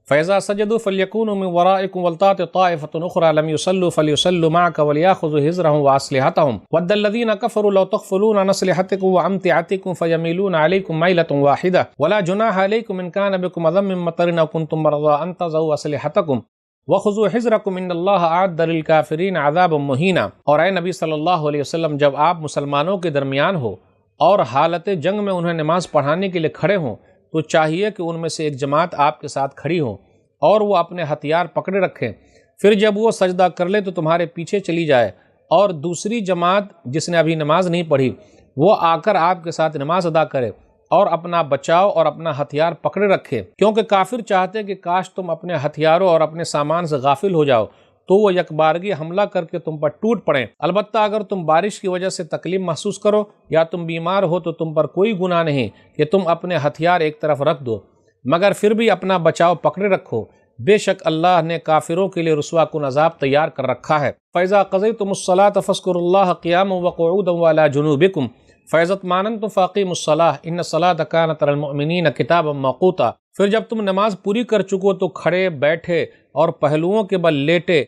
فَإِذَا سَجَدُوا فَلْيَكُونُوا مِنْ وَرَائِكُمْ وَلْتَأْتِ طَائِفَةٌ أُخْرَىٰ لَمْ يُصَلُّوا فَلْيُصَلُّوا مَعَكَ وَلْيَأْخُذُوا حِذْرَهُمْ وَأَسْلِحَتَهُمْ وَدَّ الَّذِينَ كَفَرُوا لَوْ تَغْفُلُونَ عَنْ أَسْلِحَتِكُمْ وَأَمْتِعَتِكُمْ فَيَمِيلُونَ عَلَيْكُمْ مَيْلَةً وَاحِدَةً وَلَا جُنَاحَ عَلَيْكُمْ إِنْ كَانَ بِكُمْ أَذًى مِّن مَّطَرٍ أَوْ كُنتُم مَّرْضَىٰ أَن تَضَعُوا أَسْلِحَتَكُمْ وَخُذُوا حِذْرَكُمْ إِنَّ اللَّهَ أَعَدَّ لِلْكَافِرِينَ عَذَابًا مُّهِينًا۔ اور اے نبی صلی اللہ علیہ وسلم، جب آپ مسلمانوں کے درمیان ہو اور حالت جنگ میں انہیں نماز پڑھانے کے لیے کھڑے ہوں تو چاہیے کہ ان میں سے ایک جماعت آپ کے ساتھ کھڑی ہو اور وہ اپنے ہتھیار پکڑے رکھیں، پھر جب وہ سجدہ کر لے تو تمہارے پیچھے چلی جائے، اور دوسری جماعت جس نے ابھی نماز نہیں پڑھی وہ آ کر آپ کے ساتھ نماز ادا کرے اور اپنا بچاؤ اور اپنا ہتھیار پکڑے رکھے، کیونکہ کافر چاہتے کہ کاش تم اپنے ہتھیاروں اور اپنے سامان سے غافل ہو جاؤ تو وہ یکبارگی حملہ کر کے تم پر ٹوٹ پڑیں۔ البتہ اگر تم بارش کی وجہ سے تکلیف محسوس کرو یا تم بیمار ہو تو تم پر کوئی گناہ نہیں کہ تم اپنے ہتھیار ایک طرف رکھ دو، مگر پھر بھی اپنا بچاؤ پکڑے رکھو، بے شک اللہ نے کافروں کے لیے رسوا کن عذاب تیار کر رکھا ہے۔ فَإِذَا قَضَيْتُمُ الصَّلَاةَ فَاذْكُرُوا اللَّهَ قِيَامًا وَقُعُودًا وَعَلَىٰ جُنُوبِكُمْ فَإِذَا اطْمَأْنَنْتُمْ فَأَقِيمُوا الصَّلَاةَ إِنَّ الصَّلَاةَ كَانَتْ عَلَى الْمُؤْمِنِينَ كِتَابًا مَّوْقُوتًا۔ پھر جب تم نماز پوری کر چکو تو کھڑے بیٹھے اور پہلوؤں کے بل لیٹے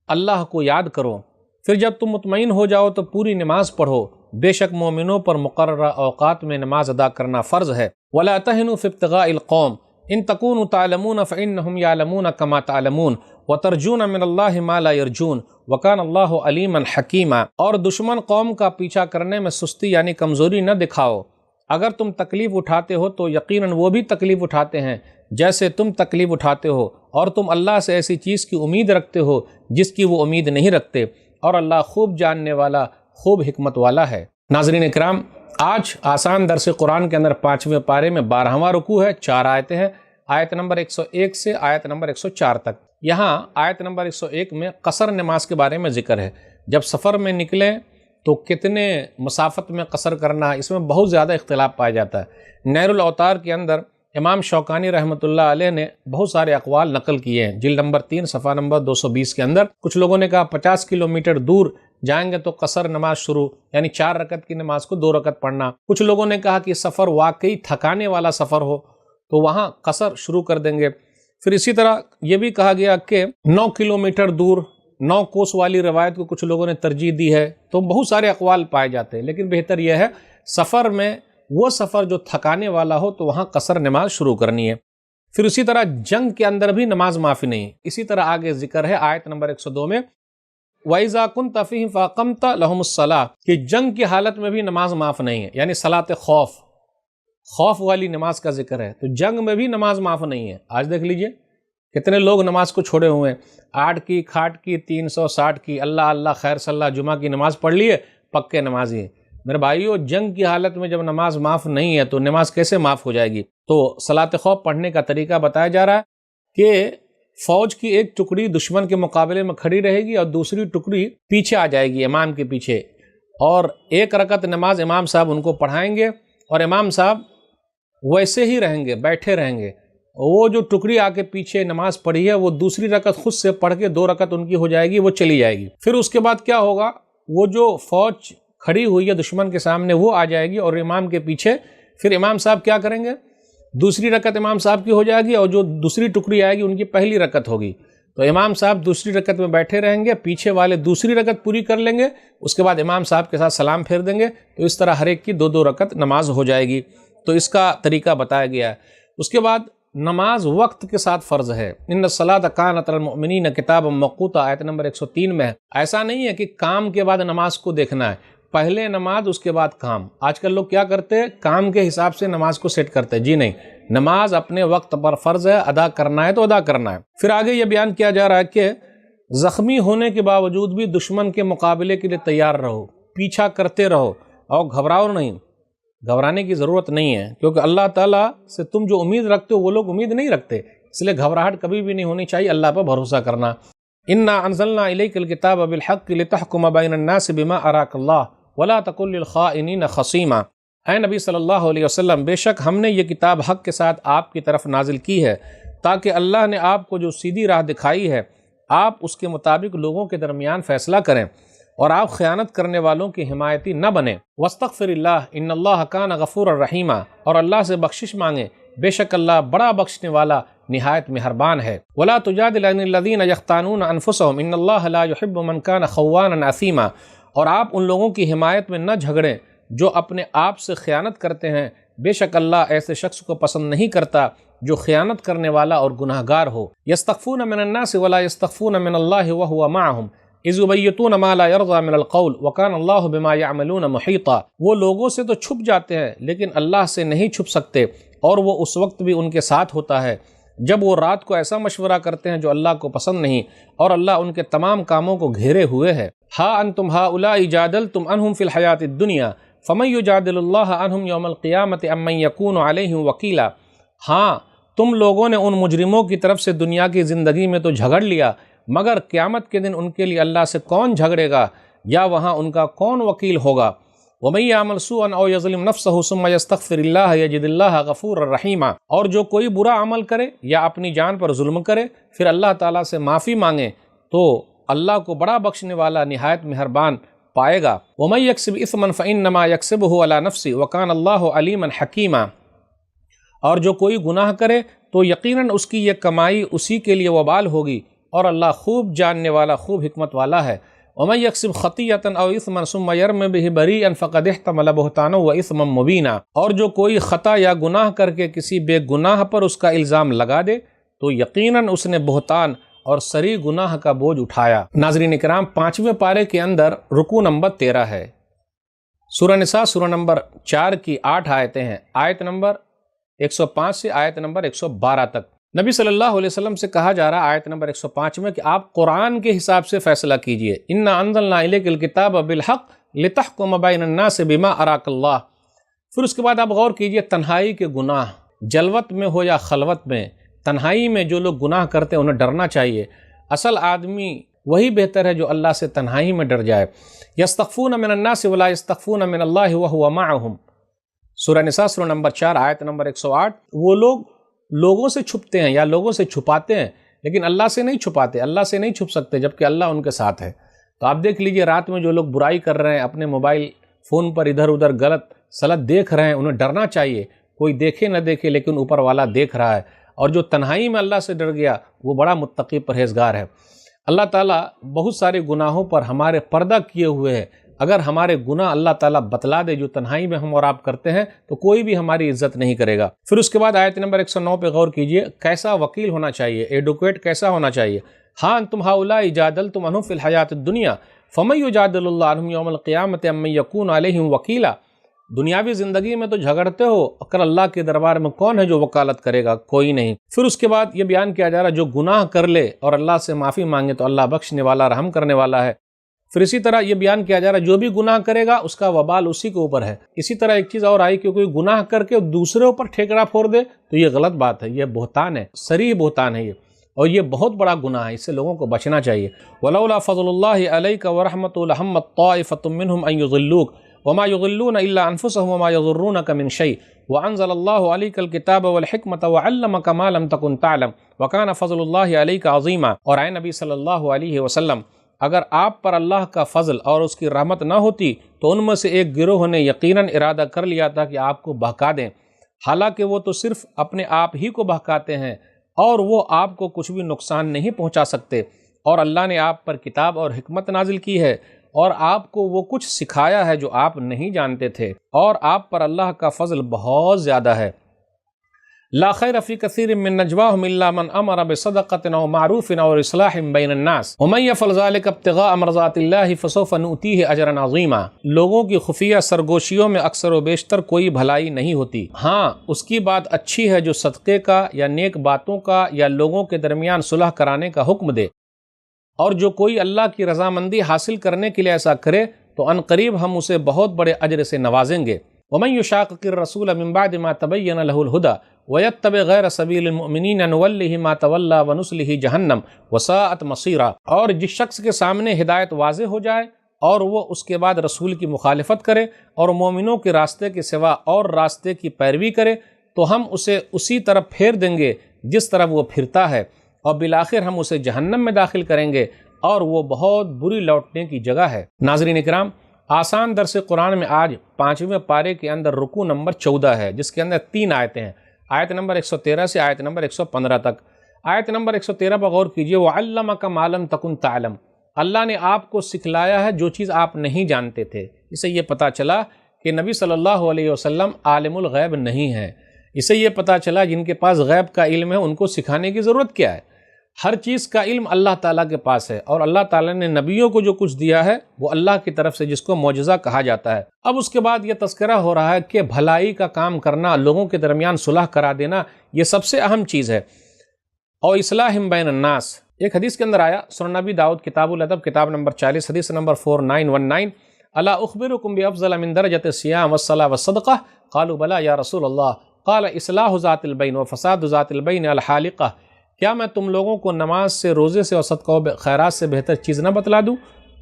اللہ کو یاد کرو، پھر جب تم مطمئن ہو جاؤ تو پوری نماز پڑھو، بے شک مومنوں پر مقررہ اوقات میں نماز ادا کرنا فرض ہے۔ وَلَا تَهِنُوا فِي ابْتِغَاءِ الْقَوْمِ إِن تَكُونُوا تَعْلَمُونَ فَإِنَّهُمْ يَعْلَمُونَ كَمَا تَعْلَمُونَ وَتَرْجُونَ مِنَ اللَّهِ مَا لَا يَرْجُونَ وَكَانَ اللَّهُ عَلِيمًا حَكِيمًا۔ اور دشمن قوم کا پیچھا کرنے میں سستی یعنی کمزوری نہ دکھاؤ، اگر تم تکلیف اٹھاتے ہو تو یقیناً وہ بھی تکلیف اٹھاتے ہیں جیسے تم تکلیف اٹھاتے ہو، اور تم اللہ سے ایسی چیز کی امید رکھتے ہو جس کی وہ امید نہیں رکھتے، اور اللہ خوب جاننے والا، خوب حکمت والا ہے۔ ناظرین اکرام، آج آسان درس قرآن کے اندر 5ویں پارے میں 12واں رکوع ہے، 4 آیتیں ہیں، آیت نمبر 101 سے آیت نمبر 104 تک۔ یہاں آیت نمبر 101 میں قصر نماز کے بارے میں ذکر ہے، جب سفر میں نکلیں تو کتنے مسافت میں قصر کرنا ہے، اس میں بہت زیادہ اختلاف پایا جاتا ہے۔ نیر الاوطار کے اندر امام شوکانی رحمۃ اللہ علیہ نے بہت سارے اقوال نقل کیے ہیں، جلد نمبر 3 صفحہ نمبر 220 کے اندر۔ کچھ لوگوں نے کہا 50 کلومیٹر دور جائیں گے تو قصر نماز شروع، یعنی 4 رکعت کی نماز کو 2 رکعت پڑھنا۔ کچھ لوگوں نے کہا کہ سفر واقعی تھکانے والا سفر ہو تو وہاں قصر شروع کر دیں گے۔ پھر اسی طرح یہ بھی کہا گیا کہ 9 کلومیٹر دور 9 کوس والی روایت کو کچھ لوگوں نے ترجیح دی ہے۔ تو بہت سارے اقوال پائے جاتے ہیں، لیکن بہتر یہ ہے سفر میں وہ سفر جو تھکانے والا ہو تو وہاں قصر نماز شروع کرنی ہے۔ پھر اسی طرح جنگ کے اندر بھی نماز معافی نہیں ہے۔ اسی طرح آگے ذکر ہے آیت نمبر 102 میں وَإِذَا كُنْتَ فِيهِمْ فَأَقَمْتَ لَهُمُ الصَّلَاةَ، کہ جنگ کی حالت میں بھی نماز معاف نہیں ہے، یعنی صلاۃ خوف والی نماز کا ذکر ہے، تو جنگ میں بھی نماز معاف نہیں ہے۔ آج دیکھ لیجئے کتنے لوگ نماز کو چھوڑے ہوئے ہیں، 8 کی کھاٹ کی 360 کی، اللہ اللہ خیر صلی اللہ جمعہ کی نماز پڑھ لیے، پکے نمازی ہیں۔ میرے بھائیو، جنگ کی حالت میں جب نماز معاف نہیں ہے تو نماز کیسے معاف ہو جائے گی؟ تو صلاۃ خوف پڑھنے کا طریقہ بتایا جا رہا ہے کہ فوج کی ایک ٹکڑی دشمن کے مقابلے میں کھڑی رہے گی اور دوسری ٹکڑی پیچھے آ جائے گی امام کے پیچھے، اور 1 رکعت نماز امام صاحب ان کو پڑھائیں گے اور امام صاحب ویسے ہی رہیں گے، بیٹھے رہیں گے۔ وہ جو ٹکڑی آ کے پیچھے نماز پڑھی ہے وہ دوسری رکعت خود سے پڑھ کے 2 رکعت ان کی ہو جائے گی، وہ چلی جائے گی۔ پھر اس کے بعد کیا ہوگا، وہ جو فوج کھڑی ہوئی ہے دشمن کے سامنے وہ آ جائے گی اور امام کے پیچھے، پھر امام صاحب کیا کریں گے، دوسری رکعت امام صاحب کی ہو جائے گی اور جو دوسری ٹکڑی آئے گی ان کی پہلی رکعت ہوگی۔ تو امام صاحب دوسری رکعت میں بیٹھے رہیں گے، پیچھے والے دوسری رکعت پوری کر لیں گے، اس کے بعد امام صاحب کے ساتھ سلام پھیر دیں گے، تو اس طرح ہر ایک کی 2 رکعت نماز ہو جائے گی۔ تو اس کا طریقہ بتایا گیا ہے۔ اس کے بعد نماز وقت کے ساتھ فرض ہے۔ ان الصلاۃ کانت علی المؤمنین کتابا موقوتا، آیت نمبر 103 میں ہے۔ ایسا نہیں ہے کہ کام کے بعد نماز کو دیکھنا ہے، پہلے نماز اس کے بعد کام۔ آج کل لوگ کیا کرتے ہیں، کام کے حساب سے نماز کو سیٹ کرتے ہیں۔ جی نہیں، نماز اپنے وقت پر فرض ہے، ادا کرنا ہے تو ادا کرنا ہے۔ پھر آگے یہ بیان کیا جا رہا ہے کہ زخمی ہونے کے باوجود بھی دشمن کے مقابلے کے لیے تیار رہو، پیچھا کرتے رہو اور گھبراؤ نہیں۔ گھبرانے کی ضرورت نہیں ہے، کیونکہ اللہ تعالیٰ سے تم جو امید رکھتے ہو وہ لوگ امید نہیں رکھتے، اس لیے گھبراہٹ کبھی بھی نہیں ہونی چاہیے، اللہ پر بھروسہ کرنا۔ انا انزلنا الیک الکتاب بالحق لتحکم بین الناس بما اراک اللہ ولا تکن للخائنین خصیما۔ اے نبی صلی اللہ علیہ وسلم، بے شک ہم نے یہ کتاب حق کے ساتھ آپ کی طرف نازل کی ہے تاکہ اللہ نے آپ کو جو سیدھی راہ دکھائی ہے آپ اس کے مطابق لوگوں کے درمیان فیصلہ کریں اور آپ خیانت کرنے والوں کی حمایتی نہ بنیں۔ واستغفر اللہ ان اللہ کان غفورا رحیما، اور اللہ سے بخشش مانگیں، بے شک اللہ بڑا بخشنے والا نہایت مہربان ہے۔ ولا تجادل عن الذین یختانون انفسهم ان اللہ لا يحب من کان خوانا اثیما، اور آپ ان لوگوں کی حمایت میں نہ جھگڑیں جو اپنے آپ سے خیانت کرتے ہیں، بے شک اللہ ایسے شخص کو پسند نہیں کرتا جو خیانت کرنے والا اور گناہگار ہو۔ یستخفون من الناس ولا یستخفون من اللہ وهو معهم اذ یبیتون ما لا یرضى من القول وکان اللہ بما یعملون محیطا، وہ لوگوں سے تو چھپ جاتے ہیں لیکن اللہ سے نہیں چھپ سکتے، اور وہ اس وقت بھی ان کے ساتھ ہوتا ہے جب وہ رات کو ایسا مشورہ کرتے ہیں جو اللہ کو پسند نہیں، اور اللہ ان کے تمام کاموں کو گھیرے ہوئے ہے۔ ہا انتم ہؤلاء جادلتم عنہم فی الحیاۃ الدنیا فمن یجادل اللہ عنہم یوم القیامۃ ام من یکون علیہم وکیلا، ہاں تم لوگوں نے ان مجرموں کی طرف سے دنیا کی زندگی میں تو جھگڑ لیا، مگر قیامت کے دن ان کے لیے اللہ سے کون جھگڑے گا یا وہاں ان کا کون وکیل ہوگا۔ وَمَن يَعْمَلْ سُوءًا أَوْ يَظْلِمْ نَفْسَهُ ثُمَّ يَسْتَغْفِرِ اللَّهَ يَجِدِ اللَّهَ غَفُورًا رَحِيمًا، اور جو کوئی برا عمل کرے یا اپنی جان پر ظلم کرے پھر اللہ تعالیٰ سے معافی مانگے تو اللہ کو بڑا بخشنے والا نہایت مہربان پائے گا۔ وَمَن يَكْسِبْ إِثْمًا فَإِنَّمَا يَكْسِبُهُ عَلَى نَفْسِهِ وَكَانَ اللَّهُ عَلِيمًا حَكِيمًا، اور جو کوئی گناہ کرے تو یقیناً اس کی یہ کمائی اسی کے لیے وبال ہوگی، اور اللہ خوب جاننے والا، خوب حکمت والا ہے۔ وَمَن يَكْسِبْ خَطِيئَةً أَوْ إِثْمًا ثُمَّ يَرْمِ بِهِ بَرِيئًا فَقَدِ احْتَمَلَ بُهْتَانًا وَإِثْمًا مُبِينًا، اور جو کوئی خطا یا گناہ کر کے کسی بے گناہ پر اس کا الزام لگا دے تو یقیناً اس نے بہتان اور صریح گناہ کا بوجھ اٹھایا۔ ناظرین کرام، 5ویں پارے کے اندر رکوع نمبر 13 ہے۔ سورہ نساء سورہ نمبر 4 کی 8 آیتیں ہیں، آیت نمبر 105 سے آیت نمبر 112 تک۔ نبی صلی اللہ علیہ وسلم سے کہا جا رہا آیت نمبر 105 میں کہ آپ قرآن کے حساب سے فیصلہ کیجئے۔ اِنَّا أَنزَلْنَا إِلَيْكَ الْكِتَابَ بِالْحَقِّ لِتَحْكُمَ بَيْنَ النَّاسِ بِمَا أَرَاكَ اللَّهُ۔ پھر اس کے بعد آپ غور کیجئے، تنہائی کے گناہ، جلوت میں ہو یا خلوت میں، تنہائی میں جو لوگ گناہ کرتے ہیں انہیں ڈرنا چاہیے۔ اصل آدمی وہی بہتر ہے جو اللہ سے تنہائی میں ڈر جائے۔ یستخفون من الناس ولا یستخفون من اللہ وهو معهم، سورہ نساء سورہ نمبر 4 آیت نمبر 108۔ وہ لوگ لوگوں سے چھپتے ہیں یا لوگوں سے چھپاتے ہیں لیکن اللہ سے نہیں چھپاتے، اللہ سے نہیں چھپ سکتے جبکہ اللہ ان کے ساتھ ہے۔ تو آپ دیکھ لیجئے رات میں جو لوگ برائی کر رہے ہیں، اپنے موبائل فون پر ادھر ادھر غلط سلط دیکھ رہے ہیں، انہیں ڈرنا چاہیے۔ کوئی دیکھے نہ دیکھے لیکن اوپر والا دیکھ رہا ہے، اور جو تنہائی میں اللہ سے ڈر گیا وہ بڑا متقی پرہیزگار ہے۔ اللہ تعالیٰ بہت سارے گناہوں پر ہمارے پردہ کیے ہوئے ہیں، اگر ہمارے گناہ اللہ تعالیٰ بتلا دے جو تنہائی میں ہم اور آپ کرتے ہیں تو کوئی بھی ہماری عزت نہیں کرے گا۔ پھر اس کے بعد آیت نمبر 109 پہ غور کیجئے، کیسا وکیل ہونا چاہیے، ایڈوکیٹ کیسا ہونا چاہیے۔ ہاں انتم ہؤلاء جادلتم عنہم فی الحیات الدنیا فمن یجادل اللہ عنہم یوم القیامۃ ام من یکون علیہم وکیلا۔ دنیاوی زندگی میں تو جھگڑتے ہو، اگر اللہ کے دربار میں کون ہے جو وکالت کرے گا؟ کوئی نہیں۔ پھر اس کے بعد یہ بیان کیا جا رہا جو گناہ کر لے اور اللہ سے معافی مانگے تو اللہ بخشنے والا رحم کرنے والا ہے۔ پھر اسی طرح یہ بیان کیا جا رہا جو بھی گناہ کرے گا اس کا وبال اسی کے اوپر ہے۔ اسی طرح ایک چیز اور آئی کہ کوئی گناہ کر کے دوسرے اوپر ٹھیکرا پھوڑ دے تو یہ غلط بات ہے، یہ بہتان ہے، صریح بہتان ہے یہ، اور یہ بہت بڑا گناہ ہے، اس سے لوگوں کو بچنا چاہیے۔ وَلَوْلَا فَضْلُ اللَّهِ عَلَيْكَ وَرَحْمَتُهُ لَهَمَّتْ طَائِفَةٌ مِّنْهُمْ أَن يُضِلُّوكَ وَمَا يُضِلُّونَ إِلَّا أَنفُسَهُمْ وَمَا يَضُرُّونَكَ مِنْ شَيْءٍ وَأَنزَلَ اللَّهُ عَلَيْكَ الْكِتَابَ وَالْحِكْمَةَ وَعَلَّمَكَ مَا لَمْ تَكُنْ تَعْلَمْ وَكَانَ فَضْلُ اللَّهِ عَلَيْكَ عَظِيمًا۔ اور اے نبی صلی اللہ علیہ وسلم، اگر آپ پر اللہ کا فضل اور اس کی رحمت نہ ہوتی تو ان میں سے ایک گروہ نے یقیناً ارادہ کر لیا تھا کہ آپ کو بہکا دیں، حالانکہ وہ تو صرف اپنے آپ ہی کو بہکاتے ہیں اور وہ آپ کو کچھ بھی نقصان نہیں پہنچا سکتے۔ اور اللہ نے آپ پر کتاب اور حکمت نازل کی ہے اور آپ کو وہ کچھ سکھایا ہے جو آپ نہیں جانتے تھے، اور آپ پر اللہ کا فضل بہت زیادہ ہے۔ لا خیر فی کثیر من نجواہم الا من امر بصدقۃ او معروف او اصلاح بین الناس ومن یفعل ذلک ابتغاء مرضات اللہ فسوف نؤتیہ اجرا عظیما۔ لوگوں کی خفیہ سرگوشیوں میں اکثر و بیشتر کوئی بھلائی نہیں ہوتی، ہاں اس کی بات اچھی ہے جو صدقے کا یا نیک باتوں کا یا لوگوں کے درمیان صلح کرانے کا حکم دے، اور جو کوئی اللہ کی رضامندی حاصل کرنے کے لیے ایسا کرے تو ان قریب ہم اسے بہت بڑے اجر سے نوازیں گے۔ ومن یشاقق الرسول من بعد ما تبین له الهدى ویتبع غیر سبیل المؤمنین نولہ ما تولی ونصلہ جہنم وساءت مصیرا۔ اور جس شخص کے سامنے ہدایت واضح ہو جائے اور وہ اس کے بعد رسول کی مخالفت کرے اور مومنوں کے راستے کے سوا اور راستے کی پیروی کرے تو ہم اسے اسی طرف پھیر دیں گے جس طرف وہ پھرتا ہے، اور بالآخر ہم اسے جہنم میں داخل کریں گے اور وہ بہت بری لوٹنے کی جگہ ہے۔ ناظرین اکرام، آسان درس قرآن میں آج 5ویں پارے کے اندر رکوع نمبر 14 ہے، جس کے اندر 3 آیتیں ہیں، آیت نمبر 113 سے آیت نمبر 115 تک۔ آیت نمبر 113 پر غور کیجئے، وَعَلَّمَكَ مَا لَمْ تَكُنْ تَعْلَمْ۔ اللہ نے آپ کو سکھلایا ہے جو چیز آپ نہیں جانتے تھے۔ اسے یہ پتہ چلا کہ نبی صلی اللہ علیہ وسلم عالم الغیب نہیں ہے۔ اسے یہ پتہ چلا جن کے پاس غیب کا علم ہے ان کو سکھانے کی ضرورت کیا ہے۔ ہر چیز کا علم اللہ تعالیٰ کے پاس ہے، اور اللہ تعالیٰ نے نبیوں کو جو کچھ دیا ہے وہ اللہ کی طرف سے، جس کو معجزہ کہا جاتا ہے۔ اب اس کے بعد یہ تذکرہ ہو رہا ہے کہ بھلائی کا کام کرنا، لوگوں کے درمیان صلح کرا دینا، یہ سب سے اہم چیز ہے۔ اور اصلاح بین الناس، ایک حدیث کے اندر آیا، سنن نبی داؤد کتاب الادب کتاب نمبر 40 حدیث نمبر 4919، الا اخبرکم بافضل من درجۃ الصیام والصلاۃ والصدقہ قالوا بلا یا رسول اللہ قال اصلاح ذات البین وفساد ذات البین الحالقہ۔ کیا میں تم لوگوں کو نماز سے، روزے سے اور صدقہ و خیرات سے بہتر چیز نہ بتلا دوں؟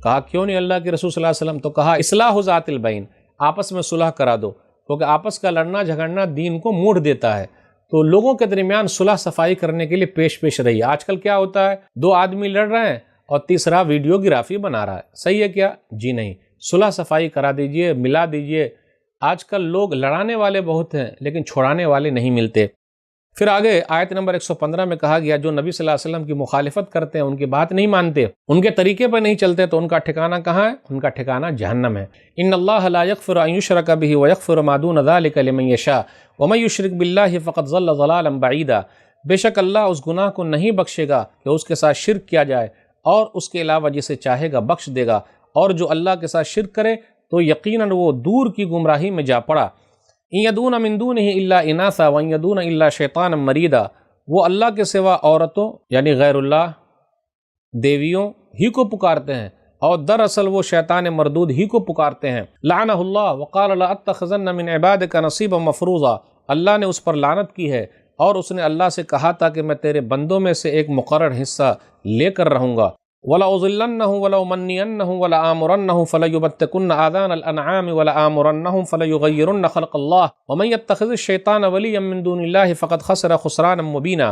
کہا کیوں نہیں اللہ کے رسول صلی اللہ علیہ وسلم؟ تو کہا اصلاح ذات البین، آپس میں صلح کرا دو، کیونکہ آپس کا لڑنا جھگڑنا دین کو موڑ دیتا ہے۔ تو لوگوں کے درمیان صلح صفائی کرنے کے لیے پیش رہیے۔ آج کل کیا ہوتا ہے، 2 آدمی لڑ رہے ہیں اور تیسرا ویڈیوگرافی بنا رہا ہے، صحیح ہے کیا؟ جی نہیں، صلح صفائی کرا دیجئے، ملا دیجئے۔ آج کل لوگ لڑانے والے بہت ہیں لیکن چھوڑانے والے نہیں ملتے۔ پھر آگے آیت نمبر 115 میں کہا گیا جو نبی صلی اللہ علیہ وسلم کی مخالفت کرتے ہیں، ان کی بات نہیں مانتے، ان کے طریقے پر نہیں چلتے، تو ان کا ٹھکانہ کہاں ہے؟ ان کا ٹھکانہ جہنم ہے۔ ان اللہ لا یغفر ان یشرک بہ ویغفر ما دون ذلک لمن یشاء ومن یشرک باللہ فقد ضل ضلالا بعیدا۔ بے شک اللہ اس گناہ کو نہیں بخشے گا کہ اس کے ساتھ شرک کیا جائے، اور اس کے علاوہ جسے چاہے گا بخش دے گا، اور جو اللہ کے ساتھ شرک کرے تو یقیناً وہ دور کی گمراہی میں جا پڑا۔ ان یدون من دونہ الا اناثا وان یدون الا شیطانا مریدا۔ وہ اللہ کے سوا عورتوں یعنی غیر اللہ، دیویوں ہی کو پکارتے ہیں، اور دراصل وہ شیطان مردود ہی کو پکارتے ہیں۔ لعنہ اللہ وقال لاتخذن من عبادک نصیبا مفروضا۔ اللہ نے اس پر لعنت کی ہے اور اس نے اللہ سے کہا تھا کہ میں تیرے بندوں میں سے ایک مقرر حصہ لے کر رہوں گا۔ وَلَأُضِلَّنَّهُمْ وَلَأُمَنِّيَنَّهُمْ وَلَآمُرَنَّهُمْ فَلَيُبَتِّكُنَّ آذَانَ الْأَنْعَامِ وَلَآمُرَنَّهُمْ فَلَيُغَيِّرُنَّ خَلْقَ اللَّهِ وَمَن يَتَّخِذِ الشَّيْطَانَ وَلِيًّا مِّن دُونِ اللَّهِ فَقَدْ خَسِرَ خُسْرَانًا مُّبِينًا،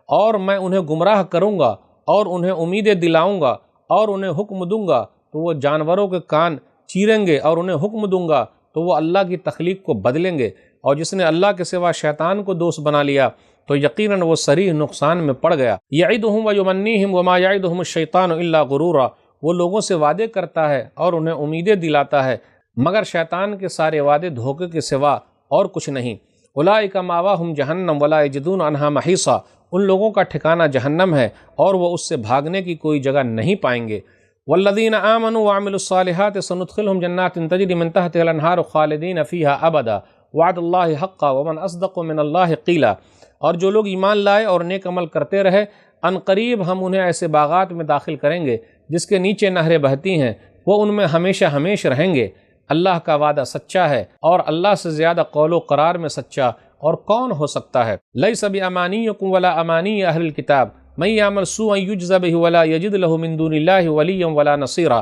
اور میں انہیں گمراہ کروں گا اور انہیں امیدیں دلاؤں گا اور انہیں حکم دوں گا تو وہ جانوروں کے کان چیریں گے، اور انہیں حکم دوں گا تو وہ اللہ کی تخلیق کو بدلیں گے، اور جس نے اللہ کے سوا شیطان کو دوست بنا لیا تو یقیناً وہ صریح نقصان میں پڑ گیا۔ یعدہم ویمنیہم وما یعدہم الشیطان الا غرورا، وہ لوگوں سے وعدے کرتا ہے اور انہیں امیدیں دلاتا ہے، مگر شیطان کے سارے وعدے دھوکے کے سوا اور کچھ نہیں۔ اولئک مأواہم جہنم ولا یجدون عنہا محیصا، ان لوگوں کا ٹھکانہ جہنم ہے اور وہ اس سے بھاگنے کی کوئی جگہ نہیں پائیں گے۔ والذین آمنوا وعملوا الصالحات سندخلهم جنات تجری من تحتها الانہار خالدین فیہا ابدا وعد اللہ حقا ومن اصدق من اللہ قیلا، اور جو لوگ ایمان لائے اور نیک عمل کرتے رہے ان قریب ہم انہیں ایسے باغات میں داخل کریں گے جس کے نیچے نہریں بہتی ہیں، وہ ان میں ہمیشہ ہمیش رہیں گے۔ اللہ کا وعدہ سچا ہے اور اللہ سے زیادہ قول و قرار میں سچا اور کون ہو سکتا ہے۔ لیس بامانیکم ولا امانی اہل الکتاب من یعمل سوءا یجز بہ ولا یجد لہ من دون اللہ ولیا ولا نصیرا،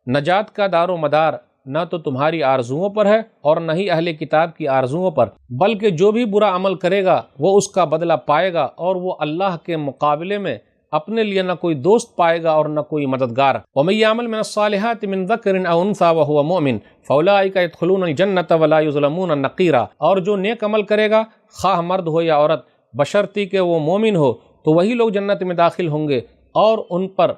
نجات کا دار و مدار نہ تو تمہاری آرزوؤں پر ہے اور نہ ہی اہل کتاب کی آرزوؤں پر، بلکہ جو بھی برا عمل کرے گا وہ اس کا بدلہ پائے گا، اور وہ اللہ کے مقابلے میں اپنے لیے نہ کوئی دوست پائے گا اور نہ کوئی مددگار۔ وَمَن يَعْمَلْ مِنَ الصَّالِحَاتِ مِن ذَكَرٍ أَوْ أُنثَىٰ وَهُوَ مُؤْمِنٌ فَأُولَٰئِكَ يَدْخُلُونَ الْجَنَّةَ وَلَا يُظْلَمُونَ نَقِيرًا، اور جو نیک عمل کرے گا خواہ مرد ہو یا عورت بشرطی کہ وہ مومن ہو تو وہی لوگ جنت میں داخل ہوں گے، اور ان پر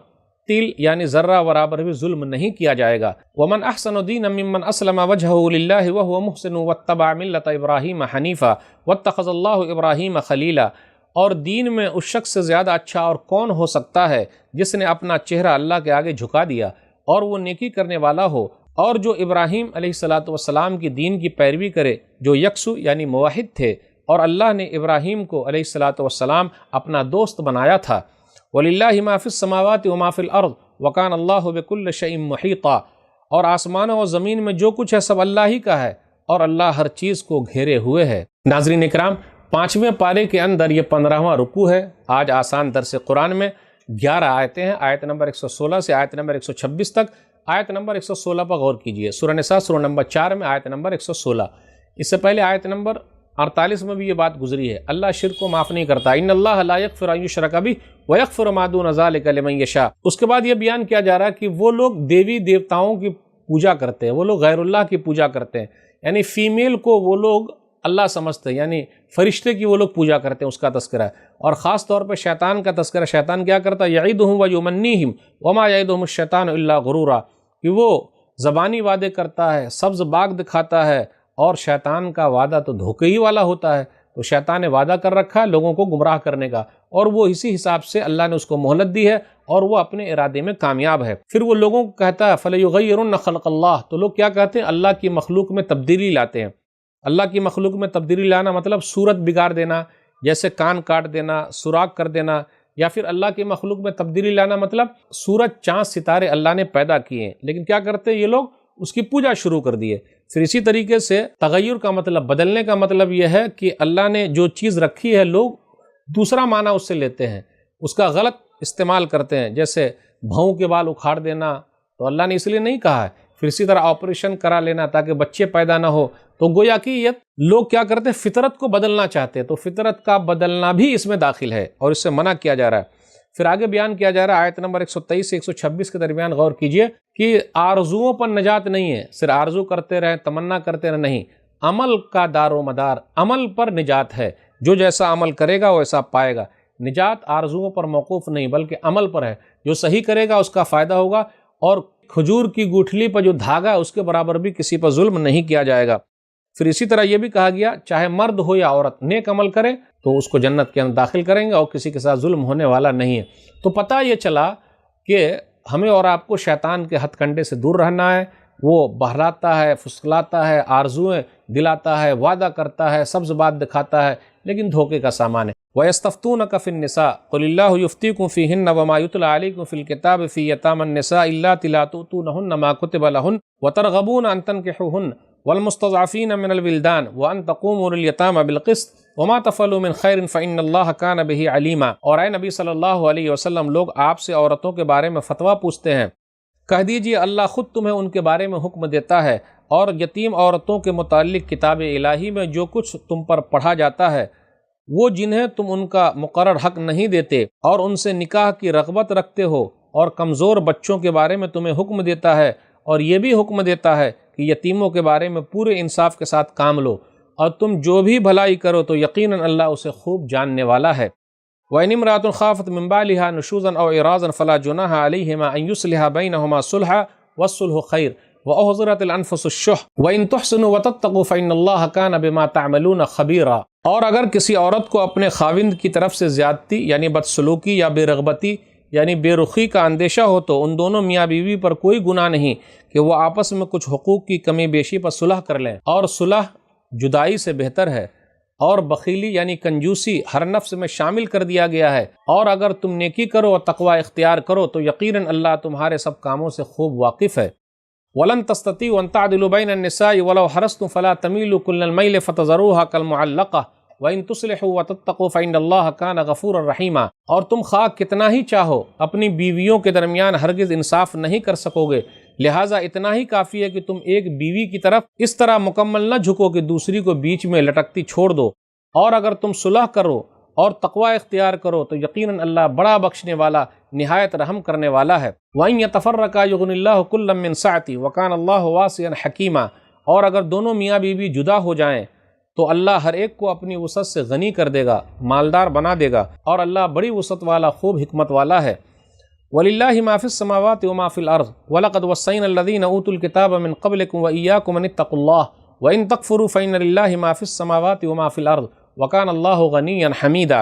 تل یعنی ذرہ برابر بھی ظلم نہیں کیا جائے گا۔ وَمَنْ أَحْسَنُ دِينًا مِّمَّنْ أَسْلَمَ وَجْهَهُ لِلَّهِ وَهُوَ مُحْسِنٌ وَاتَّبَعَ مِلَّةَ إِبْرَاهِيمَ حَنِيفًا وَاتَّخَذَ اللَّهُ إِبْرَاهِيمَ خَلِيلًا، اور دین میں اس شخص سے زیادہ اچھا اور کون ہو سکتا ہے جس نے اپنا چہرہ اللہ کے آگے جھکا دیا اور وہ نیکی کرنے والا ہو، اور جو ابراہیم علیہ السلام کی دین کی پیروی کرے جو یکسو یعنی موحد تھے، اور اللہ نے ابراہیم کو علیہ السلام اپنا دوست بنایا تھا۔ وَلِلَّهِ مَا فِي السَّمَاوَاتِ وَمَا فِي الْأَرْضِ وَكَانَ اللَّهُ بِكُلِّ شَيْءٍ مُحِيطًا، اور آسمانوں اور زمین میں جو کچھ ہے سب اللہ ہی کا ہے اور اللہ ہر چیز کو گھیرے ہوئے ہے۔ ناظرین اکرام، 5ویں پارے کے اندر یہ 15واں رکوع ہے۔ آج آسان درس قرآن میں 11 آیتیں ہیں، آیت نمبر 116 سے آیت نمبر 126 تک۔ آیت نمبر 116 پر غور کیجئے، سورہ نساء سورہ نمبر 4 میں آیت نمبر 116۔ اس سے پہلے آیت نمبر 48 میں بھی یہ بات گزری ہے، اللہ شرک کو معاف نہیں کرتا، ان اللہ لا یغفر ان یشرک بہ ویغفر ما دون ذلک لمن یشاء۔ اس کے بعد یہ بیان کیا جا رہا ہے کہ وہ لوگ دیوی دیوتاؤں کی پوجا کرتے ہیں، وہ لوگ غیر اللہ کی پوجا کرتے ہیں، یعنی فیمیل کو وہ لوگ اللہ سمجھتے ہیں، یعنی فرشتے کی وہ لوگ پوجا کرتے ہیں، اس کا تذکرہ ہے۔ اور خاص طور پہ شیطان کا تذکرہ، شیطان کیا کرتا ہے؟ یعدہم ویمنیہم وما یعدہم الشیطان الا غرورا، کہ وہ زبانی وعدے کرتا ہے، سبز باغ دکھاتا ہے، اور شیطان کا وعدہ تو دھوکے ہی والا ہوتا ہے۔ تو شیطان نے وعدہ کر رکھا ہے لوگوں کو گمراہ کرنے کا، اور وہ اسی حساب سے اللہ نے اس کو مہلت دی ہے اور وہ اپنے ارادے میں کامیاب ہے۔ پھر وہ لوگوں کو کہتا ہے فَلَيُغَيِّرُنَّ خَلْقَ اللَّهِ، تو لوگ کیا کہتے ہیں؟ اللہ کی مخلوق میں تبدیلی لاتے ہیں۔ اللہ کی مخلوق میں تبدیلی لانا مطلب صورت بگاڑ دینا، جیسے کان کاٹ دینا، سوراخ کر دینا، یا پھر اللہ کی مخلوق میں تبدیلی لانا مطلب سورج چاند ستارے اللہ نے پیدا کیے ہیں، لیکن کیا کرتے ہیں یہ لوگ؟ اس کی پوجا شروع کر دیے۔ پھر اسی طریقے سے تغیر کا مطلب، بدلنے کا مطلب یہ ہے کہ اللہ نے جو چیز رکھی ہے لوگ دوسرا معنی اس سے لیتے ہیں، اس کا غلط استعمال کرتے ہیں، جیسے بھوں کے بال اکھاڑ دینا تو اللہ نے اس لیے نہیں کہا ہے۔ پھر اسی طرح آپریشن کرا لینا تاکہ بچے پیدا نہ ہو، تو گویا کہ یہ لوگ کیا کرتے ہیں؟ فطرت کو بدلنا چاہتے ہیں، تو فطرت کا بدلنا بھی اس میں داخل ہے اور اس سے منع کیا جا رہا ہے۔ پھر آگے بیان کیا جا رہا ہے آیت نمبر 123 سے 126 کے درمیان، غور کیجئے کہ آرزوؤں پر نجات نہیں ہے، صرف آرزو کرتے رہیں، تمنا کرتے رہیں، نہیں، عمل کا دار و مدار عمل پر نجات ہے، جو جیسا عمل کرے گا ویسا پائے گا۔ نجات آرزوؤں پر موقوف نہیں بلکہ عمل پر ہے، جو صحیح کرے گا اس کا فائدہ ہوگا، اور کھجور کی گوٹھلی پر جو دھاگا ہے اس کے برابر بھی کسی پر ظلم نہیں کیا جائے گا۔ پھر اسی طرح یہ بھی کہا گیا چاہے مرد ہو یا عورت نیک عمل کرے تو اس کو جنت کے اندر داخل کریں گے، اور کسی کے ساتھ ظلم ہونے والا نہیں ہے۔ تو پتہ یہ چلا کہ ہمیں اور آپ کو شیطان کے ہتھ کنڈے سے دور رہنا ہے۔ وہ بہلاتا ہے، پھسلاتا ہے، آرزوئیں دلاتا ہے، وعدہ کرتا ہے، سبز بات دکھاتا ہے، لیکن دھوکے کا سامان ہے۔ وَيَسْتَفْتُونَكَ فِي النِّسَاءِ قُلِ اللَّهُ يُفْتِيكُمْ فِيهِنَّ وَمَا يُتْلَىٰ عَلَيْكُمْ فِي الْكِتَابِ فِي يَتَامَى النِّسَاءِ اللَّاتِي لَا تُؤْتُونَهُنَّ مَا كُتِبَ لَهُنَّ وَتَرْغَبُونَ أَن تَنكِحُوهُنَّ والمستضعفین من الولدان وان تقوموا لليتامى بالقسط وما تفعلوا من خیر فإن اللہ کان بہ علیما۔ اور اے نبی صلی اللہ علیہ وسلم، لوگ آپ سے عورتوں کے بارے میں فتویٰ پوچھتے ہیں، کہہ دیجئے اللہ خود تمہیں ان کے بارے میں حکم دیتا ہے، اور یتیم عورتوں کے متعلق کتاب الہی میں جو کچھ تم پر پڑھا جاتا ہے، وہ جنہیں تم ان کا مقرر حق نہیں دیتے اور ان سے نکاح کی رغبت رکھتے ہو، اور کمزور بچوں کے بارے میں تمہیں حکم دیتا ہے، اور یہ بھی حکم دیتا ہے کہ یتیموں کے بارے میں پورے انصاف کے ساتھ کام لو، اور تم جو بھی بھلائی کرو تو یقیناً اللہ اسے خوب جاننے والا ہے۔ وَإِنِ امْرَأَةٌ خَافَتْ مِنْ بَعْلِهَا نُشُوزًا أَوْ إِعْرَاضًا فَلَا جُنَاحَ عَلَيْهِمَا أَنْ يُصْلِحَا بَيْنَهُمَا صُلْحًا وَالصُّلْحُ خَيْرٌ وَأُحْضِرَتِ الْأَنْفُسُ الشُّحَّ وَإِنْ تُحْسِنُوا وَتَتَّقُوا فَإِنَّ اللَّهَ كَانَ بِمَا تَعْمَلُونَ خَبِيرًا۔ اور اگر کسی عورت کو اپنے خاوند کی طرف سے زیادتی یعنی بدسلوکی یا بے رغبتی یعنی بے رخی کا اندیشہ ہو تو ان دونوں میاں بیوی پر کوئی گناہ نہیں کہ وہ آپس میں کچھ حقوق کی کمی بیشی پر صلح کر لیں، اور صلح جدائی سے بہتر ہے، اور بخیلی یعنی کنجوسی ہر نفس میں شامل کر دیا گیا ہے، اور اگر تم نیکی کرو اور تقوی اختیار کرو تو یقیناً اللہ تمہارے سب کاموں سے خوب واقف ہے۔ وَلَن تَسْتَطِيعُوا أَن تَعْدِلُوا بَيْنَ النِّسَاءِ وَلَوْ حَرَصْتُمْ فَلَا تَمِيلُوا كُلَّ الْمَيْلِ فَتَذَرُوهَا كَالْمُعَلَّقَةِ وَإِن تُصْلِحُوا وَتَتَّقُوا فَإِنَّ اللَّهَ كَانَ غَفُورًا رَحِيمًا۔ اور تم خواہ کتنا ہی چاہو اپنی بیویوں کے درمیان ہرگز انصاف نہیں کر سکو گے، لہٰذا اتنا ہی کافی ہے کہ تم ایک بیوی کی طرف اس طرح مکمل نہ جھکو کہ دوسری کو بیچ میں لٹکتی چھوڑ دو، اور اگر تم صلح کرو اور تقوی اختیار کرو تو یقیناً اللہ بڑا بخشنے والا نہایت رحم کرنے والا ہے۔ وَإِن يَتَفَرَّقَا يُغْنِ اللَّهُ كُلًّا مِّن سَعَتِهِ وَكَانَ اللَّهُ وَاسِعًا حَكِيمًا۔ اور اگر دونوں میاں بیوی جدا ہو جائیں تو اللہ ہر ایک کو اپنی وسعت سے غنی کر دے گا، مالدار بنا دے گا، اور اللہ بڑی وسعت والا خوب حکمت والا ہے۔ وَلِلَّهِ مَا فِي السَّمَاوَاتِ وَمَا فِي الْأَرْضِ وَلَقَدْ وَصَّيْنَا الَّذِينَ أُوتُوا الْكِتَابَ مِن قَبْلِكُمْ وَإِيَّاكُمْ أَنِ اتَّقُوا اللَّهَ وَإِن تَكْفُرُوا فَإِنَّ لِلَّهِ مَا فِي السَّمَاوَاتِ وَمَا فِي الْأَرْضِ وَكَانَ اللَّهُ غَنِيًّا حَمِيدًا۔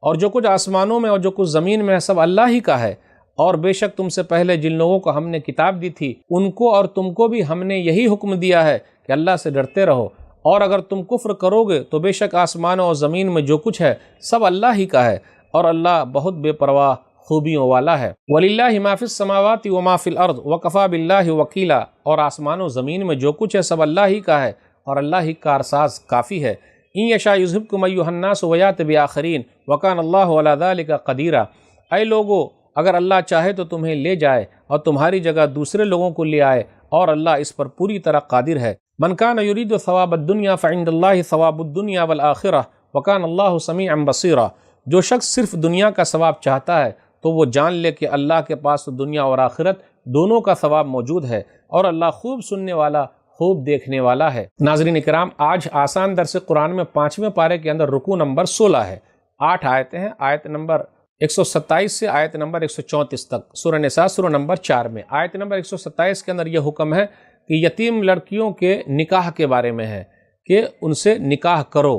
اور جو کچھ آسمانوں میں اور جو کچھ زمین میں ہے سب اللہ ہی کا ہے، اور بے شک تم سے پہلے جن لوگوں کو ہم نے کتاب دی تھی ان کو اور تم کو بھی ہم نے یہی حکم دیا ہے کہ اللہ سے ڈرتے رہو، اور اگر تم کفر کرو گے تو بے شک آسمانوں اور زمین میں جو کچھ ہے سب اللہ ہی کا ہے، اور اللہ بہت بے پرواہ خوبیوں والا ہے۔ وَلِلَّهِ مَا فِي السَّمَاوَاتِ وَمَا فِي الْأَرْضِ وَكَفَى بِاللَّهِ وَكِيلًا۔ اور آسمان و زمین میں جو کچھ ہے سب اللہ ہی کا ہے، اور اللہ ہی کارساز کافی ہے۔ إِن يَشَأْ يُذْهِبْكُمْ أَيُّهَا النَّاسُ وَيَأْتِ بِآخَرِينَ وَكَانَ اللَّهُ عَلَى ذَلِكَ قَدِيرًا۔ اے لوگو، اگر اللہ چاہے تو تمہیں لے جائے اور تمہاری جگہ دوسرے لوگوں کو لے آئے، اور اللہ اس پر پوری طرح قادر ہے۔ مَنْ كَانَ يُرِيدُ ثَوَابَ الدُّنْيَا فَعِندَ اللَّهِ ثَوَابُ الدُّنْيَا وَالْآخِرَةِ وَكَانَ اللَّهُ سَمِيعًا بَصِيرًا۔ جو شخص صرف دنیا کا ثواب چاہتا ہے تو وہ جان لے کہ اللہ کے پاس تو دنیا اور آخرت دونوں کا ثواب موجود ہے، اور اللہ خوب سننے والا خوب دیکھنے والا ہے۔ ناظرین اکرام، آج آسان درس قرآن میں 5ویں پارے کے اندر رکوع نمبر 16 ہے، 8 آیتیں ہیں، آیت نمبر 127 سے آیت نمبر 134 تک، سورہ نساء سورہ نمبر 4 میں۔ آیت نمبر 127 کے اندر یہ حکم ہے کہ یتیم لڑکیوں کے نکاح کے بارے میں ہے کہ ان سے نکاح کرو،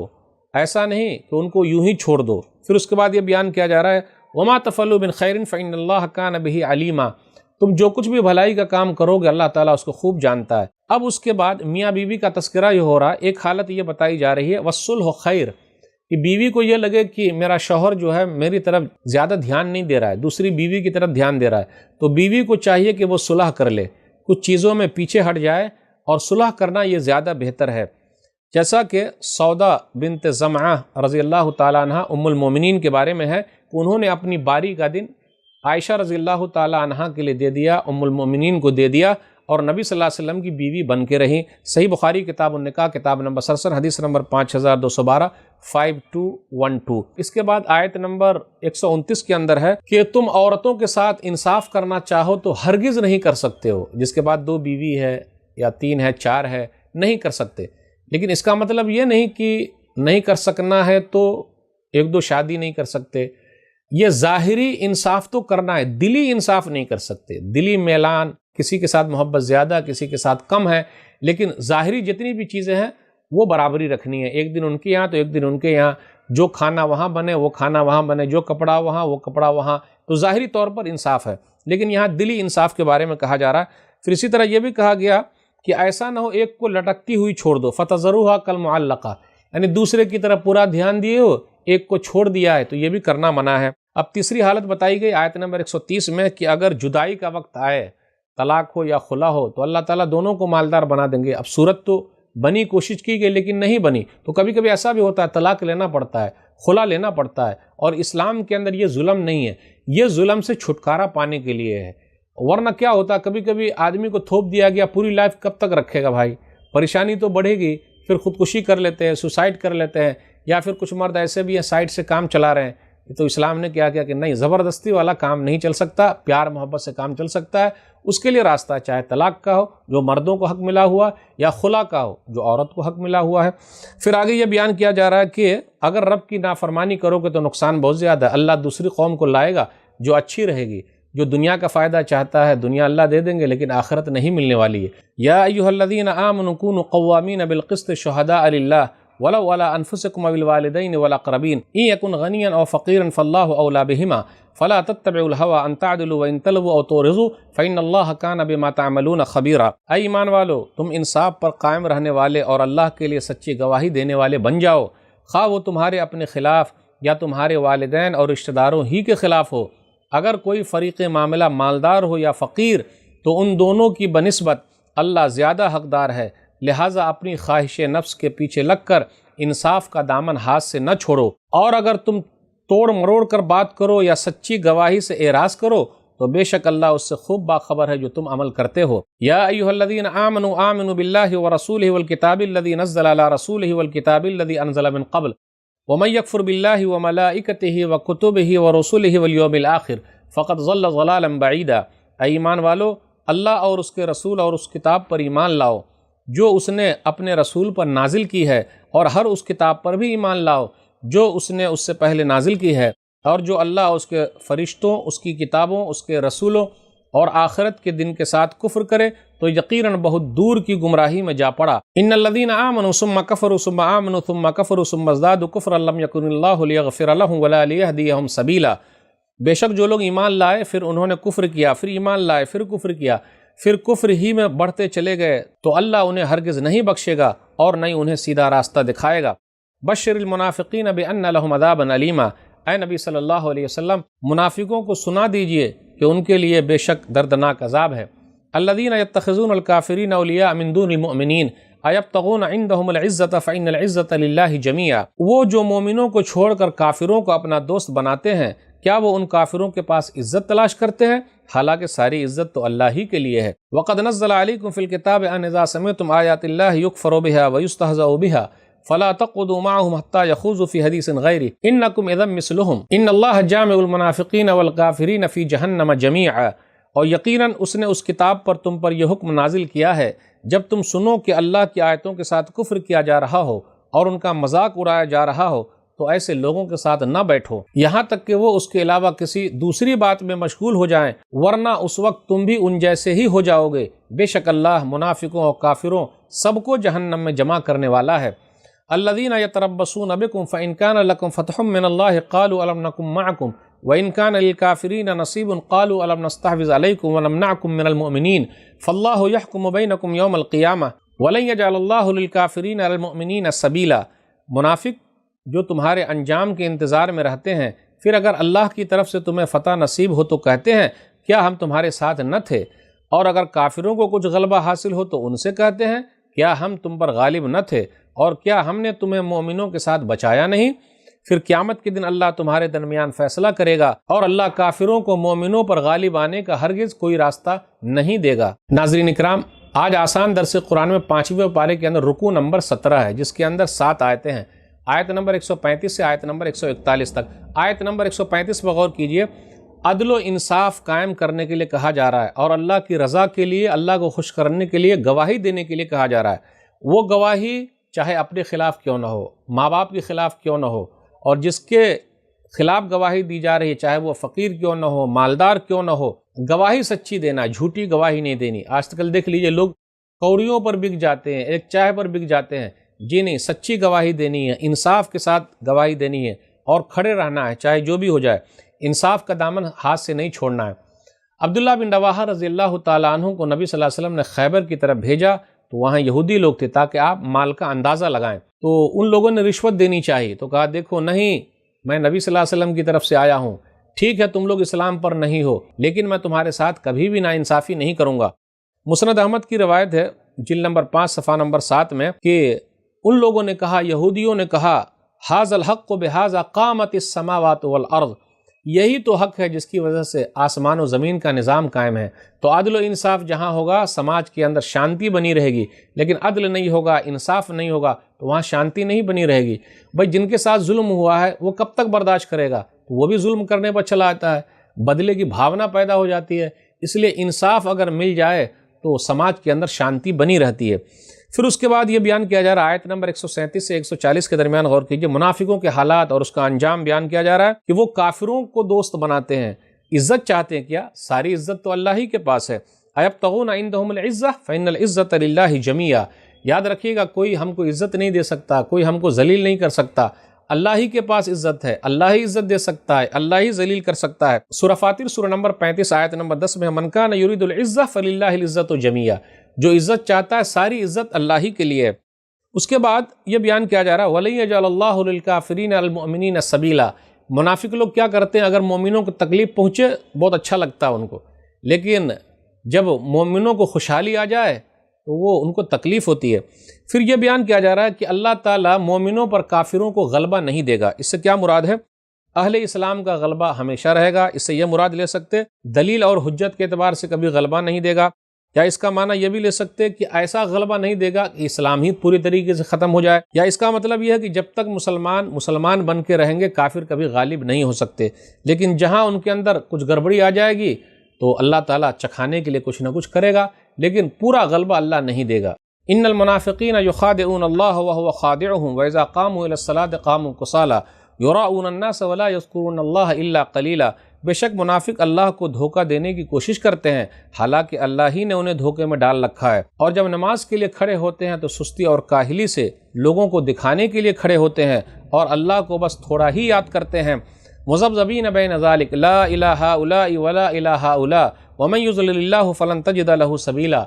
ایسا نہیں کہ ان کو یوں ہی چھوڑ دو۔ پھر اس کے بعد یہ بیان کیا جا رہا ہے وَمَا تَفْعَلُوا مِنْ خَيْرٍ فَإِنَّ اللَّهَ كَانَ بِهِ عَلِيمًا۔ تم جو کچھ بھی بھلائی کا کام کرو گے اللہ تعالیٰ اس کو خوب جانتا ہے۔ اب اس کے بعد میاں بیوی کا تذکرہ یہ ہو رہا ہے، ایک حالت یہ بتائی جا رہی ہے وَالصُّلْحُ خَيْرٌ، کہ بیوی کو یہ لگے کہ میرا شوہر جو ہے میری طرف زیادہ دھیان نہیں دے رہا ہے، دوسری بیوی کی طرف دھیان دے رہا ہے، تو بیوی کو چاہیے کہ وہ صلح کر لے، کچھ چیزوں میں پیچھے ہٹ جائے، اور صلح کرنا یہ زیادہ بہتر ہے۔ جیسا کہ سودا بنت زمعہ رضی اللہ تعالیٰ عنہ ام المومنین کے بارے میں ہے کہ انہوں نے اپنی باری کا دن عائشہ رضی اللہ تعالیٰ عنہ کے لیے دے دیا، ام المومنین کو دے دیا، اور نبی صلی اللہ علیہ وسلم کی بیوی بن کے رہیں۔ صحیح بخاری کتاب النکاح کتاب نمبر 67 حدیث نمبر 5212 5212۔ اس کے بعد آیت نمبر 129 کے اندر ہے کہ تم عورتوں کے ساتھ انصاف کرنا چاہو تو ہرگز نہیں کر سکتے ہو، جس کے بعد 2 بیوی ہے یا 3 ہے 4 ہے نہیں کر سکتے، لیکن اس کا مطلب یہ نہیں کہ نہیں کر سکنا ہے تو 1-2 شادی نہیں کر سکتے۔ یہ ظاہری انصاف تو کرنا ہے، دلی انصاف نہیں کر سکتے۔ دلی میلان، کسی کے ساتھ محبت زیادہ کسی کے ساتھ کم ہے، لیکن ظاہری جتنی بھی چیزیں ہیں وہ برابری رکھنی ہے، ایک دن ان کے یہاں تو ایک دن ان کے یہاں، جو کھانا وہاں بنے وہ کھانا وہاں بنے، جو کپڑا وہاں وہ کپڑا وہاں، تو ظاہری طور پر انصاف ہے، لیکن یہاں دلی انصاف کے بارے میں کہا جا رہا ہے۔ پھر اسی طرح یہ بھی کہا گیا کہ ایسا نہ ہو ایک کو لٹکتی ہوئی چھوڑ دو، فَتَذَرُوهَا كَالْمُعَلَّقَةِ، یعنی دوسرے کی طرف پورا دھیان دیے ہو، ایک کو چھوڑ دیا ہے، تو یہ بھی کرنا منع ہے۔ اب تیسری حالت بتائی گئی آیت نمبر 130 میں کہ اگر جدائی کا وقت آئے، طلاق ہو یا خلا ہو، تو اللہ تعالیٰ دونوں کو مالدار بنا دیں گے۔ اب صورت تو بنی، کوشش کی گئی لیکن نہیں بنی، تو کبھی کبھی ایسا بھی ہوتا ہے طلاق لینا پڑتا ہے، خلا لینا پڑتا ہے، اور اسلام کے اندر یہ ظلم نہیں ہے، یہ ظلم سے چھٹکارا پانے کے لیے ہے۔ ورنہ کیا ہوتا ہے، کبھی کبھی آدمی کو تھوپ دیا گیا، پوری لائف کب تک رکھے گا بھائی، پریشانی تو بڑھے گی، پھر خودکشی کر لیتے ہیں، سوسائڈ کر لیتے ہیں، یا پھر کچھ مرد ایسے بھی ہیں سائڈ سے کام چلا رہے ہیں۔ تو اسلام نے کیا کیا کہ نہیں، زبردستی والا کام نہیں چل سکتا، پیار محبت سے کام چل سکتا ہے، اس کے لیے راستہ چاہے طلاق کا ہو جو مردوں کو حق ملا ہوا، یا خلا کا ہو جو عورت کو حق ملا ہوا ہے۔ پھر آگے یہ بیان کیا جا رہا ہے کہ اگر رب کی نافرمانی کرو گے تو نقصان بہت زیادہ ہے، اللہ دوسری قوم کو لائے گا جو اچھی رہے گی، جو دنیا کا فائدہ چاہتا ہے دنیا اللہ دے دیں گے لیکن آخرت نہیں ملنے والی ہے۔ یا ایھا الذین آمنوا کونوا قوامین بالقسط شہداء للہ ولو علی انفسکم او الوالدین والاقربین ان یکن غنیا او فقیرا فاللہ اولی بہما فلا تتبعوا الہوی ان تعدلوا وان تلووا او تعرضوا فإن اللہ کان بما تعملون خبیرا۔ اے ایمان والو، تم انصاف پر قائم رہنے والے اور اللہ کے لیے سچی گواہی دینے والے بن جاؤ، خواہ وہ تمہارے اپنے خلاف یا تمہارے والدین اور رشتہ داروں ہی کے خلاف ہو۔ اگر کوئی فریق معاملہ مالدار ہو یا فقیر تو ان دونوں کی بنسبت اللہ زیادہ حقدار ہے، لہٰذا اپنی خواہش نفس کے پیچھے لگ کر انصاف کا دامن ہاتھ سے نہ چھوڑو، اور اگر تم توڑ مروڑ کر بات کرو یا سچی گواہی سے اعراض کرو تو بے شک اللہ اس سے خوب باخبر ہے جو تم عمل کرتے ہو۔ یا ایھا الذین آمنوا آمنوا باللہ ورسولہ والکتاب الذی نزل علی رسولہ والکتاب الذی انزل من قبل ومن یکفر باللہ وملائکتہ وکتبہ ورسلہ والیوم الآخر فقد ضل ضلالا بعیدا۔ اے ایمان والو، اللہ اور اس کے رسول اور اس کتاب پر ایمان لاؤ جو اس نے اپنے رسول پر نازل کی ہے، اور ہر اس کتاب پر بھی ایمان لاؤ جو اس نے اس سے پہلے نازل کی ہے، اور جو اللہ اس کے فرشتوں، اس کی کتابوں، اس کے رسولوں اور آخرت کے دن کے ساتھ کفر کرے تو یقیناً بہت دور کی گمراہی میں جا پڑا۔ ان الذین آمنوا ثم کفروا ثم آمنوا ثم کفروا ثم ازدادوا کفرا لم یکن اللہ لیغفر لهم ولا لیہدیہم سبیلا۔ بے شک جو لوگ ایمان لائے پھر انہوں نے کفر کیا، پھر ایمان لائے پھر کفر کیا، پھر کفر ہی میں بڑھتے چلے گئے تو اللہ انہیں ہرگز نہیں بخشے گا اور نہ ہی انہیں سیدھا راستہ دکھائے گا۔ بشر المنافقین بان لهم عذابا الیما۔ اے نبی صلی اللہ علیہ وسلم، منافقوں کو سنا دیجئے کہ ان کے لیے بے شک دردناک عذاب ہے۔ الذین یتخذون الکافرین اولیاء من دون المؤمنین ایبتغون عندهم العزۃ فإن العزۃ للہ جمیعا۔ وہ جو مومنوں کو چھوڑ کر کافروں کو اپنا دوست بناتے ہیں، کیا وہ ان کافروں کے پاس عزت تلاش کرتے ہیں؟ حالانکہ ساری عزت تو اللہ ہی کے لیے ہے۔ وقد نزل علیکم فی الکتاب ان اذا سمعتم آیات اللہ یکفر بها ویستہزأ بها فلا تقعدوا معهم حتى يخوضوا في حديث غیره انکم اذا مثلهم ان اللہ جامع المنافقین والکافرین فی جہنم جمیعا۔ اور یقیناً اس نے اس کتاب پر تم پر یہ حکم نازل کیا ہے جب تم سنو کہ اللہ کی آیتوں کے ساتھ کفر کیا جا رہا ہو اور ان کا مذاق اڑایا جا رہا ہو تو ایسے لوگوں کے ساتھ نہ بیٹھو یہاں تک کہ وہ اس کے علاوہ کسی دوسری بات میں مشغول ہو جائیں، ورنہ اس وقت تم بھی ان جیسے ہی ہو جاؤ گے۔ بے شک اللہ منافقوں اور کافروں سب کو جہنم میں جمع کرنے والا ہے۔ الذین یتربصون بکم فإن کان لکم فتح من اللہ قالوا الم نکن معکم وإن کان للکافرین نصیب قالوا الم نستحوذ علیکم ونمنعکم من المؤمنین فاللہ یحکم بینکم یوم القیامہ ولن یجعل اللہ للکافرین علی المؤمنین سبیلا۔ منافق جو تمہارے انجام کے انتظار میں رہتے ہیں، پھر اگر اللہ کی طرف سے تمہیں فتح نصیب ہو تو کہتے ہیں کیا ہم تمہارے ساتھ نہ تھے، اور اگر کافروں کو کچھ غلبہ حاصل ہو تو ان سے کہتے ہیں کیا ہم تم پر غالب نہ تھے، اور کیا ہم نے تمہیں مومنوں کے ساتھ بچایا نہیں۔ پھر قیامت کے دن اللہ تمہارے درمیان فیصلہ کرے گا اور اللہ کافروں کو مومنوں پر غالب آنے کا ہرگز کوئی راستہ نہیں دے گا۔ ناظرین اکرام، آج آسان درس قرآن میں 5ویں پارے کے اندر رکوع نمبر 17 ہے، جس کے اندر 7 آیتیں ہیں، آیت نمبر 135 سے آیت نمبر 141 تک۔ آیت نمبر 135 پر غور کیجئے، عدل و انصاف قائم کرنے کے لیے کہا جا رہا ہے اور اللہ کی رضا کے لیے، اللہ کو خوش کرنے کے لیے گواہی دینے کے لیے کہا جا رہا ہے۔ وہ گواہی چاہے اپنے خلاف کیوں نہ ہو، ماں باپ کے خلاف کیوں نہ ہو، اور جس کے خلاف گواہی دی جا رہی ہے چاہے وہ فقیر کیوں نہ ہو، مالدار کیوں نہ ہو، گواہی سچی دینا، جھوٹی گواہی نہیں دینی۔ آج کل دیکھ لیجئے لوگ کوڑیوں پر بک جاتے ہیں، ایک چائے پر بک جاتے ہیں۔ جی نہیں، سچی گواہی دینی ہے، انصاف کے ساتھ گواہی دینی ہے اور کھڑے رہنا ہے چاہے جو بھی ہو جائے، انصاف کا دامن ہاتھ سے نہیں چھوڑنا ہے۔ عبداللہ بن رواحہ رضی اللہ تعالیٰ عنہ کو نبی صلی اللہ علیہ وسلم نے خیبر کی طرف بھیجا تو وہاں یہودی لوگ تھے تاکہ آپ مال کا اندازہ لگائیں، تو ان لوگوں نے رشوت دینی چاہیے، تو کہا دیکھو نہیں، میں نبی صلی اللہ علیہ وسلم کی طرف سے آیا ہوں، ٹھیک ہے تم لوگ اسلام پر نہیں ہو لیکن میں تمہارے ساتھ کبھی بھی ناانصافی نہیں کروں گا۔ مسند احمد کی روایت ہے، جلد نمبر 5 صفحہ نمبر 7 میں کہ ان لوگوں نے کہا، یہودیوں نے کہا، ھذا الحق بھذا قامت السماوات والارض، یہی تو حق ہے جس کی وجہ سے آسمان و زمین کا نظام قائم ہے۔ تو عدل و انصاف جہاں ہوگا سماج کے اندر شانتی بنی رہے گی، لیکن عدل نہیں ہوگا، انصاف نہیں ہوگا تو وہاں شانتی نہیں بنی رہے گی۔ بھائی جن کے ساتھ ظلم ہوا ہے وہ کب تک برداشت کرے گا؟ وہ بھی ظلم کرنے پر چلا آتا ہے، بدلے کی بھاونا پیدا ہو جاتی ہے۔ اس لیے انصاف اگر مل جائے تو سماج کے اندر شانتی بنی رہتی ہے۔ پھر اس کے بعد یہ بیان کیا جا رہا ہے، آیت نمبر 137 سے 140 کے درمیان غور کیجئے، منافقوں کے حالات اور اس کا انجام بیان کیا جا رہا ہے کہ وہ کافروں کو دوست بناتے ہیں، عزت چاہتے ہیں۔ کیا؟ ساری عزت تو اللہ ہی کے پاس ہے۔ ایبتغون عندهم العزہ فإن العزۃ للہ جمیعا، یاد رکھیے گا، کوئی ہم کو عزت نہیں دے سکتا، کوئی ہم کو ذلیل نہیں کر سکتا، اللہ ہی کے پاس عزت ہے، اللہ ہی عزت دے سکتا ہے، اللہ ہی ذلیل کر سکتا ہے۔ سورہ فاطر سورہ نمبر 35 آیت نمبر 10 میں، من کان یرید العزہ فللہ العزۃ جمیعا، جو عزت چاہتا ہے ساری عزت اللہ ہی کے لیے ہے۔ اس کے بعد یہ بیان کیا جا رہا ہے، وَلَن يَجْعَلَ اللَّهُ لِلْكَافِرِينَ عَلَى الْمُؤْمِنِينَ سَبِيلًا، منافق لوگ کیا کرتے ہیں، اگر مومنوں کو تکلیف پہنچے بہت اچھا لگتا ہے ان کو، لیکن جب مومنوں کو خوشحالی آ جائے تو وہ ان کو تکلیف ہوتی ہے۔ پھر یہ بیان کیا جا رہا ہے کہ اللہ تعالیٰ مومنوں پر کافروں کو غلبہ نہیں دے گا۔ اس سے کیا مراد ہے؟ اہل اسلام کا غلبہ ہمیشہ رہے گا، اس سے یہ مراد لے سکتے دلیل اور حجت کے اعتبار سے کبھی غلبہ نہیں دے گا، یا اس کا معنی یہ بھی لے سکتے کہ ایسا غلبہ نہیں دے گا کہ اسلام ہی پوری طریقے سے ختم ہو جائے، یا اس کا مطلب یہ ہے کہ جب تک مسلمان بن کے رہیں گے کافر کبھی غالب نہیں ہو سکتے، لیکن جہاں ان کے اندر کچھ گڑبڑی آ جائے گی تو اللہ تعالیٰ چکھانے کے لیے کچھ نہ کچھ کرے گا، لیکن پورا غلبہ اللہ نہیں دے گا۔ ان المنافقین یخادعون اللہ وهو خادعهم واذا قاموا الى الصلاة قاموا كسالى یراؤون الناس ولا یذکرون اللہ الا قلیلا، بے شک منافق اللہ کو دھوکہ دینے کی کوشش کرتے ہیں حالانکہ اللہ ہی نے انہیں دھوکے میں ڈال رکھا ہے، اور جب نماز کے لیے کھڑے ہوتے ہیں تو سستی اور کاہلی سے لوگوں کو دکھانے کے لیے کھڑے ہوتے ہیں اور اللہ کو بس تھوڑا ہی یاد کرتے ہیں۔ مذبذبین بین ذلک لا الہ ہؤلاء ولا الہ ہؤلاء ومن یضلل اللہ فلن تجد له سبیلا،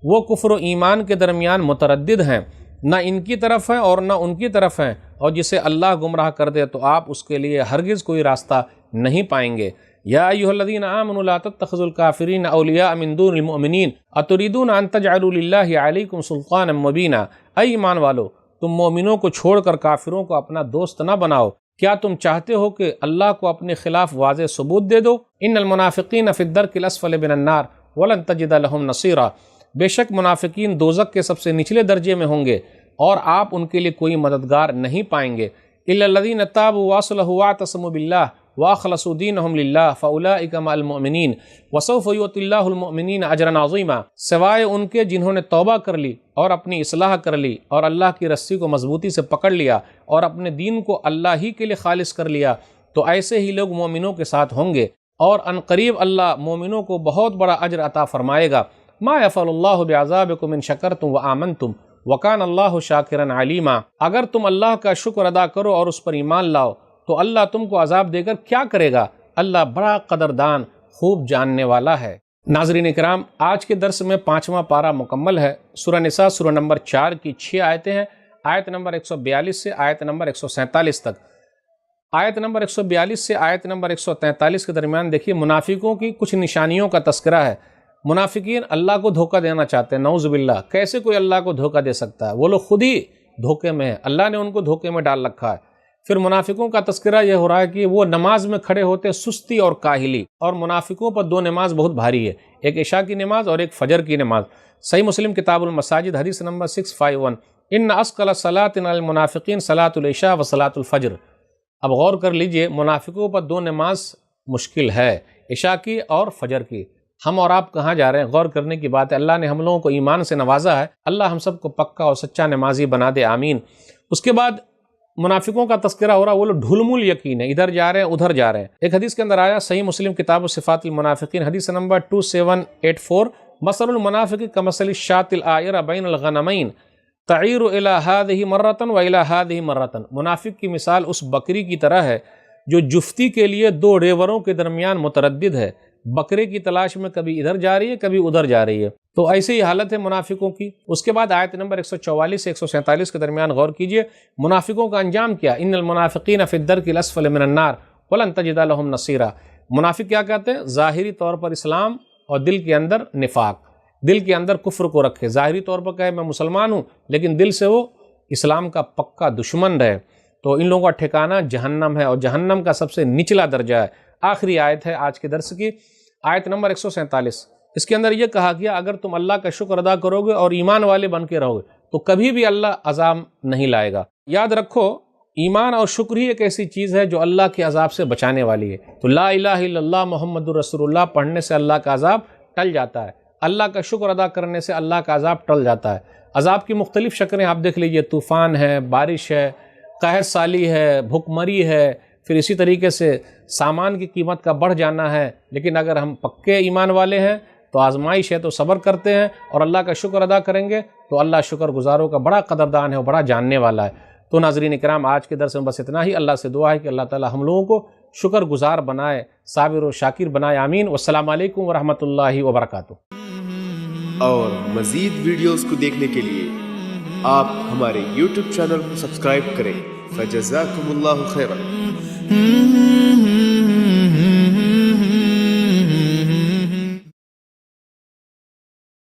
وہ کفر و ایمان کے درمیان متردد ہیں، نہ ان کی طرف ہیں اور نہ ان کی طرف ہیں، اور جسے اللہ گمراہ کر دے تو آپ اس کے لیے ہرگز کوئی راستہ نہیں پائیں گے۔ یا ایھا الذین آمنوا لا تتخذوا الکافرین اولیاء من دون المؤمنین اتریدون ان تجعلوا للہ علیکم سلطانا مبینا، اے ایمان والو تم مومنوں کو چھوڑ کر کافروں کو اپنا دوست نہ بناؤ، کیا تم چاہتے ہو کہ اللہ کو اپنے خلاف واضح ثبوت دے دو؟ ان المنافقین فی الدرک الاسفل من النار ولن تجد لهم نصیرا، بے شک منافقین دوزخ کے سب سے نچلے درجے میں ہوں گے اور آپ ان کے لیے کوئی مددگار نہیں پائیں گے۔ الا الذین تابوا واصلحوا واعتصموا باللہ واخلصوا دینہم للہ فاولئک مع المؤمنین وسوف یؤتی اللہ المؤمنین اجرا عظیما، سوائے ان کے جنہوں نے توبہ کر لی اور اپنی اصلاح کر لی اور اللہ کی رسی کو مضبوطی سے پکڑ لیا اور اپنے دین کو اللہ ہی کے لیے خالص کر لیا، تو ایسے ہی لوگ مومنوں کے ساتھ ہوں گے، اور عنقریب اللہ مومنوں کو بہت بڑا اجر عطا فرمائے گا۔ ما یفعل اللہ بعذابکم ان شکرتم وآمنتم وکان اللہ شاکرا علیما، اگر تم اللہ کا شکر ادا کرو اور اس پر ایمان لاؤ تو اللہ تم کو عذاب دے کر کیا کرے گا، اللہ بڑا قدردان خوب جاننے والا ہے۔ ناظرین اکرام، آج کے درس میں 5واں پارہ مکمل ہے۔ سورہ نساء سورہ نمبر 4 کی 6 آیتیں ہیں، آیت نمبر 142 سے آیت نمبر 147 تک۔ آیت نمبر 142 سے آیت نمبر 143 کے درمیان دیکھیے منافقوں کی کچھ نشانیوں کا تذکرہ ہے۔ منافقین اللہ کو دھوکہ دینا چاہتے ہیں، نعوذ باللہ، کیسے کوئی اللہ کو دھوکہ دے سکتا ہے؟ وہ لوگ خود ہی دھوکے میں ہیں، اللہ نے ان کو دھوکے میں ڈال رکھا ہے۔ پھر منافقوں کا تذکرہ یہ ہو رہا ہے کہ وہ نماز میں کھڑے ہوتے سستی اور کاہلی، اور منافقوں پر 2 نماز بہت بھاری ہے، ایک عشاء کی نماز اور ایک فجر کی نماز۔ صحیح مسلم کتاب المساجد حدیث نمبر 651، ان اثقل صلاۃ علی المنافقین صلاۃ العشاء و صلاۃ الفجر۔ اب غور کر لیجئے، منافقوں پر 2 نماز مشکل ہے، عشاء کی اور فجر کی۔ ہم اور آپ کہاں جا رہے ہیں؟ غور کرنے کی بات ہے۔ اللہ نے ہم لوگوں کو ایمان سے نوازا ہے، اللہ ہم سب کو پکا اور سچا نمازی بنا دے، آمین۔ اس کے بعد منافقوں کا تذکرہ ہو رہا، وہ لوگ ڈھلمل یقین ہے، ادھر جا رہے ہیں ادھر جا رہے ہیں۔ ایک حدیث کے اندر آیا، صحیح مسلم کتاب صفات المنافقین حدیث نمبر 2784، مثل المنافق کمثل الشاة العائرة بین الغنمین تعیر الی ہذہ مرۃ و الی ہذہ مرۃ، منافق کی مثال اس بکری کی طرح ہے جو جفتی کے لیے 2 ریوروں کے درمیان متردد ہے، بکرے کی تلاش میں کبھی ادھر جا رہی ہے کبھی ادھر جا رہی ہے۔ تو ایسی ہی حالت ہے منافقوں کی۔ اس کے بعد آیت نمبر 144 سے 147 کے درمیان غور کیجئے، منافقوں کا انجام کیا؟ ان المنافقین فی الدرک الاسفل من النار ولن تجد لهم نصیرا، منافق کیا کہتے ہیں؟ ظاہری طور پر اسلام اور دل کے اندر نفاق، دل کے اندر کفر کو رکھے، ظاہری طور پر کہے میں مسلمان ہوں لیکن دل سے وہ اسلام کا پکا دشمن رہے، تو ان لوگوں کا ٹھکانہ جہنم ہے، اور جہنم کا سب سے نچلا درجہ ہے۔ آخری آیت ہے آج کے درس کی، آیت نمبر 147۔ اس کے اندر یہ کہا گیا اگر تم اللہ کا شکر ادا کرو گے اور ایمان والے بن کے رہو گے تو کبھی بھی اللہ عذاب نہیں لائے گا۔ یاد رکھو ایمان اور شکر ہی ایک ایسی چیز ہے جو اللہ کے عذاب سے بچانے والی ہے۔ تو لا الہ الا اللہ محمد الرسول اللہ پڑھنے سے اللہ کا عذاب ٹل جاتا ہے، اللہ کا شکر ادا کرنے سے اللہ کا عذاب ٹل جاتا ہے۔ عذاب کی مختلف شکلیں آپ دیکھ لیجئے، طوفان ہے، بارش ہے، قحط سالی ہے، بھوک مری ہے، پھر اسی طریقے سے سامان کی قیمت کا بڑھ جانا ہے۔ لیکن اگر ہم پکے ایمان والے ہیں تو آزمائش ہے تو صبر کرتے ہیں اور اللہ کا شکر ادا کریں گے تو اللہ شکر گزاروں کا بڑا قدردان ہے اور بڑا جاننے والا ہے۔ تو ناظرین اکرام آج کے درس میں بس اتنا ہی۔ اللہ سے دعا ہے کہ اللہ تعالی ہم لوگوں کو شکر گزار بنائے، صابر و شاکر بنائے، آمین۔ والسلام علیکم ورحمۃ اللہ وبرکاتہ۔ اور مزید ویڈیوز کو دیکھنے کے لیے آپ ہمارے YouTube چینل کو سبسکرائب کریں۔ فجزاکم اللہ خیرا۔